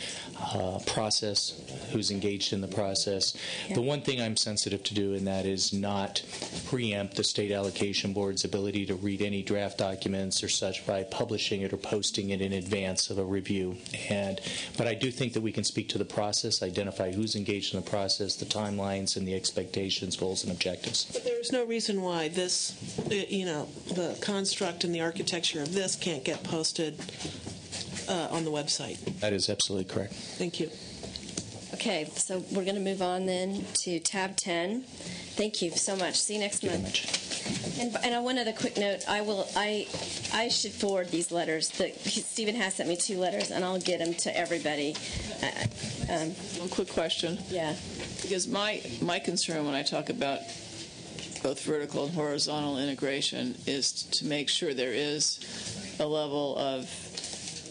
process, who's engaged in the process. Yeah. The one thing I'm sensitive to do in that is not preempt the State Allocation Board's ability to read any draft documents or such by publishing it or posting it in advance of a review. But I do think that we can speak to the process, identify who's engaged in the process, the timelines, and the expectations, goals, and objectives. But there's no reason why this, the construct and the architecture of this can't get posted on the website. That is absolutely correct. Thank you. Okay, so we're going to move on then to tab 10. Thank you so much. See you next month. And on one other quick note, I should forward these letters. Stephen has sent me 2 letters, and I'll get them to everybody. One quick question. Yeah. Because my concern when I talk about both vertical and horizontal integration is to make sure there is a level of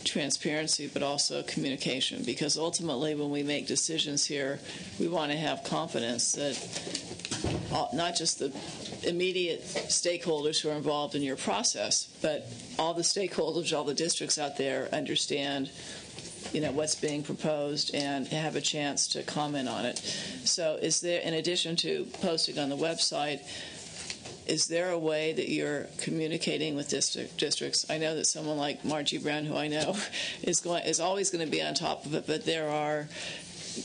transparency, but also communication. Because ultimately, when we make decisions here, we want to have confidence that not just the immediate stakeholders who are involved in your process, but all the stakeholders, all the districts out there understand what's being proposed and have a chance to comment on it. So is there, in addition to posting on the website, is there a way that you're communicating with districts? I know that someone like Margie Brown, who I know, is always going to be on top of it, but there are,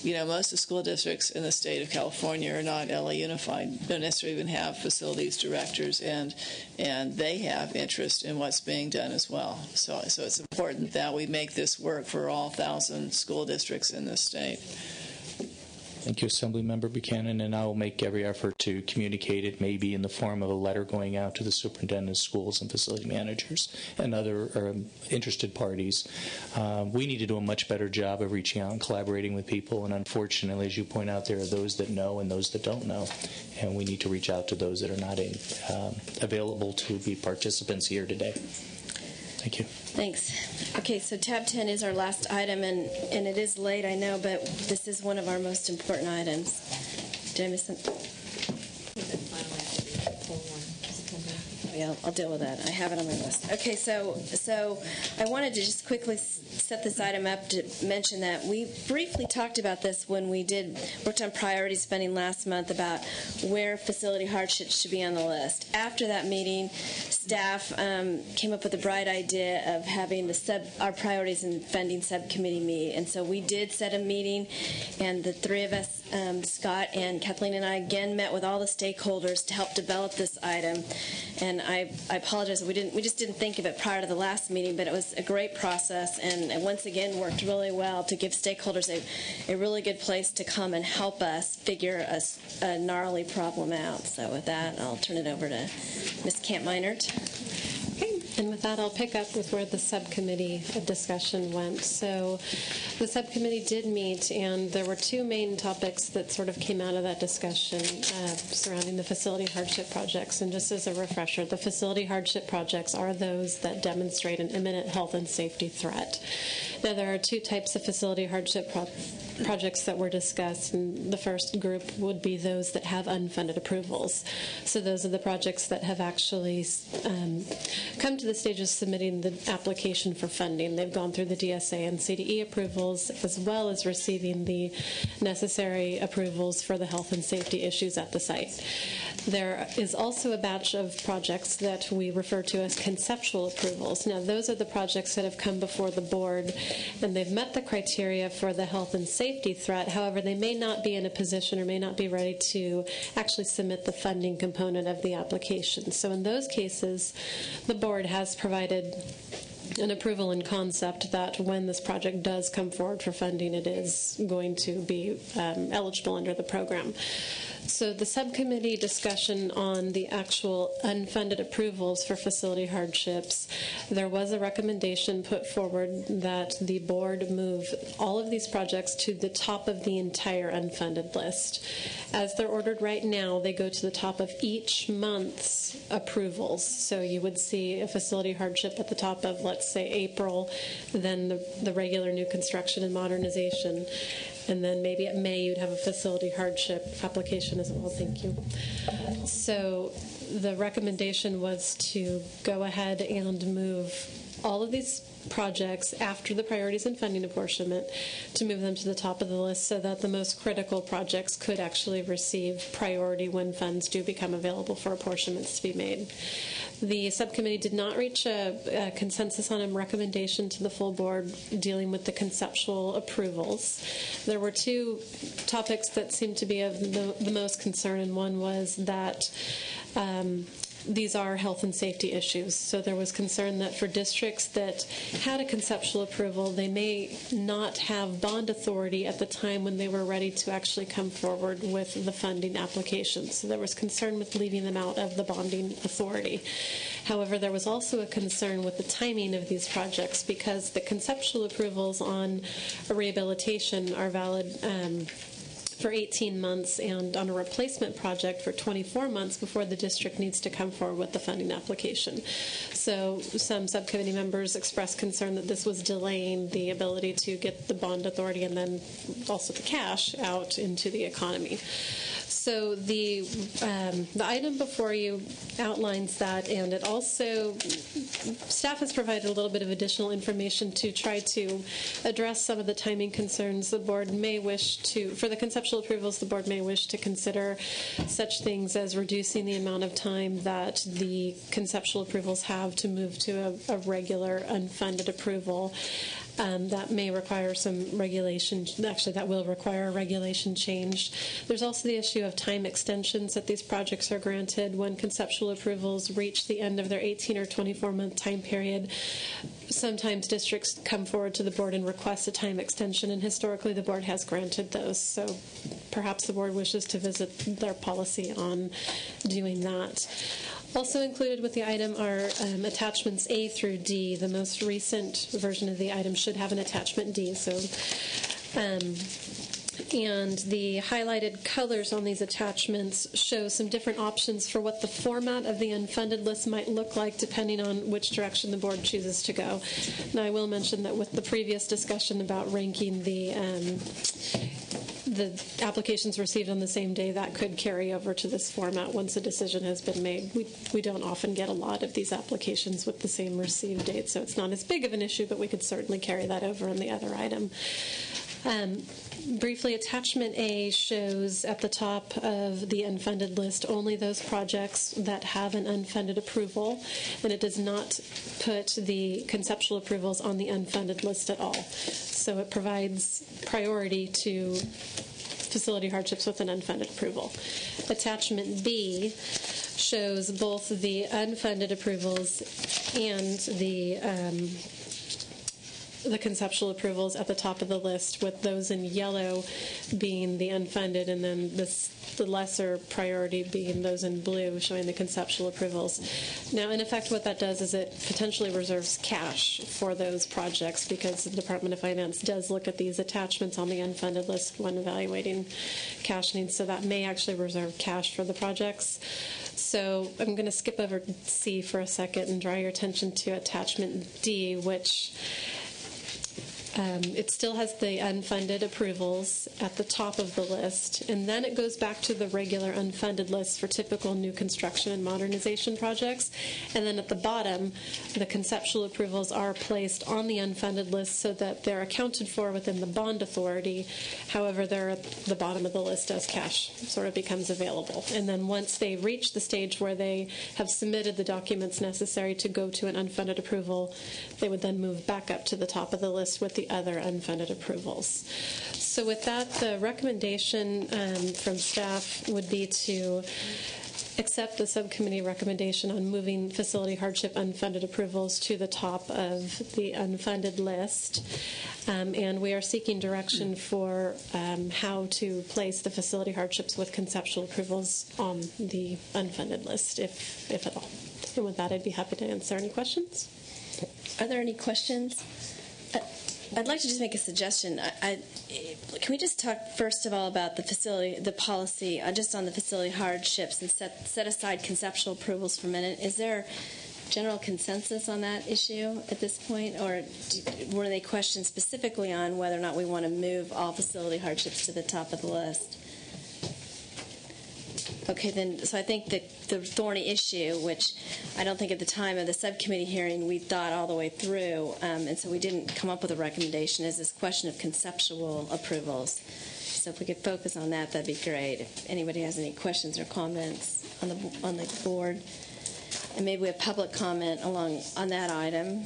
most of the school districts in the state of California are not LA Unified, don't necessarily even have facilities directors, and they have interest in what's being done as well. So it's important that we make this work for all 1,000 school districts in this state. Thank you, Assemblymember Buchanan, and I will make every effort to communicate it, maybe in the form of a letter going out to the superintendent of schools and facility managers and other interested parties. We need to do a much better job of reaching out and collaborating with people, and unfortunately, as you point out, there are those that know and those that don't know, and we need to reach out to those that are not available to be participants here today. Thank you. Thanks. Okay, so tab 10 is our last item, and it is late, I know, but this is one of our most important items. Did I miss something? Yeah, I'll deal with that. I have it on my list. Okay, so I wanted to just quickly set this item up to mention that we briefly talked about this when we worked on priority spending last month about where facility hardships should be on the list. After that meeting, staff came up with a bright idea of having our priorities and funding subcommittee meet. And so we did set a meeting, and the three of us, Scott and Kathleen and I, again met with all the stakeholders to help develop this item. And I apologize, we just didn't think of it prior to the last meeting, but it was a great process, and once again worked really well to give stakeholders a really good place to come and help us figure a gnarly problem out. So with that, I'll turn it over to Ms. Camp-Meinert. And with that, I'll pick up with where the subcommittee discussion went. So the subcommittee did meet, and there were two main topics that sort of came out of that discussion surrounding the facility hardship projects. And just as a refresher, the facility hardship projects are those that demonstrate an imminent health and safety threat. Now, there are two types of facility hardship projects that were discussed, and the first group would be those that have unfunded approvals. So those are the projects that have actually come to the stage of submitting the application for funding. They've gone through the DSA and CDE approvals, as well as receiving the necessary approvals for the health and safety issues at the site. There is also a batch of projects that we refer to as conceptual approvals. Now, those are the projects that have come before the board, and they've met the criteria for the health and safety threat. However, they may not be in a position or may not be ready to actually submit the funding component of the application. So in those cases, the board has provided an approval in concept that when this project does come forward for funding, it is going to be eligible under the program. So the subcommittee discussion on the actual unfunded approvals for facility hardships, there was a recommendation put forward that the board move all of these projects to the top of the entire unfunded list. As they're ordered right now, they go to the top of each month's approvals. So you would see a facility hardship at the top of, let's say, April, then the regular new construction and modernization. And then maybe at May you'd have a facility hardship application as well. Thank you. So the recommendation was to go ahead and move all of these projects after the priorities and funding apportionment to move them to the top of the list so that the most critical projects could actually receive priority when funds do become available for apportionments to be made. The subcommittee did not reach a consensus on a recommendation to the full board dealing with the conceptual approvals. There were two topics that seemed to be of the most concern, and one was that these are health and safety issues. So there was concern that for districts that had a conceptual approval, they may not have bond authority at the time when they were ready to actually come forward with the funding application. So there was concern with leaving them out of the bonding authority. However, there was also a concern with the timing of these projects because the conceptual approvals on a rehabilitation are valid for 18 months and on a replacement project for 24 months before the district needs to come forward with the funding application. So some subcommittee members expressed concern that this was delaying the ability to get the bond authority and then also the cash out into the economy. So the item before you outlines that, and it also, staff has provided a little bit of additional information to try to address some of the timing concerns the board may wish to, for the conceptual approvals, the board may wish to consider such things as reducing the amount of time that the conceptual approvals have to move to a regular unfunded approval. That may require some regulation. Actually, that will require a regulation change. There's also the issue of time extensions that these projects are granted when conceptual approvals reach the end of their 18 or 24-month time period. Sometimes districts come forward to the board and request a time extension, and historically the board has granted those. So perhaps the board wishes to visit their policy on doing that. Also included with the item are attachments A through D. The most recent version of the item should have an attachment D. So, and the highlighted colors on these attachments show some different options for what the format of the unfunded list might look like depending on which direction the board chooses to go. Now, I will mention that with the previous discussion about ranking the the applications received on the same day, that could carry over to this format once a decision has been made. We don't often get a lot of these applications with the same receive date, so it's not as big of an issue, but we could certainly carry that over in the other item. Briefly, Attachment A shows at the top of the unfunded list only those projects that have an unfunded approval, and it does not put the conceptual approvals on the unfunded list at all. So it provides priority to facility hardships with an unfunded approval. Attachment B shows both the unfunded approvals and the conceptual approvals at the top of the list, with those in yellow being the unfunded, and then the lesser priority being those in blue showing the conceptual approvals. Now, in effect, what that does is it potentially reserves cash for those projects, because the Department of Finance does look at these attachments on the unfunded list when evaluating cash needs, so that may actually reserve cash for the projects. So I'm going to skip over C for a second and draw your attention to Attachment D, which it still has the unfunded approvals at the top of the list, and then it goes back to the regular unfunded list for typical new construction and modernization projects. And then at the bottom, the conceptual approvals are placed on the unfunded list so that they're accounted for within the bond authority. However, they're at the bottom of the list as cash sort of becomes available. And then once they reach the stage where they have submitted the documents necessary to go to an unfunded approval, they would then move back up to the top of the list with the other unfunded approvals. So with that, the recommendation from staff would be to accept the subcommittee recommendation on moving facility hardship unfunded approvals to the top of the unfunded list. And we are seeking direction for how to place the facility hardships with conceptual approvals on the unfunded list, if at all. And with that, I'd be happy to answer any questions. Are there any questions? I'd like to just make a suggestion. Can we just talk first of all about the policy, just on the facility hardships, and set aside conceptual approvals for a minute? Is there general consensus on that issue at this point, or were they questioned specifically on whether or not we want to move all facility hardships to the top of the list? Okay, then, so I think that the thorny issue, which I don't think at the time of the subcommittee hearing we thought all the way through, and so we didn't come up with a recommendation, is this question of conceptual approvals. So if we could focus on that, that'd be great. If anybody has any questions or comments on the board, and maybe we have public comment on that item.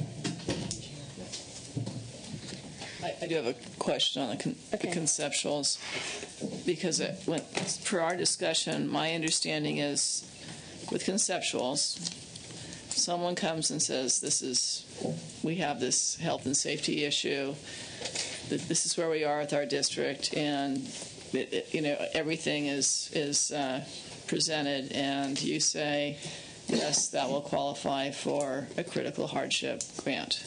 I do have a question on the conceptuals, because per our discussion, my understanding is with conceptuals, someone comes and says, we have this health and safety issue, this is where we are with our district, and everything is presented, and you say, yes, that will qualify for a critical hardship grant.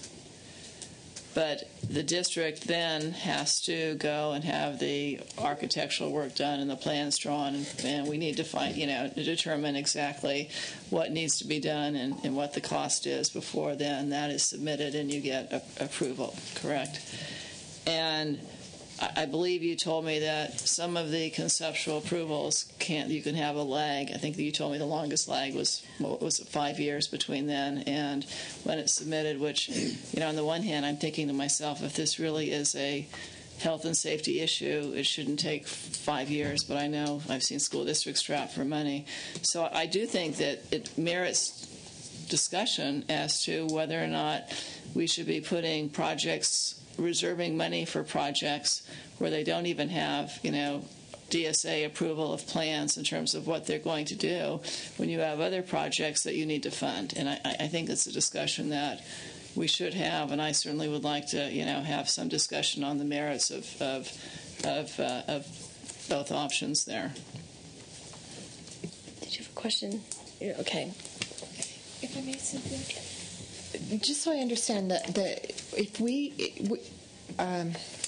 But the district then has to go and have the architectural work done and the plans drawn, and we need to determine exactly what needs to be done and what the cost is before then that is submitted and you get approval, correct? And I believe you told me that some of the conceptual approvals you can have a lag. I think that you told me the longest lag was 5 years between then and when it's submitted, which, on the one hand, I'm thinking to myself, if this really is a health and safety issue, it shouldn't take 5 years, but I know I've seen school districts strapped for money. So I do think that it merits discussion as to whether or not we should be putting reserving money for projects where they don't even have, DSA approval of plans in terms of what they're going to do when you have other projects that you need to fund. And I think it's a discussion that we should have, and I certainly would like to, have some discussion on the merits of both options there. Did you have a question? Okay. If I may, Cynthia? Just so I understand that if we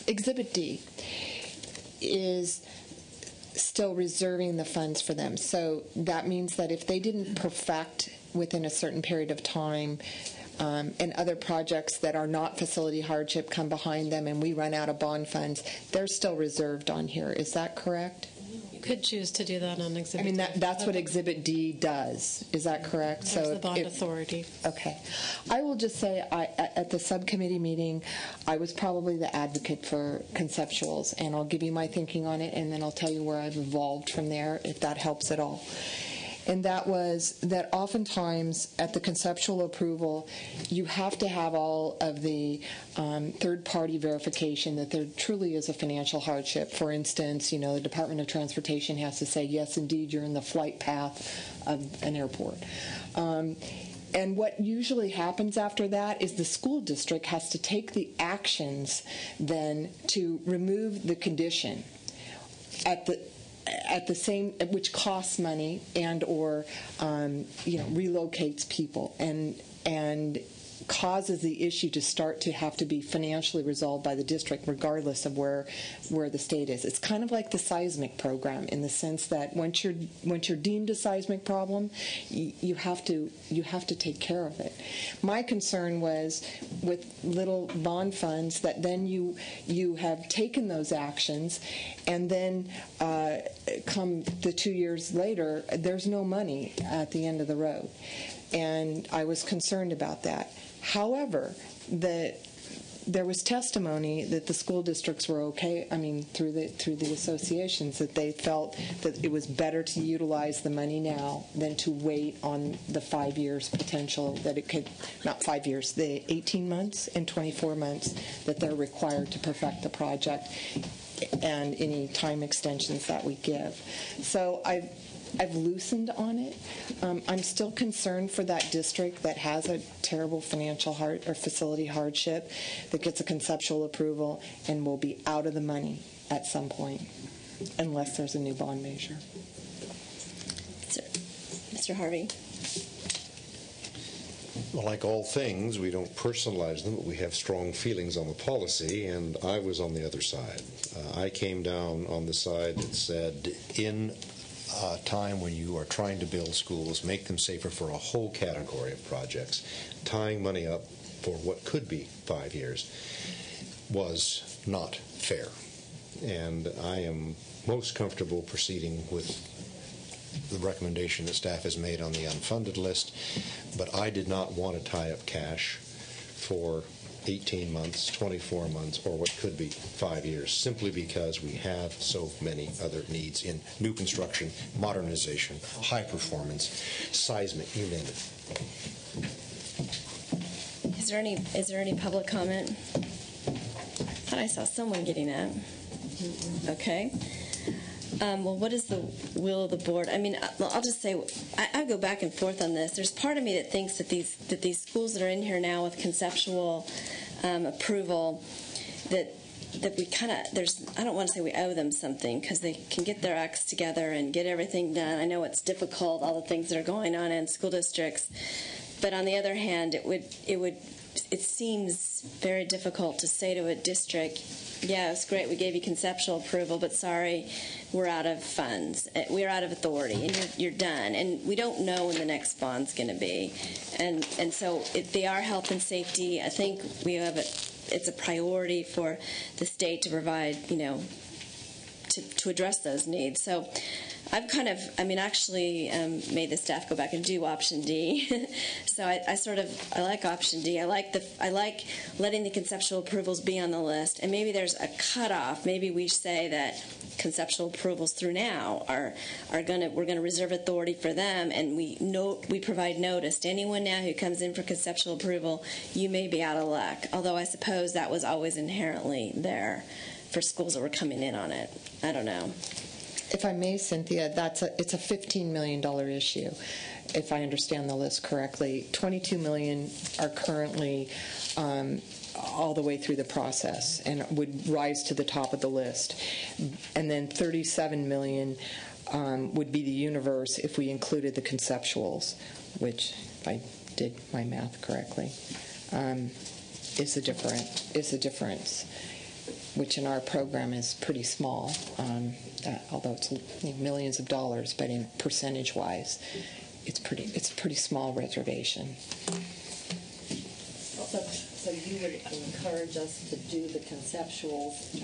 Exhibit D is still reserving the funds for them, so that means that if they didn't perfect within a certain period of time and other projects that are not facility hardship come behind them and we run out of bond funds, they're still reserved on here. Is that correct? You could choose to do that on Exhibit D. That's what Exhibit D does. Is that correct? That's the bond authority. Okay. I will just say at the subcommittee meeting, I was probably the advocate for conceptuals, and I'll give you my thinking on it, and then I'll tell you where I've evolved from there, if that helps at all. And that was that oftentimes at the conceptual approval, you have to have all of the third-party verification that there truly is a financial hardship. For instance, the Department of Transportation has to say, yes, indeed, you're in the flight path of an airport. And what usually happens after that is the school district has to take the actions then to remove the condition at the same, which costs money and or relocates people and causes the issue to start to have to be financially resolved by the district regardless of where the state is. It's kind of like the seismic program in the sense that once you're deemed a seismic problem, you have to take care of it. My concern was with little bond funds that then you have taken those actions and then come the 2 years later, there's no money at the end of the road. And I was concerned about that. However, there was testimony that the school districts were okay. I mean, through the associations, that they felt that it was better to utilize the money now than to wait on the 5 years potential that it could, not 5 years, the 18 months and 24 months that they're required to perfect the project and any time extensions that we give. So I've loosened on it. I'm still concerned for that district that has a terrible financial facility hardship that gets a conceptual approval and will be out of the money at some point unless there's a new bond measure. Mr. Harvey. Well, like all things, we don't personalize them, but we have strong feelings on the policy, and I was on the other side. I came down on the side that said, in a time when you are trying to build schools, make them safer for a whole category of projects, tying money up for what could be 5 years was not fair. And I am most comfortable proceeding with the recommendation that staff has made on the unfunded list, but I did not want to tie up cash for 18 months, 24 months, or what could be 5 years, simply because we have so many other needs in new construction, modernization, high performance, seismic, you name it. Is there any public comment? I thought I saw someone getting that. Okay. Well, what is the will of the board? I mean, I'll just say I go back and forth on this. There's part of me that thinks that these schools that are in here now with conceptual approval, that we kind of I don't want to say we owe them something because they can get their acts together and get everything done. I know it's difficult, all the things that are going on in school districts, but on the other hand, it seems very difficult to say to a district, yeah, it's great, we gave you conceptual approval, but sorry, we're out of funds. We're out of authority, and you're done. And we don't know when the next bond's going to be. And so they are health and safety. I think it's a priority for the state to provide, to address those needs. So I've actually made the staff go back and do option D. So I like option D. I like letting the conceptual approvals be on the list, and maybe there's a cutoff. Maybe we say that conceptual approvals through now we're going to reserve authority for them, and we provide notice to anyone now who comes in for conceptual approval. You may be out of luck. Although I suppose that was always inherently there for schools that were coming in on it. I don't know. If I may, Cynthia, it's a $15 million issue, if I understand the list correctly. $22 million are currently all the way through the process and would rise to the top of the list. And then $37 million would be the universe if we included the conceptuals, which, if I did my math correctly, is the difference, which in our program is pretty small, although it's millions of dollars, but in percentage-wise, it's pretty small reservation. you would encourage us to do the conceptuals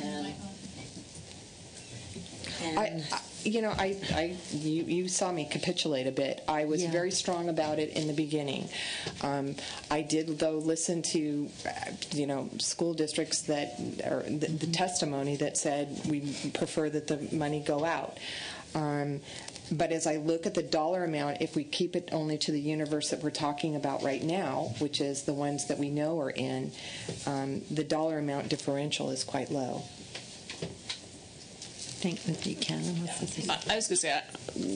and you saw me capitulate a bit. I was very strong about it in the beginning. I did, though, listen to, school districts that, or the testimony that said we prefer that the money go out. But as I look at the dollar amount, if we keep it only to the universe that we're talking about right now, which is the ones that we know are in, the dollar amount differential is quite low. I was going to say,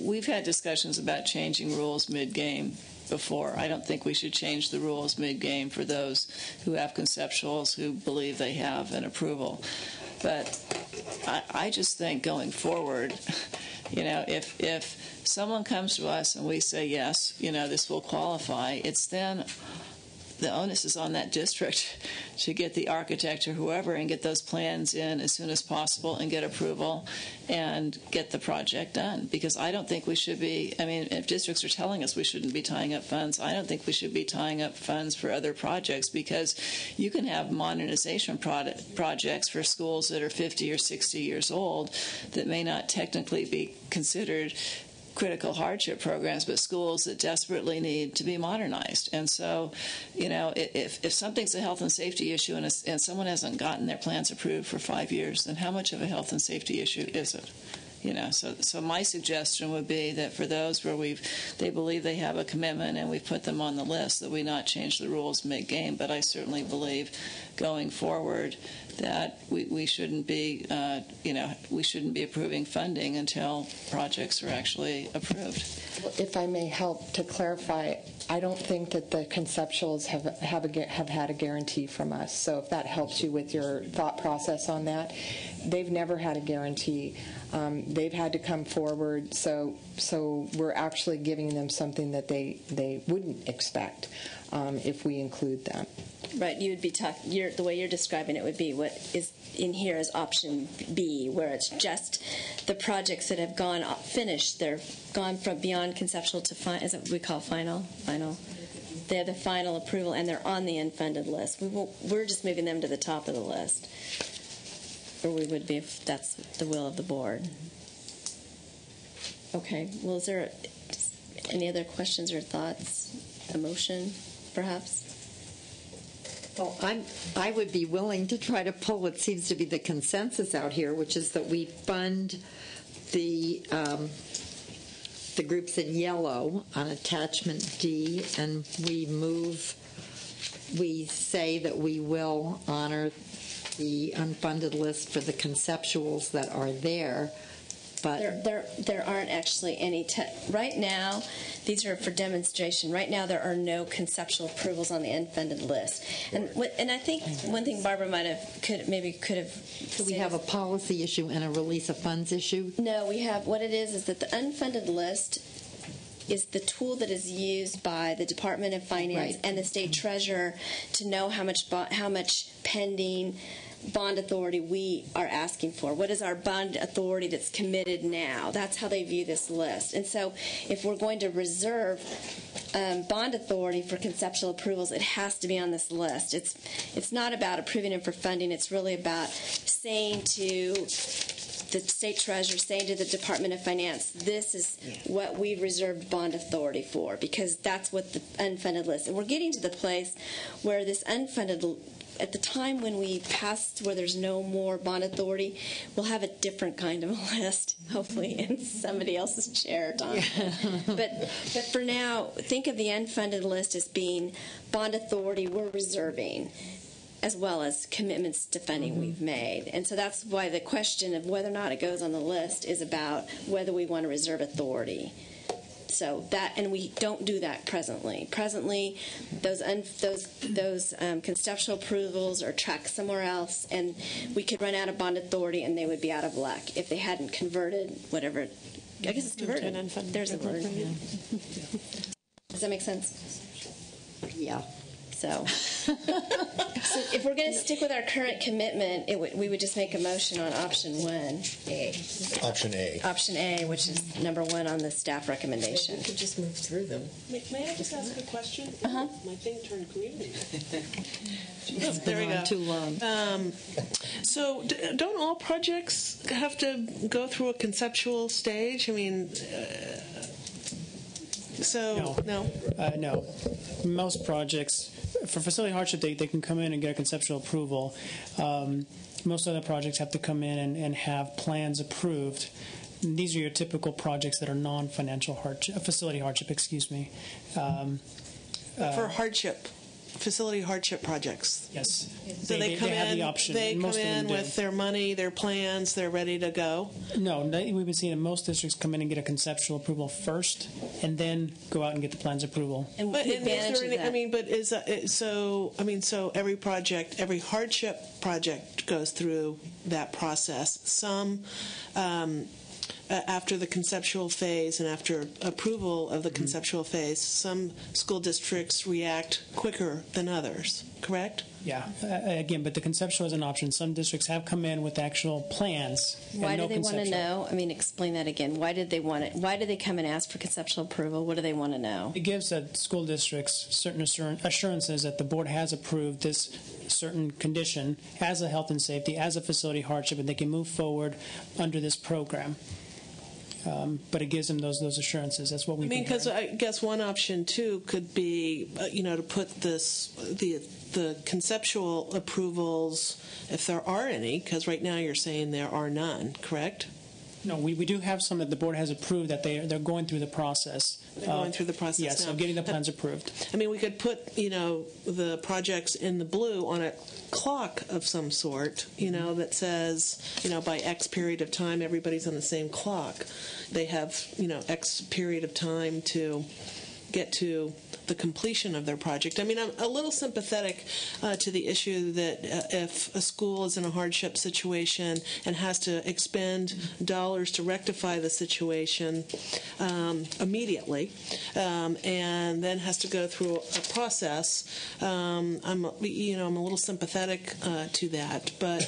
we've had discussions about changing rules mid-game before. I don't think we should change the rules mid-game for those who have conceptuals who believe they have an approval. But I just think going forward, if someone comes to us and we say, yes, this will qualify, it's then the onus is on that district to get the architect or whoever and get those plans in as soon as possible and get approval and get the project done. Because I don't think we should be, if districts are telling us we shouldn't be tying up funds, I don't think we should be tying up funds for other projects, because you can have modernization projects for schools that are 50 or 60 years old that may not technically be considered critical hardship programs, but schools that desperately need to be modernized. And so, if something's a health and safety issue and someone hasn't gotten their plans approved for 5 years, then how much of a health and safety issue is it? So my suggestion would be that for those where they believe they have a commitment and we've put them on the list, that we not change the rules mid-game. But I certainly believe going forward that we shouldn't be, we shouldn't be approving funding until projects are actually approved. If I may help to clarify, I don't think that the conceptuals have had a guarantee from us. So if that helps you with your thought process on that, they've never had a guarantee. They've had to come forward, so we're actually giving them something that they wouldn't expect if we include them. Right, you would be the way you're describing it would be what is in here is option B, where it's just the projects that have finished. They're gone from beyond conceptual to is that what we call final? They have the final approval, and they're on the unfunded list. We're just moving them to the top of the list, or we would be if that's the will of the board. Okay. Well, is there any other questions or thoughts? A motion, perhaps? Well, I would be willing to try to pull what seems to be the consensus out here, which is that we fund the groups in yellow on attachment D, and we say that we will honor the unfunded list for the conceptuals that are there. But there aren't actually any right now. These are for demonstration. Right now, there are no conceptual approvals on the unfunded list. And I think one thing Barbara could have. Do we have a policy issue and a release of funds issue? No, we have. What it is that the unfunded list is the tool that is used by the Department of Finance and the state treasurer to know how much pending bond authority we are asking for. What is our bond authority that's committed now? That's how they view this list. And so if we're going to reserve bond authority for conceptual approvals, it has to be on this list. It's not about approving them for funding. It's really about saying to the state treasurer, saying to the Department of Finance, this is what we reserved bond authority for, because that's what the unfunded list. And we're getting to the place where this unfunded, at the time when we pass where there's no more bond authority, we'll have a different kind of a list, hopefully in somebody else's chair, Don. But for now, think of the unfunded list as being bond authority we're reserving, as well as commitments to funding we've made. And so that's why the question of whether or not it goes on the list is about whether we want to reserve authority. So that, and we don't do that presently. Presently, those conceptual approvals are tracked somewhere else, and we could run out of bond authority, and they would be out of luck if they hadn't converted whatever. I guess it's converted. There's a word. Does that make sense? Yeah. So if we're going to stick with our current commitment, we would just make a motion on option 1A. Option A. Option A, which is number 1 on the staff recommendation. We could just move through them. May I just ask a question? Uh-huh. My thing turned green. There we go. Too long. So don't all projects have to go through a conceptual stage? I mean, no. Most projects, for facility hardship, they can come in and get a conceptual approval. Most other projects have to come in and have plans approved. And these are your typical projects that are non-financial hardship, facility hardship, excuse me. For hardship, facility hardship projects. Yes. So they come have in. the option. They Most come of them in do. with their money, their plans. They're ready to go. No, we've been seeing most districts come in and get a conceptual approval first, and then go out and get the plans approval. And But the is advantage there of any, that. I mean, but is so every project, every hardship project goes through that process. Some after the conceptual phase and after approval of the conceptual phase, some school districts react quicker than others. Correct? Yeah. Again, but the conceptual is an option. Some districts have come in with actual plans. Why and do they want to conceptual. know? I mean, explain that again. Why did they want it? Why do they come and ask for conceptual approval? What do they want to know? It gives the school districts certain assurances that the board has approved this certain condition as a health and safety, as a facility hardship, and they can move forward under this program. But it gives them those assurances. That's what we. I mean, because I guess one option too could be, to put the conceptual approvals, if there are any, because right now you're saying there are none. Correct? No, we do have some that the board has approved that they're going through the process. They're going through the process yes, now. of getting the plans approved. I mean, we could put, the projects in the blue on a clock of some sort, that says, by X period of time, everybody's on the same clock. They have, X period of time to get to the completion of their project. I mean, I'm a little sympathetic to the issue that if a school is in a hardship situation and has to expend dollars to rectify the situation immediately, and then has to go through a process, I'm a little sympathetic to that. But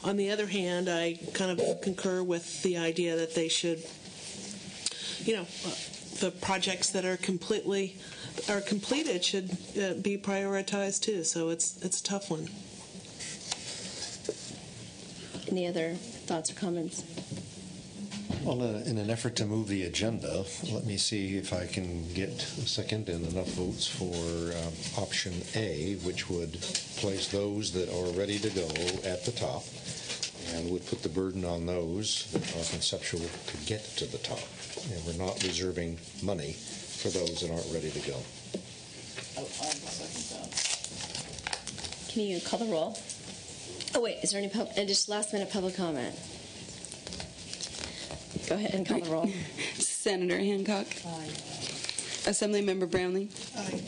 on the other hand, I kind of concur with the idea that they should, the projects that are completed should be prioritized too. So it's a tough one. Any other thoughts or comments? Well, in an effort to move the agenda, let me see if I can get a second and enough votes for option A, which would place those that are ready to go at the top and would put the burden on those that are conceptual to get to the top. And we're not reserving money for those that aren't ready to go. Can you call the roll? Oh, wait, is there any just last-minute public comment? Go ahead and call the roll. Senator Hancock. Aye. Assemblymember Brownlee. Aye.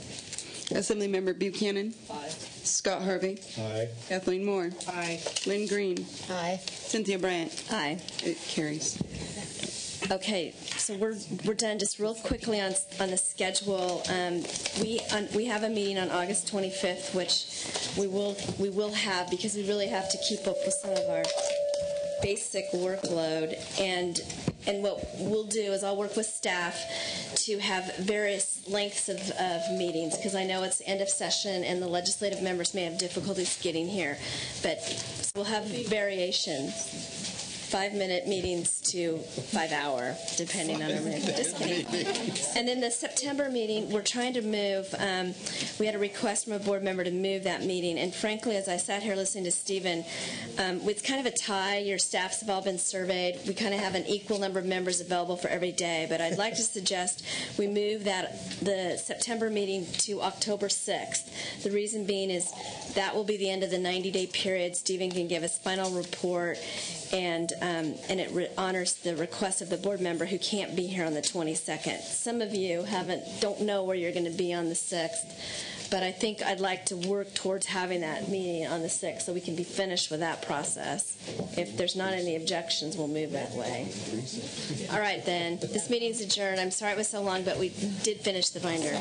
Assemblymember Buchanan. Aye. Scott Harvey. Aye. Kathleen Moore. Aye. Lynn Green. Aye. Cynthia Bryant. Aye. It carries. Okay, so we're done. Just real quickly on the schedule. We have a meeting on August 25th, which we will have because we really have to keep up with some of our basic workload. And what we'll do is I'll work with staff to have various lengths of meetings because I know it's end of session and the legislative members may have difficulties getting here, but we'll have variations. 5-minute meetings to 5-hour, depending on our mood. Just kidding. And then the September meeting, we're trying to move. We had a request from a board member to move that meeting. And frankly, as I sat here listening to Stephen, it's kind of a tie. Your staffs have all been surveyed. We kind of have an equal number of members available for every day. But I'd like to suggest we move the September meeting to October 6th. The reason being is that will be the end of the 90-day period. Stephen can give his final report, and it honors the request of the board member who can't be here on the 22nd. Some of you don't know where you're going to be on the 6th, but I think I'd like to work towards having that meeting on the 6th so we can be finished with that process. If there's not any objections, we'll move that way. All right, then. This meeting's adjourned. I'm sorry it was so long, but we did finish the binder.